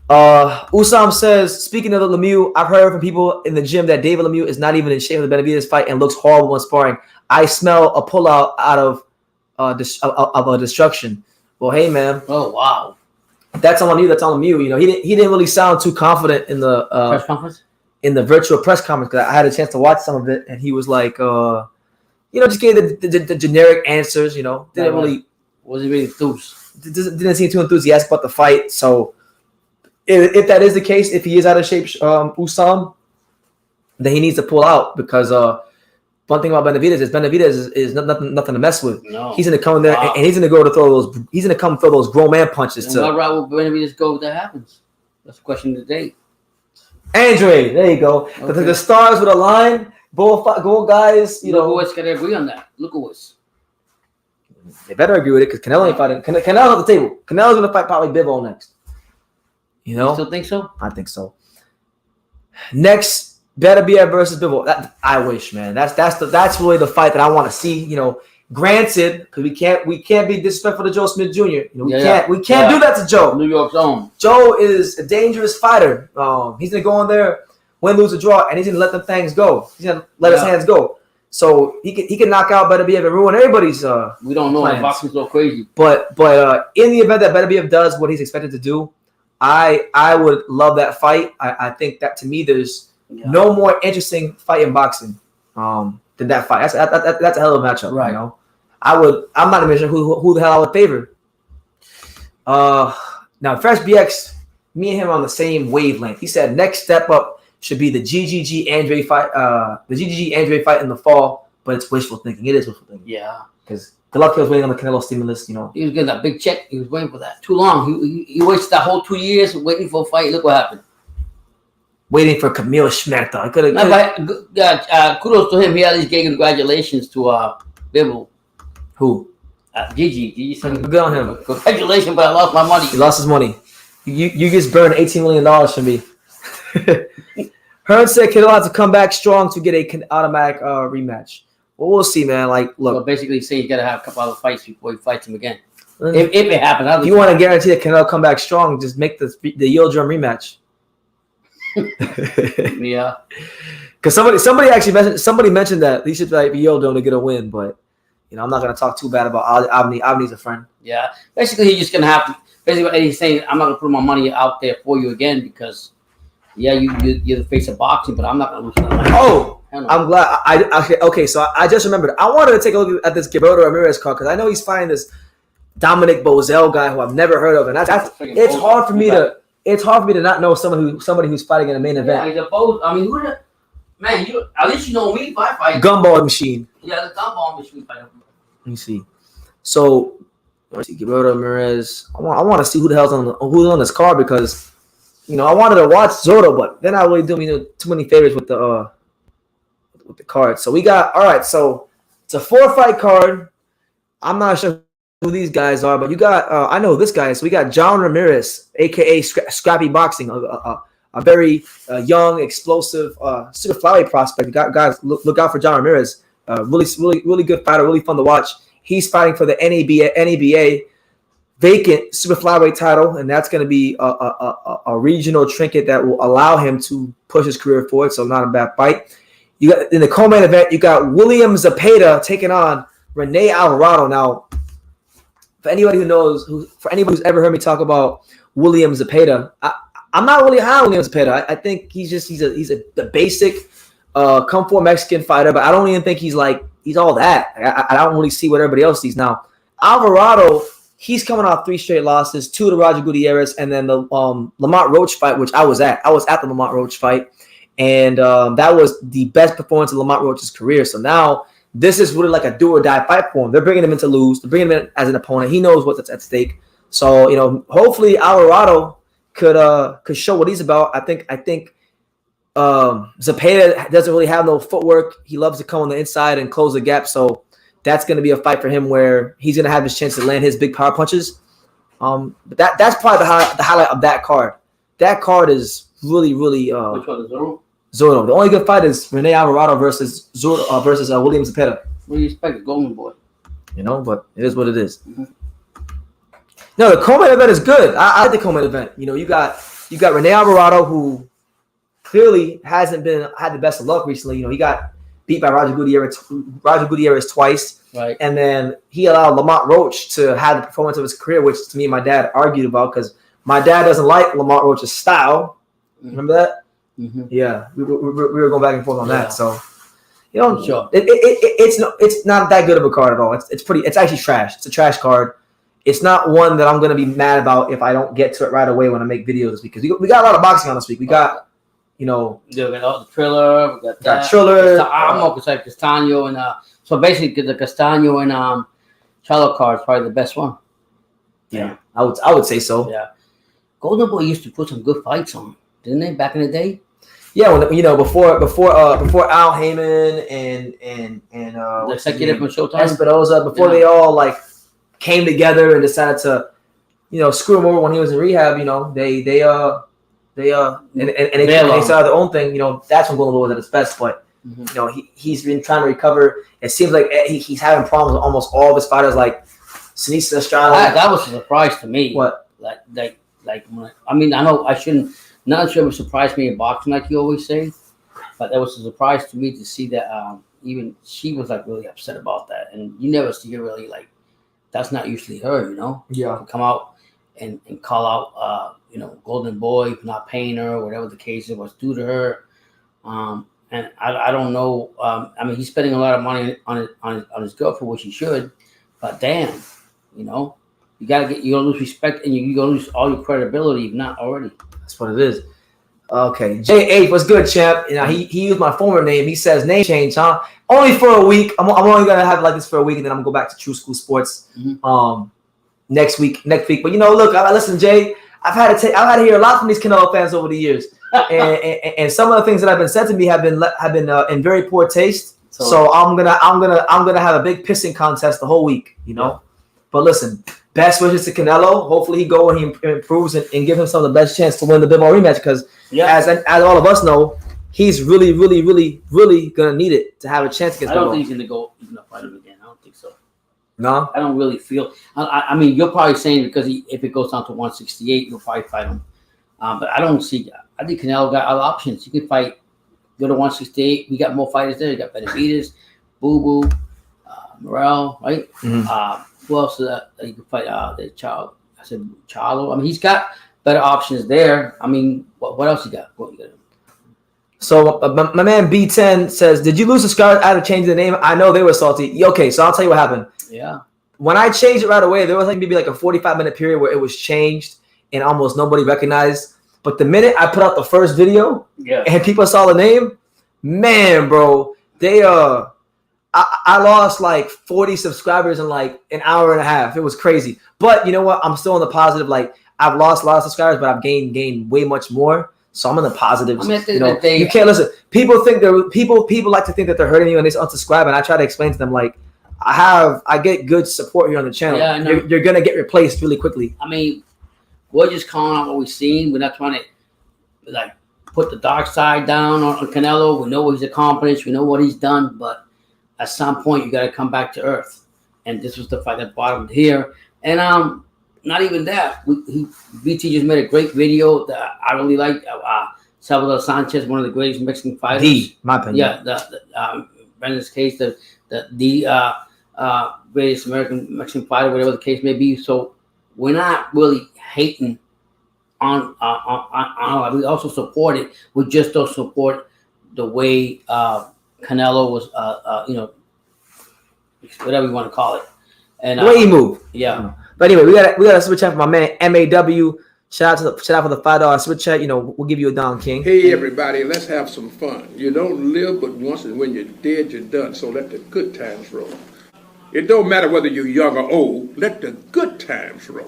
Usam says, speaking of the Lemieux, I've heard from people in the gym that David Lemieux is not even in shape for the Benavidez fight and looks horrible when sparring. I smell a pullout out of a destruction. Well, hey man. Oh wow. That's on you. That's on Lemieux. He didn't really sound too confident in the press conference. In the virtual press conference because I had a chance to watch some of it, and he was like, just gave the generic answers. Wasn't really enthused. Didn't seem too enthusiastic about the fight. So, if that is the case, if he is out of shape, Usam, then he needs to pull out because one thing about Benavidez is nothing to mess with. No. He's gonna come in there and he's gonna go to throw those. He's gonna come throw those grown man punches and too. what route will Benavidez go if that happens? That's the question of the day. Andrade, there you go. Okay. The stars would align. Both guys, Lukowicz got to agree on that. Lukowicz. They better agree with it because Canelo ain't fighting. Canelo's at the table. Canelo's gonna fight probably Bibble next. You still think so? I think so. Next, Benavidez versus Bibble. I wish, man. That's really the fight that I want to see. Granted, because we can't be disrespectful to Joe Smith Jr. We can't do that to Joe. New York's own. Joe is a dangerous fighter. He's gonna go in there, win, lose, or draw, and he's gonna let them things go. He's gonna let his hands go. So he can knock out Benavidez and ruin everybody's. We don't know. The boxing's so crazy. But in the event that Benavidez does what he's expected to do, I would love that fight. I think that to me there's no more interesting fight in boxing than that fight. That's a hell of a matchup. Right. I'm not even sure who the hell I would favor. Now Fresh BX, me and him are on the same wavelength. He said next step up should be the GGG Andrade fight. The GGG Andrade fight in the fall, but it's wishful thinking. It is wishful thinking. Yeah. Because Golovkin was waiting on the Canelo stimulus. You know, he was getting that big check. He was waiting for that too long. He wasted that whole 2 years waiting for a fight. Look what happened. Waiting for Camille Schmechter. I could have. Kudos to him. He at least gave congratulations to Bibble. Who? Gigi said, good on him. Congratulations, but I lost my money. He lost his money. You just burned $18 million from me. Hearn said Canelo has to come back strong to get a automatic rematch. Well, we'll see, man. Like, look. So basically, saying he's got to have a couple other fights before he fights him again. If it happens. If you want to guarantee that Canelo come back strong, just make the Yildrum rematch. Yeah. Because somebody mentioned that he should like Yildrum to get a win, but you know, I'm not gonna talk too bad about Avni. Avni's a friend. Yeah. Basically, he's just gonna have to. Basically, he's saying, I'm not gonna put my money out there for you again because, yeah, you're the face of boxing, but I'm not gonna lose that money. Oh, I'm glad. Okay, so I just remembered. I wanted to take a look at this Gilberto Ramirez card because I know he's fighting this Dominic Bozell guy who I've never heard of, and it's hard for me to. It's hard for me to not know somebody who's fighting in a main event. Yeah, he's a both. I mean, man, at least you know me if I fight. Gumball machine. Yeah, the gumball machine fight. Let me see. So, let's see, Gilberto Ramirez. I want to see who's on this card because, you know, I wanted to watch Zotto, but then I really do too many favors with the card. So we got so it's a 4-fight card. I'm not sure who these guys are, but you got I know this guy. So we got John Ramirez, aka Scrappy Boxing, a very young, explosive, super flyweight prospect. Guys, look out for John Ramirez. Really good fighter, really fun to watch. He's fighting for the NABA vacant super flyweight title, and that's going to be a regional trinket that will allow him to push his career forward. So not a bad fight. You got in the co-main event, you got William Zepeda taking on Rene Alvarado. Now, for anybody who's ever heard me talk about William Zepeda, I'm not really high on William Zepeda. I think he's the basic come for Mexican fighter, but I don't even think he's all that. I don't really see what everybody else sees. Now, Alvarado, he's coming off 3 straight losses, 2 to Roger Gutierrez, and then the Lamont Roach fight, which I was at. I was at the Lamont Roach fight, and that was the best performance of Lamont Roach's career. So now this is really like a do or die fight for him. They're bringing him in to lose. They're bringing him in as an opponent. He knows what's at stake. So, you know, hopefully Alvarado could show what he's about. I think Zepeda doesn't really have no footwork. He loves to come on the inside and close the gap. So that's going to be a fight for him where he's going to have his chance to land his big power punches. But that's probably the highlight of that card. That card is really. Which one is Zoro? Zoro. The only good fight is Rene Alvarado versus William Zepeda. What do you expect, Golden Boy? You know, but it is what it is. Mm-hmm. No, the co-main event is good. I like the co-main event. You know, you got Rene Alvarado, who clearly hasn't had the best of luck recently. You know, he got beat by Roger Gutierrez twice. Right. And then he allowed Lamont Roach to have the performance of his career, which to me and my dad argued about because my dad doesn't like Lamont Roach's style. Remember that? Mm-hmm. Yeah. We were going back and forth on that. So, you know, sure. It's not that good of a card at all. It's actually trash. It's a trash card. It's not one that I'm going to be mad about if I don't get to it right away when I make videos because we got a lot of boxing on this week. We got, you know, we got the Triller. We got Triller. Castaño and so basically the Castaño and Charlo card is probably the best one. Yeah, I would say so. Yeah, Golden Boy used to put some good fights on, didn't they, back in the day? Yeah, when before Al Heyman and the executive from Showtime, Espinosa, before they all came together and decided to, you know, screw him over when he was in rehab. You know, they started their own thing. You know, that's when Golden Boy was at his best. But you know, he's been trying to recover. It seems like he's having problems with almost all of his fighters, like Sinisa Estrada. That was a surprise to me. What? I mean, I know I shouldn't. Not sure it would surprise me in boxing, like you always say, but that was a surprise to me to see that even she was really upset about that, and you never see her really that's not usually her, you know. Yeah. To come out and call out, you know, Golden Boy for not paying her, or whatever the case was due to her. And I don't know. I mean, he's spending a lot of money on his girlfriend, which he should. But damn, you know, you're gonna lose respect, and you're gonna lose all your credibility, if not already. That's what it is. Okay, J8, what's good, champ? You know, he used my former name. He says name change, huh? Only for a week. I'm only gonna have it like this for a week, and then I'm gonna go back to True School Sports next week. But you know, look, listen, Jay. I've had to hear a lot from these Canelo fans over the years, and some of the things that have been said to me have been in very poor taste. So I'm gonna have a big pissing contest the whole week, you know. Yeah. But listen, best wishes to Canelo. Hopefully he go and he improves and give himself the best chance to win the Bibble rematch because as all of us know, he's really gonna need it to have a chance against Bibble. I don't think he's gonna fight him again. I don't think so. No, I don't really feel. I mean, you're probably saying because if it goes down to 168, you'll probably fight him. But I don't see. I think Canelo got other options. You can fight. Go to 168. We got more fighters there. You got Benavidez, Boo, Morel, right? Mm-hmm. Who else is that you can fight? The child. I said Charlo. I mean, he's got better options there. I mean, what else you got? What you got? So my man B10 says, "Did you lose subscribers out of changing the name?" I know they were salty. Okay, so I'll tell you what happened. Yeah. When I changed it right away, there was maybe a 45-minute period where it was changed and almost nobody recognized. But the minute I put out the first video, and people saw the name, man, bro, they I lost like 40 subscribers in like an hour and a half. It was crazy. But you know what? I'm still in the positive. Like I've lost a lot of subscribers, but I've gained way much more. So I'm in the positives. I mean, you can't listen. People like to think that they're hurting you and they unsubscribe. And I try to explain to them like I get good support here on the channel. Yeah, you're gonna get replaced really quickly. I mean, we're just calling out what we've seen. We're not trying to like put the dark side down on Canelo. We know what he's accomplished. We know what he's done. But at some point, you got to come back to earth. And this was the fight that brought him here. And not even that. BT just made a great video that I really like. Salvador Sanchez, one of the greatest Mexican fighters. My opinion. Yeah, Brendan's case, the greatest Mexican fighter, whatever the case may be. So we're not really hating on we also support it. We just don't support the way Canelo was, whatever you want to call it. And the way he moved. Yeah. But anyway, we got a switch chat for my man MAW. Shout out for the $5 switch chat. You know, we'll give you a Don King. Hey everybody, let's have some fun. You don't live but once, and when you're dead, you're done. So let the good times roll. It don't matter whether you're young or old. Let the good times roll.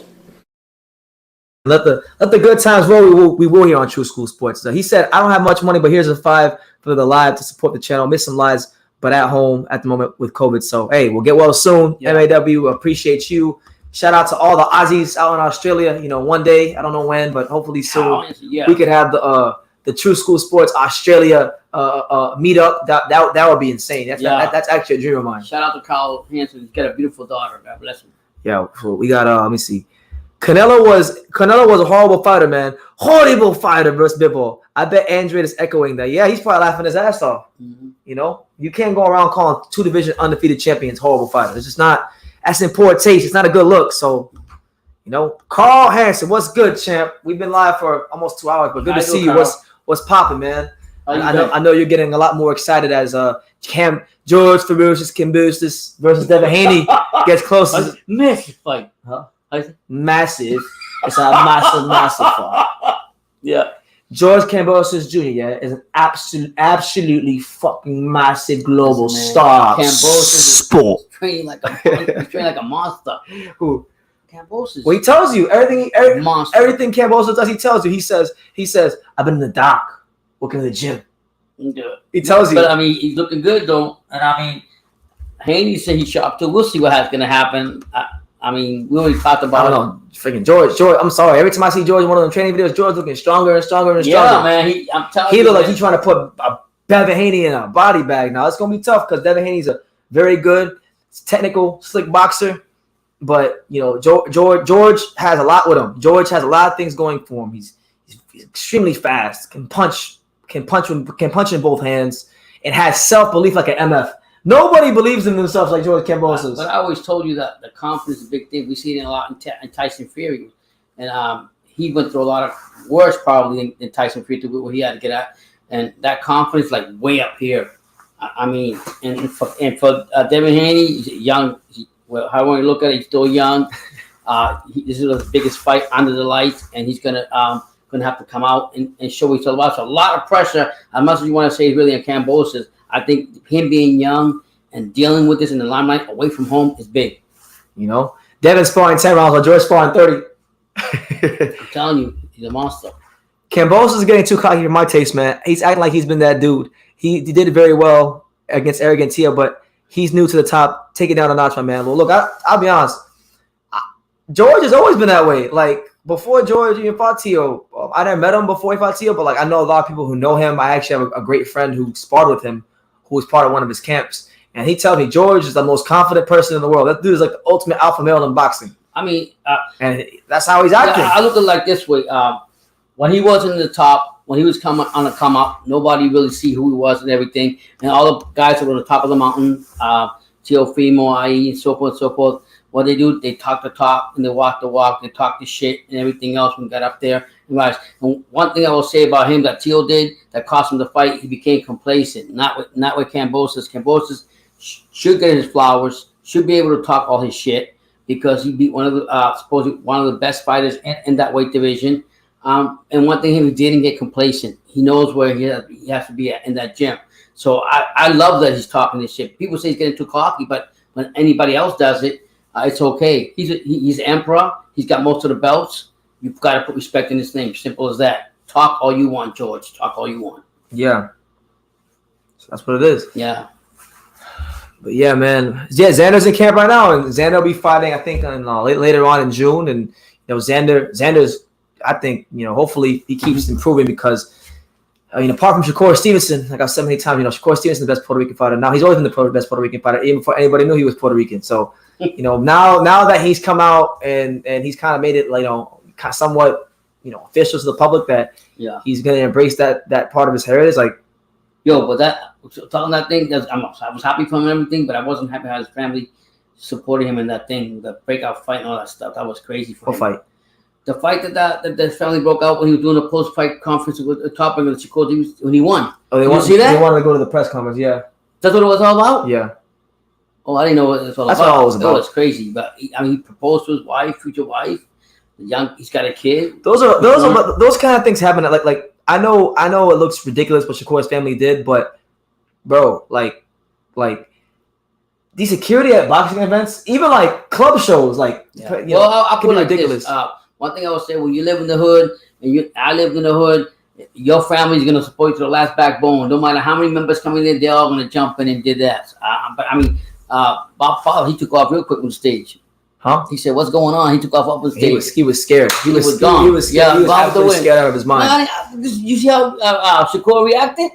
Let the good times roll. We will here on True School Sports. He said, "I don't have much money, but here's a $5 for the live to support the channel. Miss some lives, but at home at the moment with COVID. So hey, we'll get well soon. Yeah. MAW, appreciate you. Shout out to all the Aussies out in Australia. You know, one day, I don't know when, but hopefully soon we could have the True School Sports Australia meetup. That would be insane. That's actually a dream of mine. Shout out to Carl Hansen. He's got a beautiful daughter. God bless him. Yeah, we got let me see. Canelo was a horrible fighter, man. Horrible fighter versus Bibble. I bet Andrade is echoing that. Yeah, he's probably laughing his ass off. Mm-hmm. You know, you can't go around calling 2 division undefeated champions horrible fighters. It's just not. That's in poor taste. It's not a good look. So, you know, Carl Hansen, what's good, champ? We've been live for almost 2 hours, but good to see you. What's popping, man? I know you're getting a lot more excited as George Ferocious Kimbustis versus Devin Haney gets closer. Massive fight, huh? Massive. It's a massive fight. Yeah. George Kambosos Jr. is an absolutely fucking massive global star. Kambosos sport. Training like a monster. Who? Kambosos. Well, he tells you everything Kambosos does. He tells you. He says, I've been in the dock, working in the gym. Yeah. He tells you. But I mean, he's looking good though. And I mean, Haney said he's sharp too. We'll see what's going to happen. I mean, we already talked about. I don't know. Freaking George. I'm sorry. Every time I see George in one of them training videos, George looking stronger and stronger and stronger. Yeah, man. I'm telling you. He look like he's trying to put Devin Haney in a body bag. Now it's gonna be tough because Devin Haney's a very good, technical, slick boxer. But you know, George has a lot with him. George has a lot of things going for him. He's extremely fast. Can punch in both hands, and has self-belief like an MF. Nobody believes in themselves like George Kambosos. But I always told you that the confidence is a big thing. We see it a lot in Tyson Fury. And he went through a lot of worse probably than Tyson Fury to what he had to get at. And that confidence like way up here. I mean, and for Devin Haney, he's young. However you look at it, he's still young. This is the biggest fight under the lights. And he's going to going to have to come out and show what he's all about. So a lot of pressure. As much as you want to say really on Cambosis, I think him being young and dealing with this in the limelight away from home is big. You know, Devin's sparring 10 rounds while George sparring 30. I'm telling you, he's a monster. Cambosis is getting too cocky for my taste, man. He's acting like he's been that dude. He did it very well against Argentina, but he's new to the top. Take it down a notch, my man. Well, look, I'll be honest. George has always been that way. Like, before George even fought Tio, I never met him before he fought Tio, but like I know a lot of people who know him. I actually have a great friend who sparred with him, who was part of one of his camps. And he tells me George is the most confident person in the world. That dude is like the ultimate alpha male in boxing. I mean, and that's how he's acting. I look at it like this way. When he was in the top, when he was coming on the come up, nobody really see who he was and everything. And all the guys that were on the top of the mountain, Teofimo, IE, and so forth, so forth. What they do, they talk the talk and they walk the walk. They talk the shit and everything else when we got up there. And one thing I will say about him that Teal did that cost him the fight, he became complacent. Not with Cambosis. Cambosis should get his flowers. Should be able to talk all his shit because he beat one of the supposedly one of the best fighters in that weight division. And one thing he didn't get complacent. He knows where he has to be at in that gym. So I love that he's talking this shit. People say he's getting too cocky, but when anybody else does it, it's okay. He's emperor. He's got most of the belts. You've got to put respect in his name. Simple as that. Talk all you want, George. Talk all you want. Yeah. So that's what it is. Yeah. But yeah, man. Yeah, Xander's in camp right now, and Xander will be fighting, I think, later on in June. And Xander's, I think, hopefully he keeps improving because, apart from Shakur Stevenson, like I've said many times, Shakur Stevenson is the best Puerto Rican fighter. Now he's always been the best Puerto Rican fighter, even before anybody knew he was Puerto Rican. So, now that he's come out and he's kind of made it, somewhat, official to the public that he's going to embrace that part of his heritage. Like, but talking that thing, I was happy for him and everything, but I wasn't happy how his family supported him in that thing, the breakout fight and all that stuff. That was crazy for him. Fight? The fight that the family broke out when he was doing a post-fight conference with the topic of the Chicago when he won. Oh, they wanted to go to the press conference, yeah. That's what it was all about? Yeah. Oh, I didn't know what it was all about. That's all it was about. It was crazy. But he proposed to his wife, future wife. He's got a kid. Those kind of things happen. Like I know it looks ridiculous what Shakur's family did, but bro, like the security at boxing events, even like club shows, I'll put it like ridiculous. This. One thing I would say, when you live in the hood and I lived in the hood, your family's gonna support you to the last backbone. No matter how many members come in, they're all gonna jump in and did that. But I mean, Bob Fowler, he took off real quick on the stage. Huh? He said, "What's going on?" He took off the stage. He was scared. He was gone. He was scared. He was absolutely scared out of his mind. You see how Shakur reacted?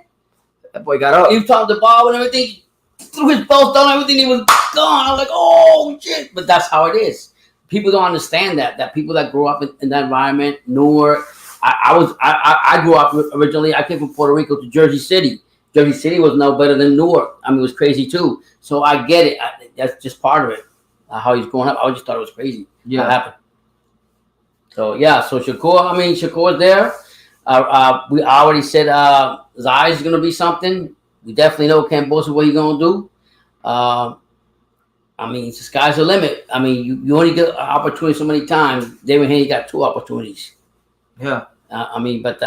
That boy got up. He was talking to Bob and everything. Threw his belt down, everything. He was gone. I was like, "Oh shit!" But that's how it is. People don't understand that people that grew up in that environment, Newark. I grew up originally. I came from Puerto Rico to Jersey City. Jersey City was no better than Newark. I mean, it was crazy too. So I get it. That's just part of it. How he's growing up. I just thought it was crazy. Yeah, what happened. So so Shakur's there. We already said Zai is gonna be something. We definitely know Cambosis what he's gonna do. The sky's the limit. I mean, you only get an opportunity so many times. David Haney got 2 opportunities. Yeah. But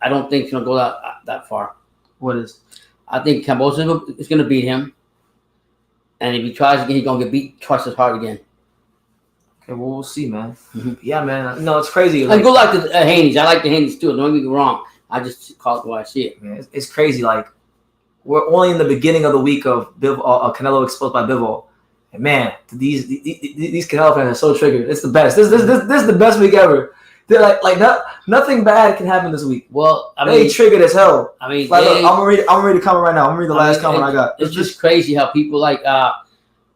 I don't think he's gonna go that far. What is? I think Cambosis is gonna beat him, and if he tries again, he's gonna get beat twice as hard again. Okay, well, we'll see, man. Mm-hmm. Yeah, man. No, it's crazy. Good luck to Haney's. I like the Haney's too. Don't get me wrong. I just call it the way I see it. Man, it's crazy. Like, we're only in the beginning of the week of Canelo exposed by Bivol. And man, these Canelo fans are so triggered. It's the best. This is the best week ever. They're nothing bad can happen this week. Well, they triggered as hell. I mean, look, I'm gonna read the comment right now. I'm gonna read the last comment I got. It's just crazy how people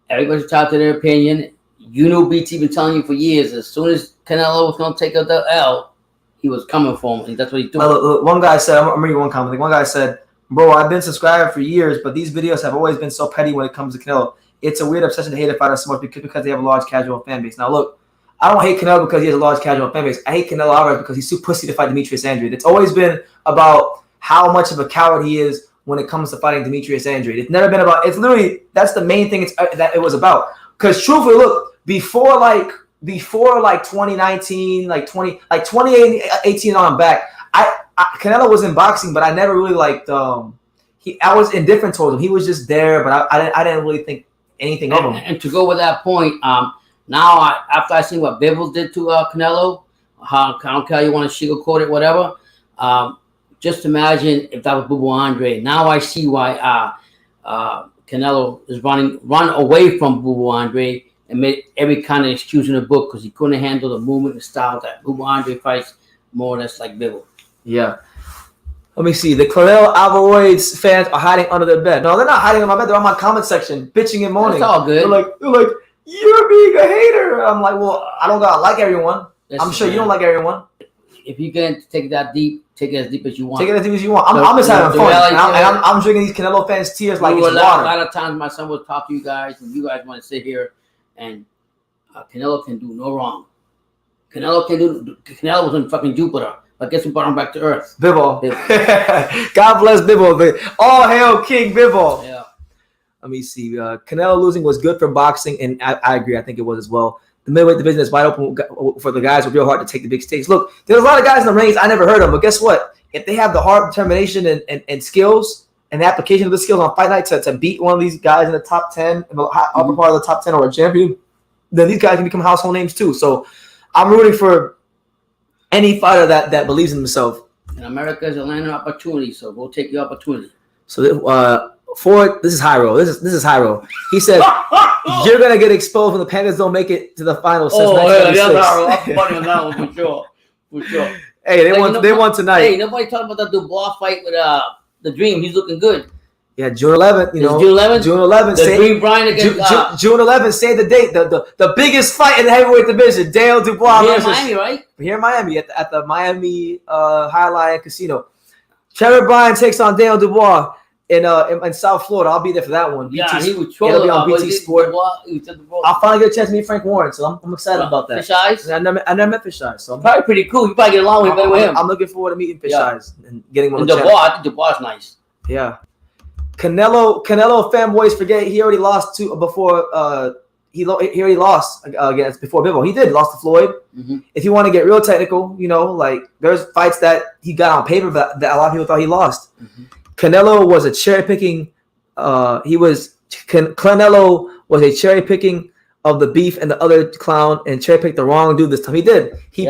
everybody's entitled to their opinion. BT been telling you for years. As soon as Canelo was gonna take the L, he was coming for him, and that's what he's doing. Look, one guy said, I'm reading one comment. One guy said, "Bro, I've been subscribed for years, but these videos have always been so petty when it comes to Canelo. It's a weird obsession to hate a fighter so much because they have a large casual fan base." Now, look, I don't hate Canelo because he has a large casual fan base. I hate Canelo Alvarez because he's too pussy to fight Demetrius Andrade. It's always been about how much of a coward he is when it comes to fighting Demetrius Andrade. It's never been about. It's literally that's the main thing. That it was about. Because truthfully, look, before before like 2019, like 2018 on back, Canelo was in boxing, but I never really liked. I was indifferent towards him. He was just there, but I didn't really think anything of him. And to go with that point, now after I see what Bibble did to Canelo, I don't care, you want to sugarcoat it, whatever. Just imagine if that was Bibble Andrade. Now I see why Canelo is run away from Bibble Andrade and made every kind of excuse in the book because he couldn't handle the movement and style that Bibble Andrade fights more or less like Bibble. Yeah. Let me see. The Canelo Alvarez fans are hiding under their bed. No, they're not hiding in my bed. They're on my comment section, bitching and moaning. It's all good. They're like, you're being a hater. I'm like, well, I don't gotta like everyone. I'm sure you don't like everyone. If you can take it that deep, take it as deep as you want. Take it as deep as you want. I'm just having fun. I'm drinking these Canelo fans' tears like it's water. A lot of times my son will talk to you guys, and you guys want to sit here, and Canelo can do no wrong. Canelo was in fucking Jupiter. But guess who brought him back to Earth? Bivol. God bless Bivol. All hail King Bivol. Yeah. Let me see. Canelo losing was good for boxing, and I agree. I think it was as well. The middleweight division is wide open for the guys with real heart to take the big stakes. Look, there's a lot of guys in the rings I never heard of, but guess what? If they have the heart, determination, and skills, and the application of the skills on fight night to beat one of these guys in the top 10, in the upper part of the top 10 or a champion, then these guys can become household names too. So I'm rooting for any fighter that believes in himself. And America is a land of opportunity, so go take your opportunity. So this is Hyro. This is Hyro. He said you're gonna get exposed when the Panthers don't make it to the finals. Since 1976. I'm funny on that one for sure. Hey, they won tonight. Hey, nobody talking about that Dubois fight with the Dream. He's looking good. Yeah, June 11th. June 11th. June 11th. The Dream Bryan against June 11th. Say the date. The biggest fight in the heavyweight division. Dale Dubois here in Miami, right? Here in Miami at the Miami Highline Casino. Trevor Bryan takes on Dale Dubois in South Florida. I'll be there for that one. Yeah, he was trolling. It'll be on BT Sport. I'll finally get a chance to meet Frank Warren, so I'm excited about that. Fish Eyes? I never met Fish Eyes, so I'm probably pretty cool. You probably get along with him. I'm looking forward to meeting Fish Eyes and getting one. And Dubois, I think Dubois is nice. Yeah. Canelo fanboys forget he already lost before he already lost against before Bivol. He did lost to Floyd. Mm-hmm. If you want to get real technical, like there's fights that he got on paper that a lot of people thought he lost. Mm-hmm. Canelo was a cherry picking. Canelo was a cherry picking of the beef and the other clown and cherry picked the wrong dude this time. He did. He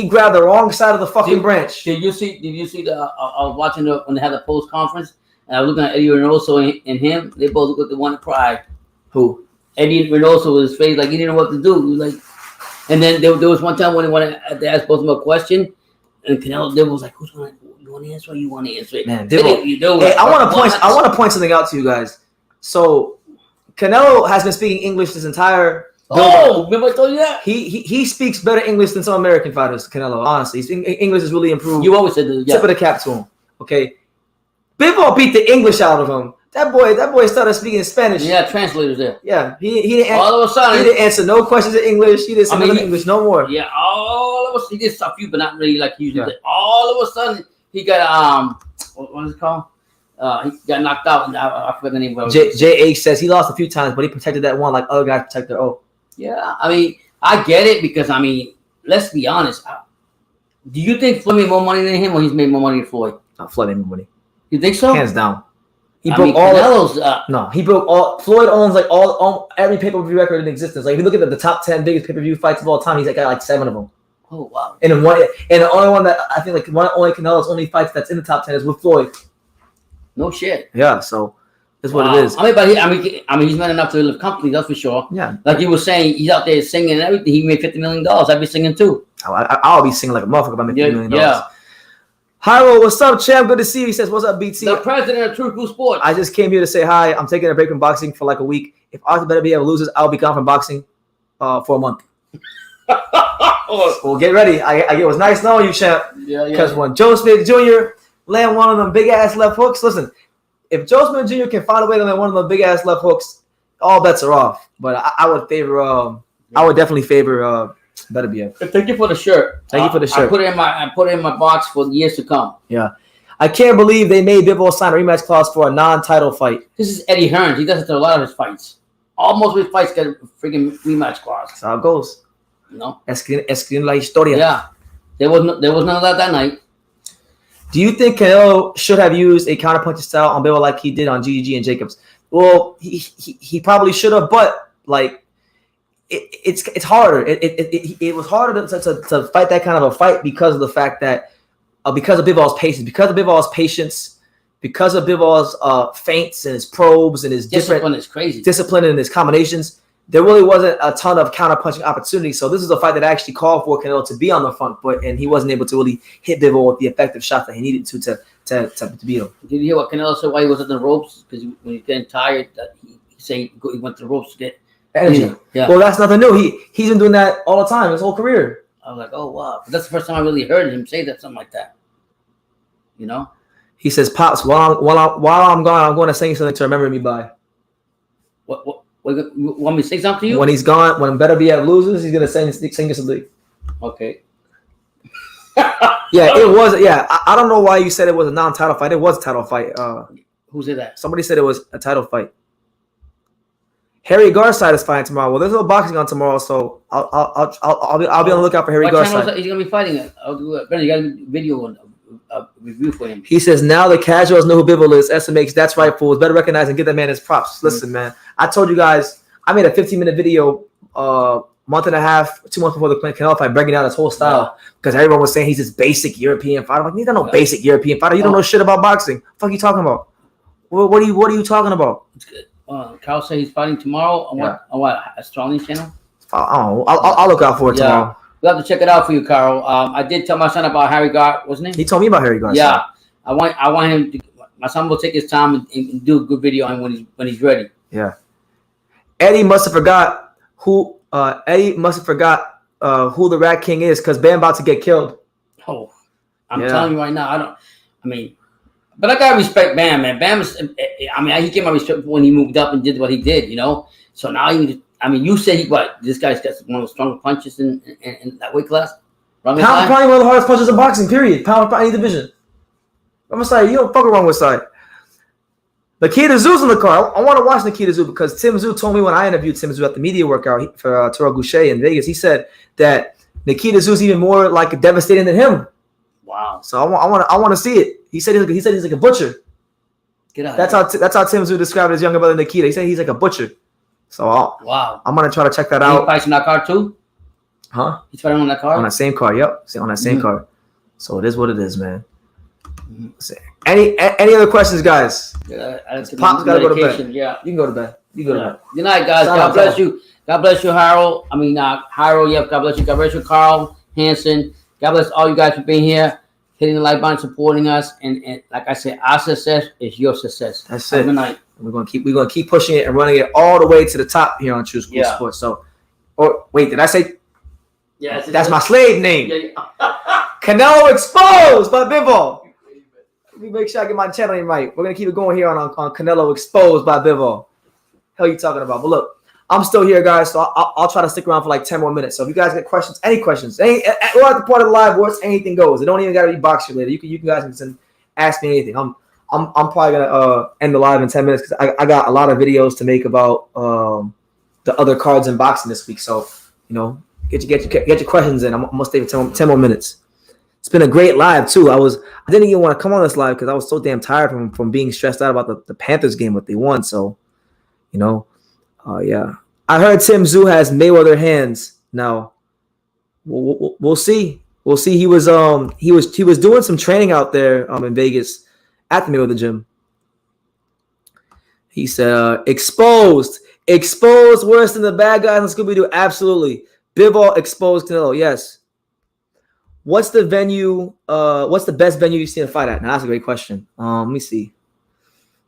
grabbed the wrong side of the fucking branch. Did you see the? I was watching when they had the post conference. And I was looking at Eddie Reynoso and him. They both looked like they wanted to cry. Who? Eddie Reynoso with his face like he didn't know what to do. He was like, and then there was one time when they asked both of them a question, and Canelo was like, "Who's going to you want to answer? Or you want to answer it?" Man, hey, I want to point something out to you guys. So Canelo has been speaking English this entire. Remember I told you that? He speaks better English than some American fighters. Canelo, honestly, English has really improved. You always said that. Tip of the cap to him. Okay. Bivol beat the English out of him. That boy started speaking Spanish. Yeah, translators there. Yeah, he didn't. All of a sudden, he didn't answer no questions in English. He didn't say nothing in English no more. Yeah, all of a sudden he did stuff you, but not really like he usually did. All of a sudden he got what is it called? He got knocked out, and I forgot the name of it. JH says he lost a few times, but he protected that one like other guys protect their own. Yeah, I mean, I get it because let's be honest. Do you think Floyd made more money than him, or he's made more money than Floyd? Floyd made more money. You think so? Hands down. He broke all. Floyd owns like every pay-per-view record in existence. Like if you look at the top 10 biggest pay-per-view fights of all time, he's got like 7 of them. Oh wow! And the only one that I think only Canelo's only fights that's in the top 10 is with Floyd. No shit. Yeah, so that's what it is. He's man enough to live comfortably, that's for sure. Yeah, like you were saying, he's out there singing and everything. He made $50 million. I'd be singing too. I'll be singing like a motherfucker if I make $50 million. Yeah. Hyro, what's up, champ? Good to see you. He says, what's up, BT? The president of True Cool Sports. I just came here to say hi. I'm taking a break from boxing for like a week. If Arthur better be able to lose, I'll be gone from boxing for a month. Well, get ready. It was nice knowing you, champ. Yeah. Because when Joe Smith Jr. land one of them big-ass left hooks, listen, if Joe Smith Jr. can find a way to land one of them big-ass left hooks, all bets are off. But I would favor, I would definitely favor better be. Thank you for the shirt. Thank you for the shirt. I put it in my box for years to come. Yeah. I can't believe they made Bivol sign a rematch clause for a non-title fight. This is Eddie Hearns. He does it to a lot of his fights. Almost his fights get a freaking rematch clause. That's how it goes. No. Escribiendo la historia. Yeah. There was none of that night. Do you think Canelo should have used a counterpunching style on Bibble like he did on GGG and Jacobs? Well, he probably should have, but like it's harder. It was harder to fight that kind of a fight because of the fact that because of Bivol's patience, because of Bivol's feints and his probes and his Discipline is crazy. Discipline and his combinations. There really wasn't a ton of counter-punching opportunities. So this is a fight that actually called for Canelo to be on the front foot, and he wasn't able to really hit Bivol with the effective shot that he needed to beat him. Did you hear what Canelo said while he was at the ropes? Because when he's getting tired, he said he went to the ropes to get energy. Yeah. Well, that's nothing new. He's been doing that all the time, his whole career. I was like, oh, wow. But that's the first time I really heard him say that, something like that. You know? He says, Pops, while I'm gone, I'm going to sing you something to remember me by. What you want me to say something to you? When he's gone, when Better Be At loses, he's going to sing you something. Okay. Yeah, it was. Yeah, I don't know why you said it was a non-title fight. It was a title fight. Who said that? Somebody said it was a title fight. Harry Garside is fighting tomorrow. Well, there's no boxing on tomorrow, so I'll be on the lookout for Harry Garside. He's gonna be fighting it. I'll do it. Brendan, you got a video on review for him. He says now the casuals know who Bivol is. SMH, that's right, fools. Better recognize and give that man his props. Listen, man, I told you guys I made a 15-minute video month and a half, 2 months before the Canelo fight, breaking down his whole style because everyone was saying he's this basic European fighter. I'm like, you don't know basic European fighter. You don't know shit about boxing. What the fuck are you talking about? What are you talking about? It's good. Carl said he's fighting tomorrow on what Australian channel? I'll look out for it tomorrow. We'll have to check it out for you, Carl. I did tell my son about Harry Gart, wasn't it? He told me about Harry Gart. Yeah, I want him to. My son will take his time and do a good video on when he's ready. Yeah. Eddie must have forgot who. Eddie must have forgot who the Rat King is because Bam about to get killed. Oh, I'm telling you right now. But I gotta respect Bam, man. Bam is. He gave my respect when he moved up and did what he did, you know. So now you say this guy's got one of the strongest punches in that weight class. Pound for pound, one of the hardest punches in boxing. Period. Pound for pound, any division. I'm gonna say you don't fuck around with side. Nikita Zoo's in the car. I want to watch Nikita Zoo because Tim Zoo told me when I interviewed Tim Zoo at the media workout for Terrell Goucher in Vegas, he said that Nikita Zoo's even more like devastating than him. Wow. So I want to see it. He said he's like a butcher. Get out. That's how Tim Zoo described his younger brother Nikita. He said he's like a butcher. So wow. I'm gonna try to check that out. He fights on that card too? Huh? He's fighting on that card? On that same card, yep. On that same card. So it is what it is, man. Any other questions, guys? Yeah, Pop's gotta go to bed. Yeah. You can go to bed. You go to bed. Good night, guys. God bless you. God bless you, Harold. Harold, yep. God bless you. God bless you, Carl Hansen. God bless all you guys for being here, hitting the like button, supporting us, and like I said, our success is your success. That's it. Good night. We're gonna keep pushing it and running it all the way to the top here on True School Sports. So, wait, did I say? Yeah, that's my slave name. Yeah. Canelo Exposed by Bivol. Let me make sure I get my channel name right. We're gonna keep it going here on Canelo Exposed by Bivol. Hell, you talking about? But look, I'm still here, guys. So I'll try to stick around for like 10 more minutes. So if you guys get questions, any questions, we're at the part of the live where anything goes. It don't even gotta be box related. You guys can ask me anything. I'm probably gonna end the live in 10 minutes because I got a lot of videos to make about the other cards in boxing this week. So get your questions in. I'm gonna stay for 10 more minutes. It's been a great live too. I didn't even want to come on this live because I was so damn tired from being stressed out about the Panthers game, what they won. So, yeah. I heard Tim Zoo has Mayweather hands. Now, we'll see. We'll see. He was doing some training out there in Vegas at the Mayweather gym. He said, exposed worse than the bad guys in Scooby-Doo. Absolutely. Bivol exposed Canelo. Yes. What's the venue? What's the best venue you've seen a fight at? Now, that's a great question. Let me see.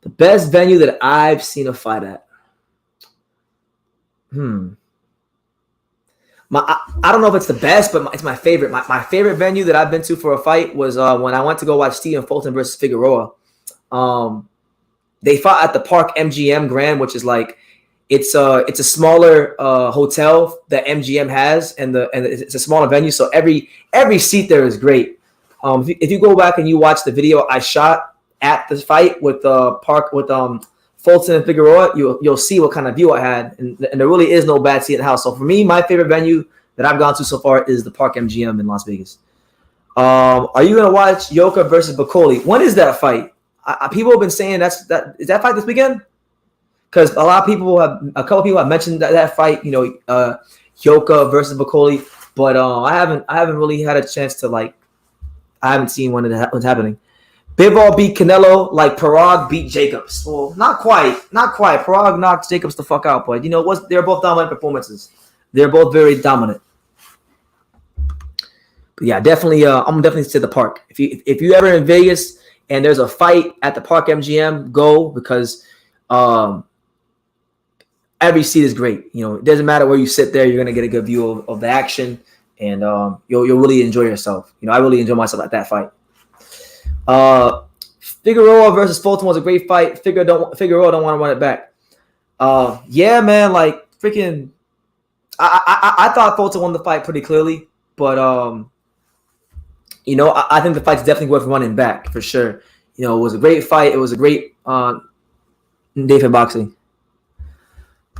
The best venue that I've seen a fight at. I don't know if it's the best, but it's my favorite. My favorite venue that I've been to for a fight was when I went to go watch Stephen Fulton versus Figueroa. They fought at the Park MGM Grand, which is like it's a smaller hotel that MGM has, and it's a smaller venue, so every seat there is great. If you go back and you watch the video I shot at the fight with Fulton and Figueroa, you'll see what kind of view I had, and there really is no bad seat in the house. So for me, my favorite venue that I've gone to so far is the Park MGM in Las Vegas. Are you gonna watch Yoka versus Bivol? When is that fight? People have been saying is that fight this weekend? Because a couple people have mentioned that fight. You know, Yoka versus Bivol, but I haven't really had a chance to I haven't seen when it's happening. Bivol beat Canelo like Parag beat Jacobs. Well, not quite. Parag knocked Jacobs the fuck out, but they're both dominant performances. They're both very dominant. But yeah, definitely. I'm definitely to the Park. If you ever in Vegas and there's a fight at the Park MGM, go, because every seat is great. It doesn't matter where you sit there. You're gonna get a good view of the action, and you'll really enjoy yourself. I really enjoy myself at that fight. Figueroa versus Fulton was a great fight. Figueroa don't want to run it back. Yeah, man. Freaking. I thought Fulton won the fight pretty clearly, but I think the fight's definitely worth running back for sure. It was a great fight. It was a great day for boxing.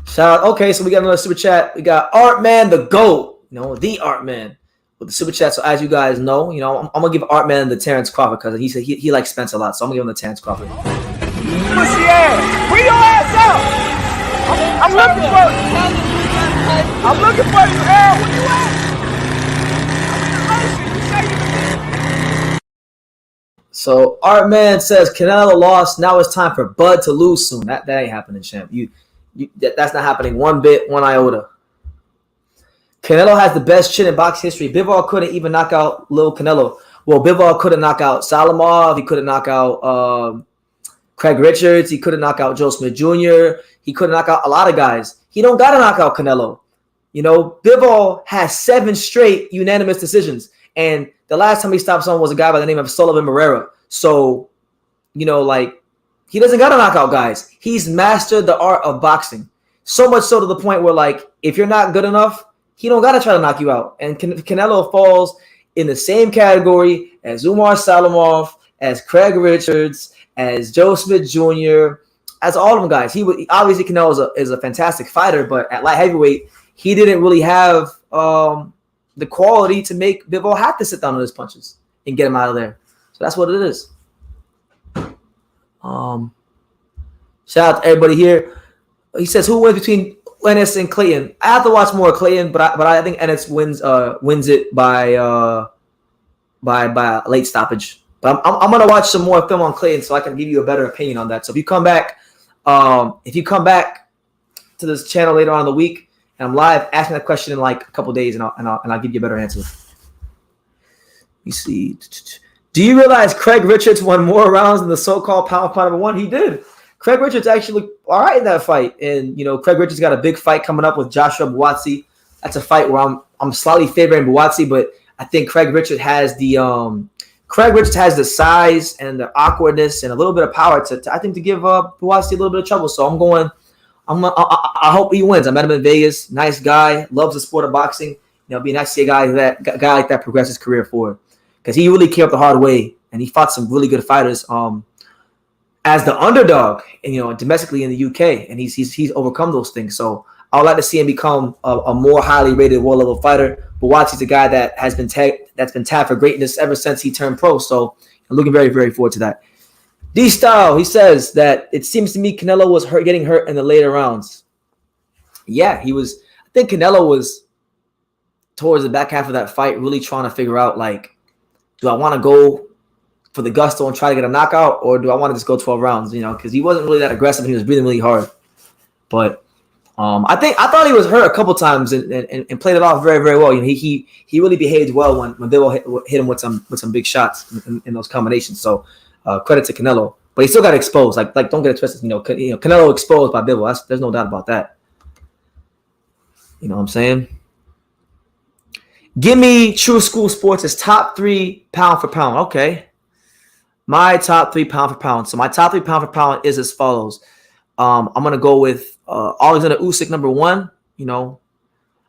Shout out. Okay, so we got another super chat. We got Artman the GOAT. The Artman with the super chat. So as you guys know, I'm gonna give Artman the Terrence Crawford because he said he likes Spence a lot. So I'm gonna give him the Terrence Crawford. Pussy ass. Bring your ass out. I'm looking for you. I'm looking for you, Al. Where you at? So Artman says Canelo lost. Now it's time for Bud to lose soon. That ain't happening, champ. That's not happening one bit, one iota. Canelo has the best chin in box history. Bivol couldn't even knock out Lil Canelo. Well, Bivol couldn't knock out Salamov. He couldn't knock out Craig Richards. He couldn't knock out Joe Smith Jr. He couldn't knock out a lot of guys. He don't got to knock out Canelo. Bivol has 7 straight unanimous decisions. And the last time he stopped someone was a guy by the name of Sullivan Barrera. So, he doesn't got to knock out guys. He's mastered the art of boxing. So much so to the point where, if you're not good enough, he don't got to try to knock you out. And Canelo falls in the same category as Umar Salamov, as Craig Richards, as Joe Smith Jr., as all of them guys. Obviously Canelo is a fantastic fighter, but at light heavyweight, he didn't really have the quality to make Bivol have to sit down on his punches and get him out of there. So that's what it is. Shout out to everybody here. He says, who wins between Ennis and Clayton? I have to watch more of Clayton, but I think Ennis wins it by a late stoppage. But I'm gonna watch some more film on Clayton so I can give you a better opinion on that. So if you come back to this channel later on in the week and I'm live, ask me that question in a couple days and I'll give you a better answer. Let me see. Do you realize Craig Richards won more rounds than the so-called pound for pound number 1? He did. Craig Richards actually looked all right in that fight. And, Craig Richards got a big fight coming up with Joshua Buatsi. That's a fight where I'm slightly favoring Buatsi, but I think Craig Richards has the size and the awkwardness and a little bit of power to give Buatsi a little bit of trouble. So I hope he wins. I met him in Vegas. Nice guy. Loves the sport of boxing. Be nice to see a guy like that progress his career forward. Because he really came up the hard way, and he fought some really good fighters as the underdog, and domestically in the UK, and he's overcome those things. So I would like to see him become a more highly rated world level fighter. Buatsi's a guy that has been tagged for greatness ever since he turned pro. So I'm looking very, very forward to that. D-Style, he says that it seems to me Canelo was getting hurt in the later rounds. Yeah, he was. I think Canelo was towards the back half of that fight really trying to figure out, do I want to go for the gusto and try to get a knockout, or do I want to just go 12 rounds? Because he wasn't really that aggressive. He was breathing really hard. But I thought he was hurt a couple times and played it off very, very well. He really behaved well when Bibble hit him with some big shots in those combinations. So credit to Canelo, but he still got exposed. Like don't get it twisted. Canelo exposed by Bibble. There's no doubt about that. You know what I'm saying? Give me True School Sports' top 3 pound for pound. Okay. My top 3 pound for pound. So my top 3 pound for pound is as follows. I'm going to go with Alexander Usyk, number 1.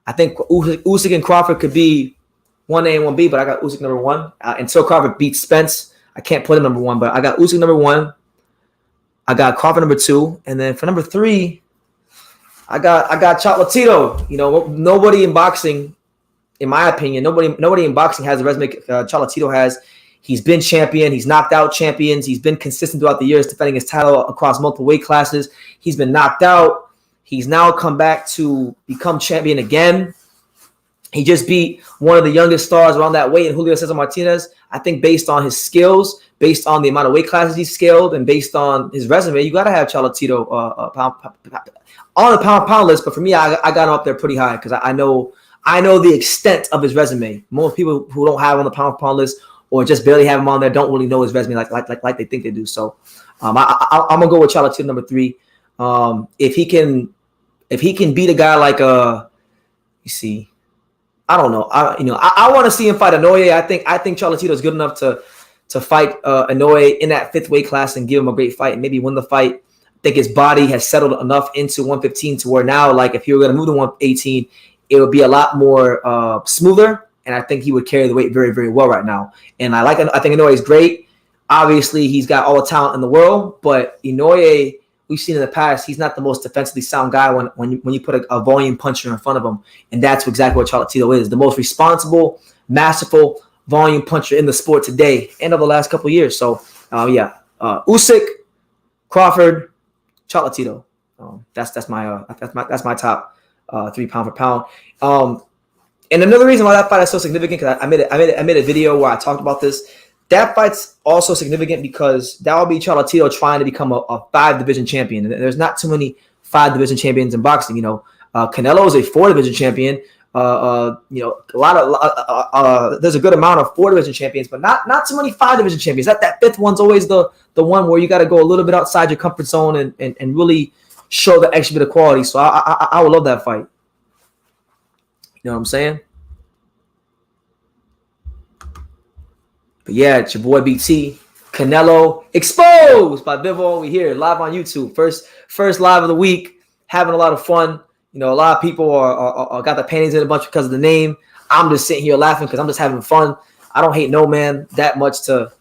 I think Usyk and Crawford could be 1A and 1B, but I got Usyk number 1. Until Crawford beats Spence, I can't put him number 1, but I got Usyk number 1. I got Crawford number 2. And then for number 3, I got Chocolatito. Nobody in boxing in my opinion, nobody in boxing has the resume Chocolatito has. He's been champion. He's knocked out champions. He's been consistent throughout the years, defending his title across multiple weight classes. He's been knocked out. He's now come back to become champion again. He just beat one of the youngest stars around that weight in Julio Cesar Martinez. I think based on his skills, based on the amount of weight classes he's scaled, and based on his resume, you got to have Chocolatito on the pound list. But for me, I got him up there pretty high because I know the extent of his resume. Most people who don't have him on the pound list or just barely have him on there don't really know his resume like they think they do. So I'm gonna go with Chocolatito number 3. If he can beat a guy like you see, I don't know. I want to see him fight Inoue. I think Chocolatito is good enough to fight Inoue in that 5th weight class and give him a great fight and maybe win the fight. I think his body has settled enough into 115 to where now, like if he were going to move to 118, it would be a lot more smoother. And I think he would carry the weight very, very well right now. And I think Inoue is great. Obviously, he's got all the talent in the world, but Inoue, we've seen in the past, he's not the most defensively sound guy when you put a volume puncher in front of him. And that's exactly what Chocolatito is. The most responsible, masterful volume puncher in the sport today and of the last couple of years. So, Usyk, Crawford, Chocolatito. That's my top 3 pound for pound. And another reason why that fight is so significant, because I made a video where I talked about this. That fight's also significant because that will be Chocolatito trying to become a 5-division champion. And there's not too many 5-division champions in boxing. Canelo is a 4-division champion. There's a good amount of 4-division champions, but not too many 5-division champions. That 5th one's always the one where you got to go a little bit outside your comfort zone and really show the extra bit of quality. So I would love that fight. You know what I'm saying? But yeah, it's your boy BT. Canelo exposed by Bivol. We here live on YouTube. First live of the week. Having a lot of fun. A lot of people are got the panties in a bunch because of the name. I'm just sitting here laughing because I'm just having fun. I don't hate no man that much to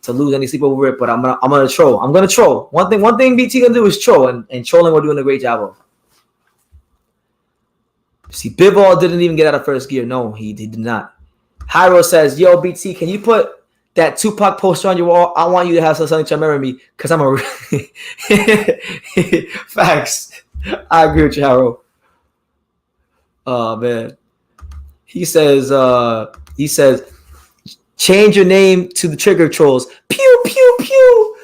lose any sleep over it. But I'm gonna troll. I'm gonna troll. One thing BT gonna do is troll, and trolling we're doing a great job of. See, Bivol didn't even get out of first gear. No, he did not. Hyro says, "Yo, BT, can you put that Tupac poster on your wall? I want you to have something to remember me because I'm a facts." I agree with you, Hyro. Oh man, he says, change your name to the Trigger Trolls. Pew pew pew,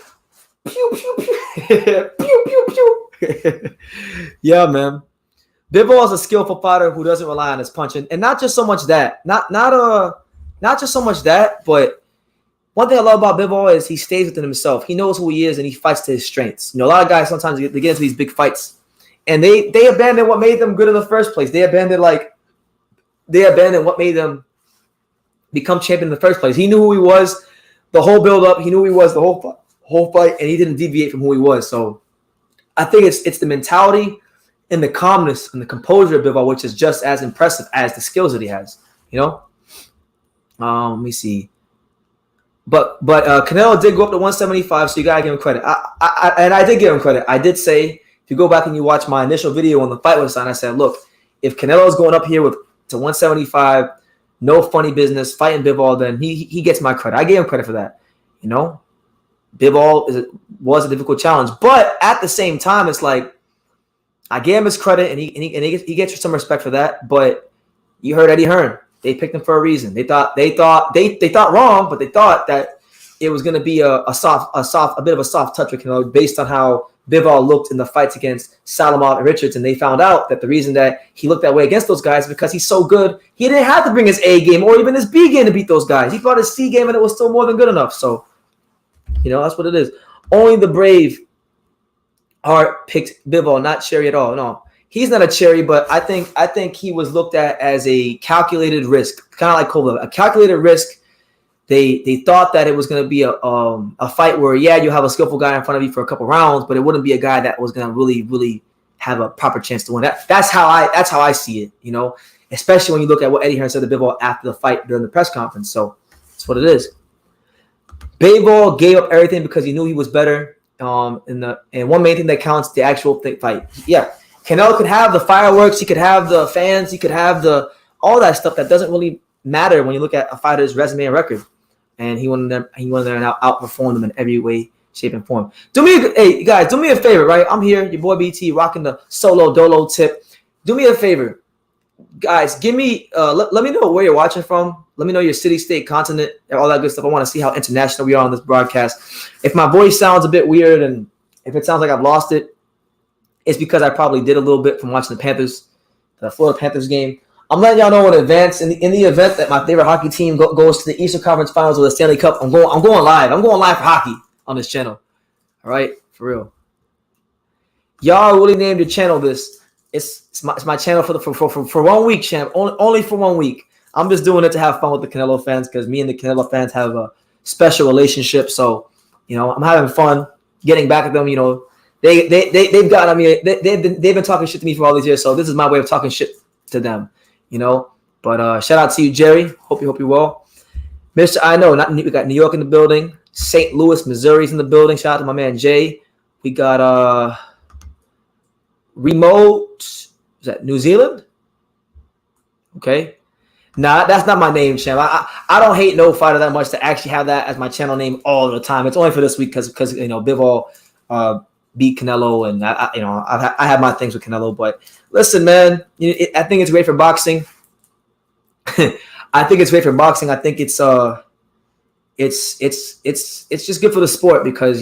pew pew pew, pew pew pew. Yeah, man. Bivol is a skillful fighter who doesn't rely on his punching, and not just so much that, not just so much that, but one thing I love about Bivol is he stays within himself. He knows who he is, and he fights to his strengths. A lot of guys sometimes they get into these big fights, and they abandon what made them good in the first place. They abandon what made them become champion in the first place. He knew who he was, the whole build up. He knew who he was the whole fight, and he didn't deviate from who he was. So I think it's the mentality and the calmness and the composure of Bivol, which is just as impressive as the skills that he has. Let me see. But Canelo did go up to 175, so you gotta give him credit. I did give him credit. I did say, if you go back and you watch my initial video when the fight was on, I said, look, if Canelo's going up here to 175, no funny business, fighting Bivol, then he gets my credit. I gave him credit for that. Bivol was a difficult challenge, but at the same time, it's like I gave him his credit, and he gets some respect for that. But you heard Eddie Hearn. They picked him for a reason. They thought wrong, but they thought that it was going to be a bit of a soft touch with Canelo based on how Bivol looked in the fights against Salamov and Richards, and they found out that the reason that he looked that way against those guys is because he's so good. He didn't have to bring his A game or even his B game to beat those guys. He brought his C game, and it was still more than good enough. So, that's what it is. Only the brave heart picked Bivol, not Cherry at all. No. He's not a cherry, but I think he was looked at as a calculated risk, kind of like Kovalev, a calculated risk. They thought that it was going to be a fight where, you have a skillful guy in front of you for a couple rounds, but it wouldn't be a guy that was going to really, really have a proper chance to win. That's how I see it, especially when you look at what Eddie Hearn said to Bivol after the fight during the press conference. So that's what it is. Bivol gave up everything because he knew he was better. And one main thing that counts, the actual fight. Yeah. Canelo could have the fireworks, he could have the fans, he could have the all that stuff that doesn't really matter when you look at a fighter's resume and record. And he went there and outperformed them in every way, shape, and form. Hey guys, do me a favor, right? I'm here, your boy BT, rocking the solo dolo tip. Do me a favor, guys. Give me, let me know where you're watching from. Let me know your city, state, continent, and all that good stuff. I want to see how international we are on this broadcast. If my voice sounds a bit weird and if it sounds like I've lost it, it's because I probably did a little bit from watching the Florida Panthers game. I'm letting y'all know in advance. In the event that my favorite hockey team goes to the Eastern Conference Finals or the Stanley Cup, I'm going live. I'm going live for hockey on this channel. All right, for real. Y'all really named your channel this. It's my channel for 1 week, champ. Only for 1 week. I'm just doing it to have fun with the Canelo fans because me and the Canelo fans have a special relationship. So, I'm having fun getting back at them. They've gotten on me. They've been talking shit to me for all these years. So this is my way of talking shit to them. But shout out to you, Jerry. Hope you're well, Mr. I know. We got New York in the building. St. Louis, Missouri's in the building. Shout out to my man Jay. We got remote. Is that New Zealand? Okay. Nah, that's not my name, champ. I don't hate no fighter that much to actually have that as my channel name all the time. It's only for this week because Bivol beat Canelo, and I have my things with Canelo. But listen, man, I think it's great for boxing. I think it's great for boxing. I think it's just good for the sport because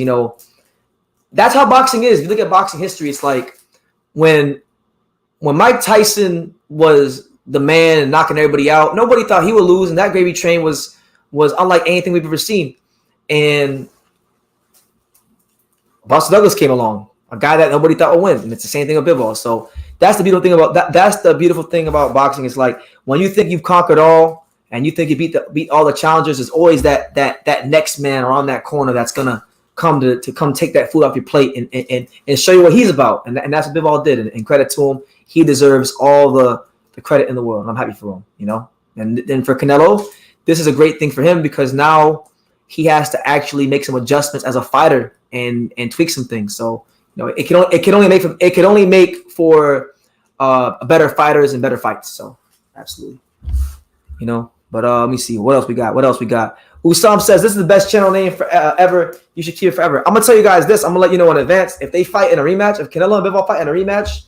that's how boxing is. If you look at boxing history, it's like when Mike Tyson was the man and knocking everybody out, nobody thought he would lose, and that gravy train was unlike anything we've ever seen. And Buster Douglas came along, a guy that nobody thought would win, and it's the same thing with Bivol. So that's the beautiful thing about that. That's the beautiful thing about boxing. It's like when you think you've conquered all, and you think you beat all the challengers, there's always that next man around that corner that's gonna come to take that food off your plate and show you what he's about. And that's what Bivol did. And credit to him, he deserves all the credit in the world. I'm happy for him, And then for Canelo, this is a great thing for him because now he has to actually make some adjustments as a fighter and tweak some things. So it can only make for better fighters and better fights. So absolutely, But let me see what else we got. Usam says this is the best channel name for ever. You should keep it forever. I'm gonna tell you guys this. I'm gonna let you know in advance. If they fight in a rematch, if Canelo and Bivol fight in a rematch,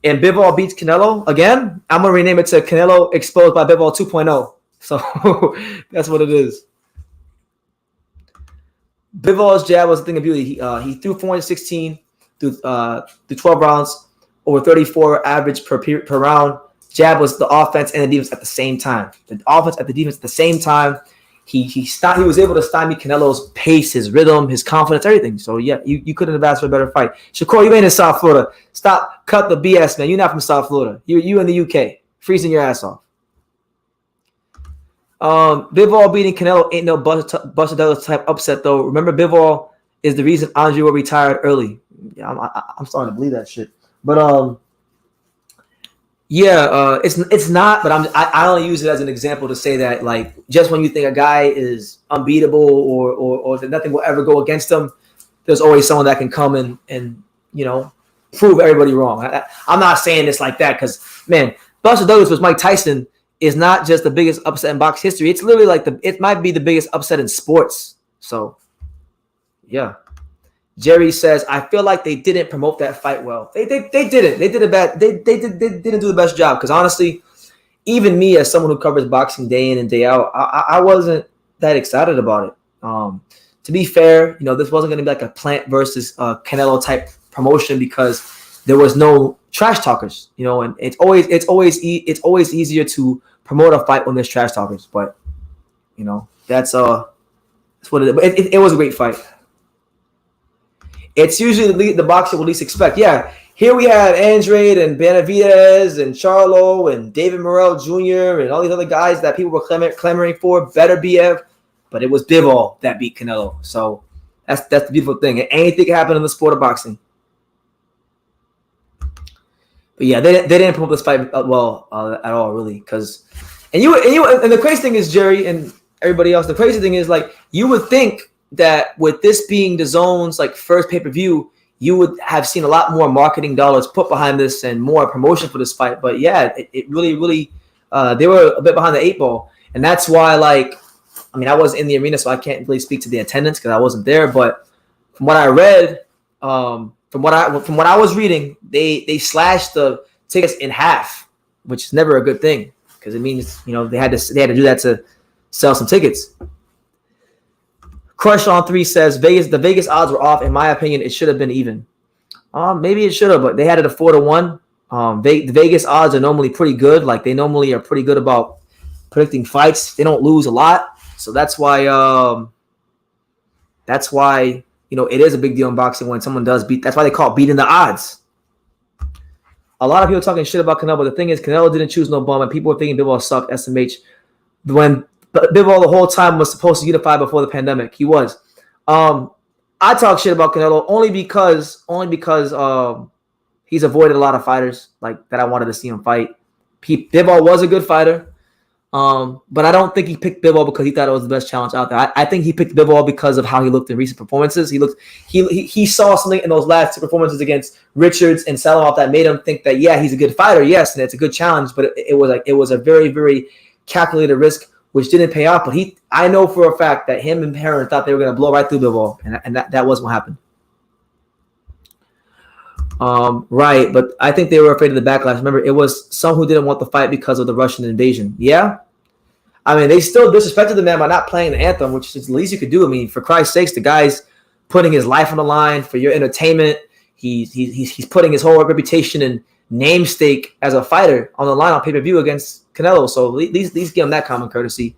and Bivol beats Canelo again, I'm gonna rename it to Canelo Exposed by Bivol 2.0. So that's what it is. Bivol's jab was a thing of beauty. He threw 416 through 12 rounds, over 34 average per round. Jab was the offense and the defense at the same time. The offense at the defense at the same time. He was able to stymie Canelo's pace, his rhythm, his confidence, everything. So yeah, you couldn't have asked for a better fight. Shakur, you ain't in South Florida. Cut the BS, man. You're not from South Florida. You in the UK, freezing your ass off. Bivol beating Canelo ain't no Buster Douglas type upset though. Remember, Bivol is the reason Andrade were retired early. Yeah, I'm starting to believe that shit. But it's not. But I only use it as an example to say that like just when you think a guy is unbeatable or that nothing will ever go against him, there's always someone that can come and prove everybody wrong. I'm not saying this like that because man, Buster Douglas was Mike Tyson. Is not just the biggest upset in box history. It's literally like it might be the biggest upset in sports. So, yeah. Jerry says, I feel like they didn't promote that fight well. They didn't. They did a bad. They didn't do the best job because honestly, even me as someone who covers boxing day in and day out, I wasn't that excited about it. To be fair, this wasn't going to be like a Plant versus Canelo type promotion because there was no trash talkers, and it's always easier to promote a fight when there's trash talkers. But that's what it is. It was a great fight. It's usually the boxer will least expect. Yeah, here we have Andrade and Benavidez and Charlo and David Morel Jr. and all these other guys that people were clamoring for. Better BF, but it was Bivol that beat Canelo. So that's the beautiful thing. Anything can happen in the sport of boxing. But yeah, they didn't promote this fight well at all, really. And the crazy thing is, Jerry and everybody else, the crazy thing is like you would think that with this being the Zone's like first pay-per-view, you would have seen a lot more marketing dollars put behind this and more promotion for this fight. But yeah, it really, really they were a bit behind the 8 ball, and that's why, like, I mean, I was in the arena, so I can't really speak to the attendance because I wasn't there. But from what I read, from what I was reading, they slashed the tickets in half, which is never a good thing because it means they had to do that to sell some tickets. Crush on 3 says the Vegas odds were off. In my opinion, it should have been even. Maybe it should have, but they had it at 4-1. The Vegas odds are normally pretty good. Like they normally are pretty good about predicting fights. They don't lose a lot, so that's why it is a big deal in boxing when someone does beat. That's why they call it beating the odds. A lot of people talking shit about Canelo, but the thing is, Canelo didn't choose no bum, and people were thinking Bivol sucked. SMH when Bivol the whole time was supposed to unify before the pandemic. He was. I talk shit about Canelo only because he's avoided a lot of fighters like that I wanted to see him fight. Bivol was a good fighter, but I don't think he picked Bivol because he thought it was the best challenge out there. I think he picked Bivol because of how he looked in recent performances. He saw something in those last 2 performances against Richards and Salamov that made him think that he's a good fighter, yes, and it's a good challenge, but it was a very, very calculated risk which didn't pay off. But I know for a fact that him and Heron thought they were going to blow right through Bivol, and that wasn't what happened. Right, but I think they were afraid of the backlash. Remember, it was some who didn't want the fight because of the Russian invasion. Yeah? I mean, they still disrespected the man by not playing the anthem, which is the least you could do. I mean, for Christ's sakes, the guy's putting his life on the line for your entertainment. He's putting his whole reputation and namesake as a fighter on the line on pay-per-view against Canelo. So at least give him that common courtesy.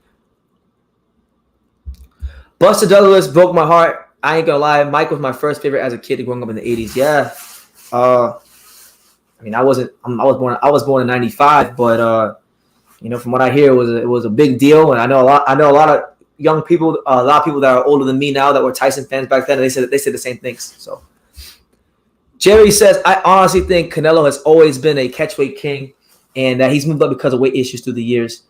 Buster Douglas broke my heart. I ain't gonna lie. Mike was my first favorite as a kid growing up in the 80s. Yeah. I mean, I was born in 95, but from what I hear, it was a big deal, and I know a lot of young people, a lot of people that are older than me now that were Tyson fans back then, and they said the same things. So Jerry says, I honestly think Canelo has always been a catchweight king, and that he's moved up because of weight issues through the years.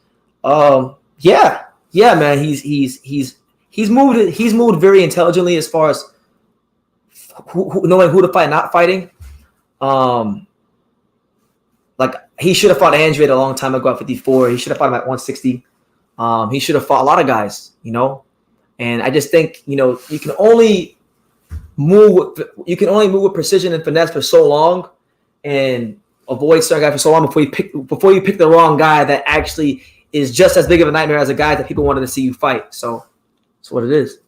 Yeah, man, he's moved very intelligently as far as knowing who to fight, not fighting. Like he should have fought Andrade a long time ago at 54. He should have fought him at 160. He should have fought a lot of guys, And I just think, you can only move with precision and finesse for so long, and avoid certain guys for so long before you pick the wrong guy that actually is just as big of a nightmare as a guy that people wanted to see you fight. So that's what it is.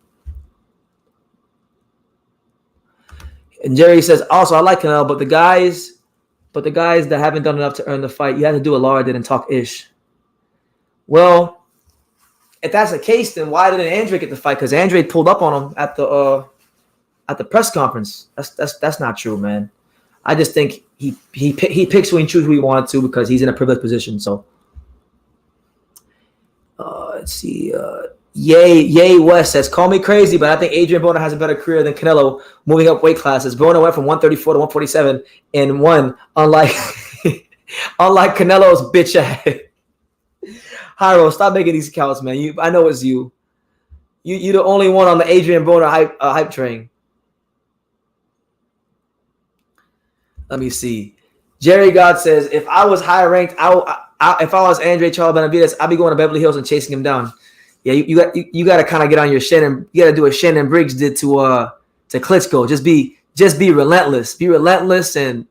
And Jerry says, also, I like Canelo, but the guys that haven't done enough to earn the fight, you have to do what Laura did and talk ish. Well, if that's the case, then why didn't Andrade get the fight? Because Andrade pulled up on him at the press conference. That's not true, man. I just think he picks who he chooses who he wanted to because he's in a privileged position. So let's see. Yay West says, call me crazy, but I think Adrian Broner has a better career than Canelo moving up weight classes. Broner went from 134 to 147 and won, unlike Canelo's bitch ass. Hyro, stop making these counts, man. I know it's you. You're the only one on the Adrian Broner hype train. Let me see. Jerry God says, if I was high ranked, if I was Andrade Charles Benavidez, I'd be going to Beverly Hills and chasing him down. Yeah, you got to kind of get on your Shannon. You got to do what Shannon Briggs did to Klitschko. Just be relentless. Be relentless and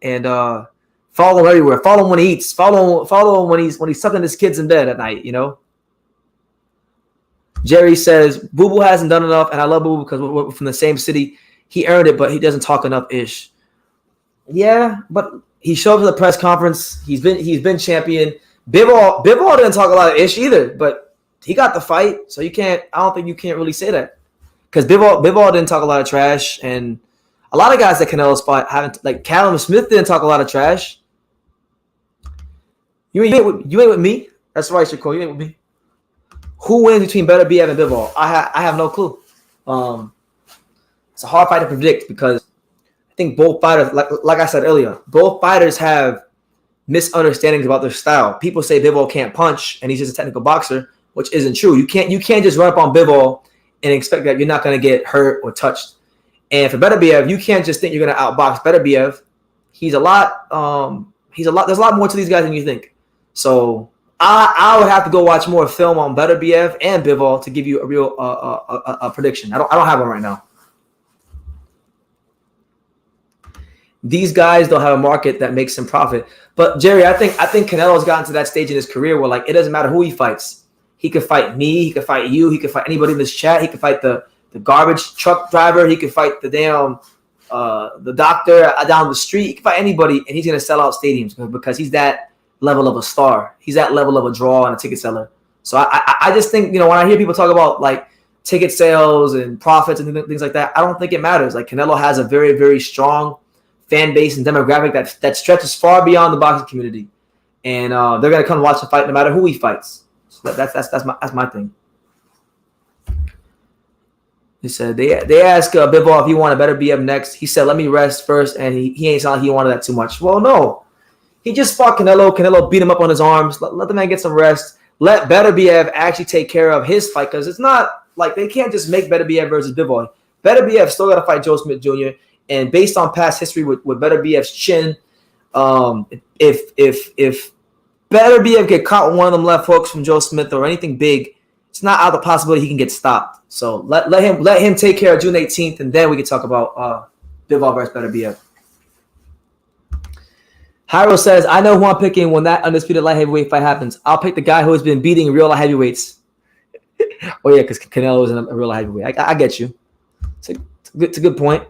follow him everywhere. Follow him when he eats. Follow him when he's sucking his kids in bed at night. Jerry says Bibble hasn't done enough, and I love Bibble because we're from the same city. He earned it, but he doesn't talk enough ish. Yeah, but he showed up to the press conference. He's been champion. Bivol didn't talk a lot of ish either, but he got the fight, so I don't think you can't really say that. Because Bivol didn't talk a lot of trash, and a lot of guys that Canelo's fought haven't, like Callum Smith didn't talk a lot of trash. You ain't with me? That's right, Shakur. You ain't with me. Who wins between Bivol and Bivol? I have no clue. It's a hard fight to predict because I think both fighters, like I said earlier, both fighters have misunderstandings about their style. People say Bivol can't punch, and he's just a technical boxer, which isn't true. You can't just run up on Bivol and expect that you're not going to get hurt or touched. And for Benavidez, you can't just think you're going to outbox Benavidez. There's a lot more to these guys than you think. So I would have to go watch more film on Beterbiev and Bivol to give you a real a prediction. I don't have one right now. These guys don't have a market that makes them profit. But Jerry, I think Canelo's gotten to that stage in his career where like it doesn't matter who he fights. He could fight me. He could fight you. He could fight anybody in this chat. He could fight the garbage truck driver. He could fight the damn the doctor down the street. He could fight anybody, and he's gonna sell out stadiums because he's that level of a star. He's that level of a draw and a ticket seller. So I just think, you know, when I hear people talk about like ticket sales and profits and things like that, I don't think it matters. Like Canelo has a very, very strong fan base and demographic that stretches far beyond the boxing community, and they're gonna come watch the fight no matter who he fights. So that's my thing. He said they asked Bivol if he wanted better be up next. He said, "Let me rest first," and he ain't sound like he wanted that too much. Well, no, he just fought Canelo. Canelo beat him up on his arms. Let the man get some rest. Let Beterbiev actually take care of his fight because it's not like they can't just make Beterbiev versus Bivol. Beterbiev still got to fight Joe Smith Jr. And based on past history with Beterbiev's chin, if Beterbiev get caught with one of them left hooks from Joe Smith or anything big, it's not out of the possibility he can get stopped. So let him take care of June 18th, and then we can talk about Bivol versus Beterbiev. Hyro says, I know who I'm picking when that undisputed light heavyweight fight happens. I'll pick the guy who has been beating real light heavyweights. Oh, yeah, because Canelo isn't a real light heavyweight. I get you. It's a good point.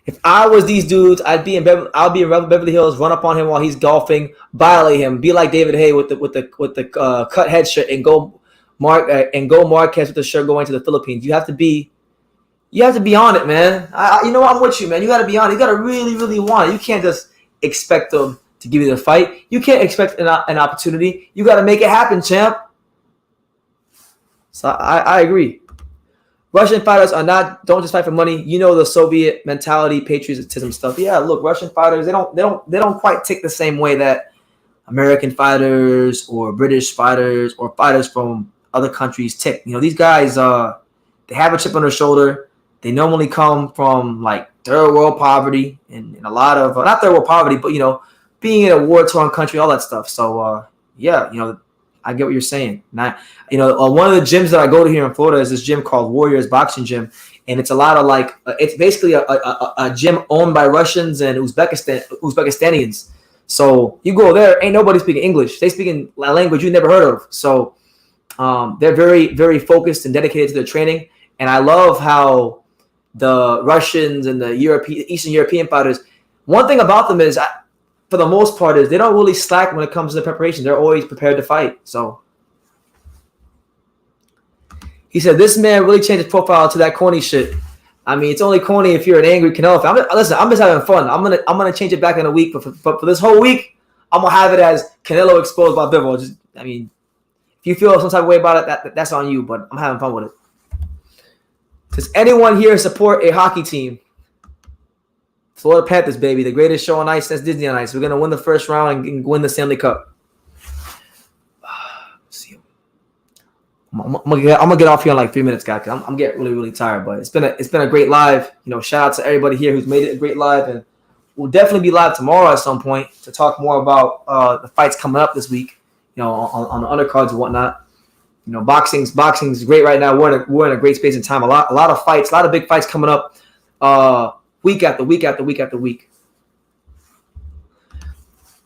If I was these dudes, I'd be in Beverly Hills, run up on him while he's golfing, violate him, be like David Hay with the cut head shirt, and go Marquez with the shirt going to the Philippines. You have to be on it, man. You know I'm with you, man. You got to be on it. You got to really, really want it. You can't just expect them to give you the fight. You can't expect an opportunity. You got to make it happen, champ. So I agree. Russian fighters don't just fight for money. You know the Soviet mentality, patriotism stuff. Yeah, look, Russian fighters they don't quite tick the same way that American fighters or British fighters or fighters from other countries tick. You know, these guys they have a chip on their shoulder. They normally come from like third world poverty and a lot of not third world poverty, but you know, being in a war-torn country, all that stuff. So yeah, you know, I get what you're saying. Now, you know, one of the gyms that I go to here in Florida is this gym called Warriors Boxing Gym, and it's a lot of like it's basically a gym owned by Russians and Uzbekistanians. So you go there, ain't nobody speaking English. They speak in a language you never heard of. So they're very, very focused and dedicated to their training. And I love how the Russians and the Eastern European fighters. One thing about them is, for the most part, is they don't really slack when it comes to the preparation. They're always prepared to fight. So he said, this man really changed his profile to that corny shit. I mean, it's only corny if you're an angry Canelo fan. Listen, I'm just having fun. I'm gonna change it back in a week, but for this whole week, I'm gonna have it as Canelo exposed by Bivol. I mean, if you feel some type of way about it, that's on you. But I'm having fun with it. Does anyone here support a hockey team? Florida Panthers, baby, the greatest show on ice since Disney on Ice. We're gonna win the first round and win the Stanley Cup. Let's see. I'm gonna get off here in like 3 minutes, guys. Cause I'm getting really, really tired. But it's been a great live. You know, shout out to everybody here who's made it a great live, and we'll definitely be live tomorrow at some point to talk more about the fights coming up this week. You know, on the undercards and whatnot. You know, boxing's great right now. We're in a great space and time. A lot of fights, a lot of big fights coming up. Week after week after week after week.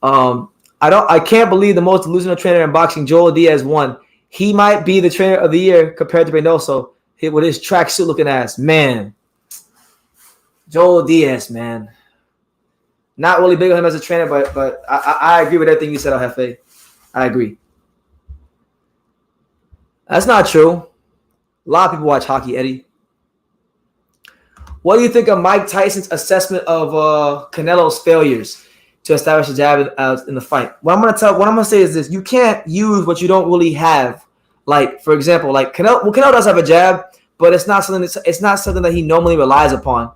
I can't believe the most delusional trainer in boxing, Joel Diaz, won. He might be the trainer of the year compared to Reynoso with his tracksuit looking ass. Man. Joel Diaz, man. Not really big on him as a trainer, but I agree with everything you said, Jefe. I agree. That's not true. A lot of people watch hockey, Eddie. What do you think of Mike Tyson's assessment of Canelo's failures to establish a jab in the fight? What I'm gonna say is this: you can't use what you don't really have. Like, for example, like Canelo does have a jab, but it's not something that he normally relies upon.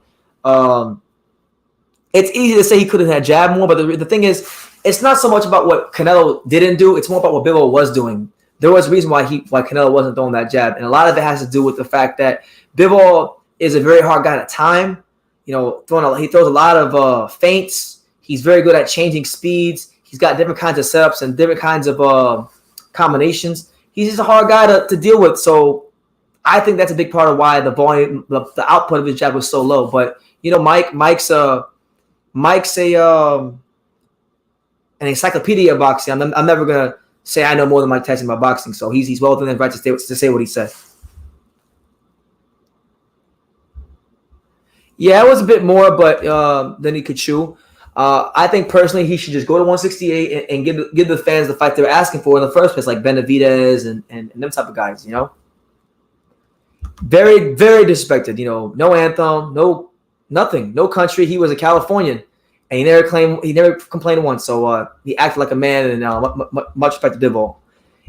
It's easy to say he could have had jab more, but the thing is, it's not so much about what Canelo didn't do; it's more about what Bibble was doing. There was a reason why Canelo wasn't throwing that jab, and a lot of it has to do with the fact that Bibble is a very hard guy to time. You know, he throws a lot of feints. He's very good at changing speeds. He's got different kinds of setups and different kinds of combinations. He's just a hard guy to deal with. So I think that's a big part of why the volume, the output of his jab was so low. But you know, Mike's an encyclopedia of boxing. I'm never gonna say I know more than Mike Tyson about boxing. So he's well within his right to say what he said. Yeah, it was a bit more, but than he could chew. I think personally he should just go to 168 and give the fans the fight they were asking for in the first place, like Benavidez and them type of guys, you know. Very, very disrespected, you know. No anthem, no nothing, no country. He was a Californian, and he never complained once. So he acted like a man, and much respect to Bibble.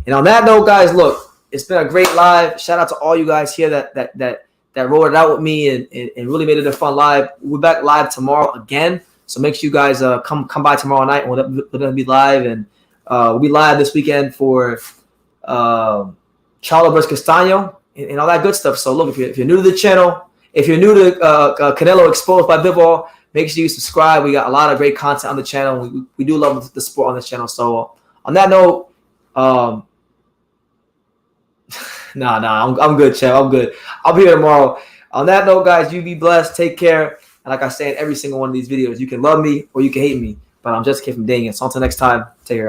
And on that note, guys, look, it's been a great live. Shout out to all you guys here that rolled it out with me and really made it a fun live. We're back live tomorrow again. So make sure you guys come by tomorrow night. We're gonna be live, and we'll be live this weekend for Charlo versus Castaño and all that good stuff. So look, if you're new to the channel, if you're new to Canelo Exposed by Bivol, make sure you subscribe. We got a lot of great content on the channel. We do love the sport on this channel. So on that note, I'm good, Chad. I'm good. I'll be here tomorrow. On that note, guys, you be blessed. Take care. And like I say in every single one of these videos, you can love me or you can hate me, but I'm just a kid from Dang It. So until next time, take care.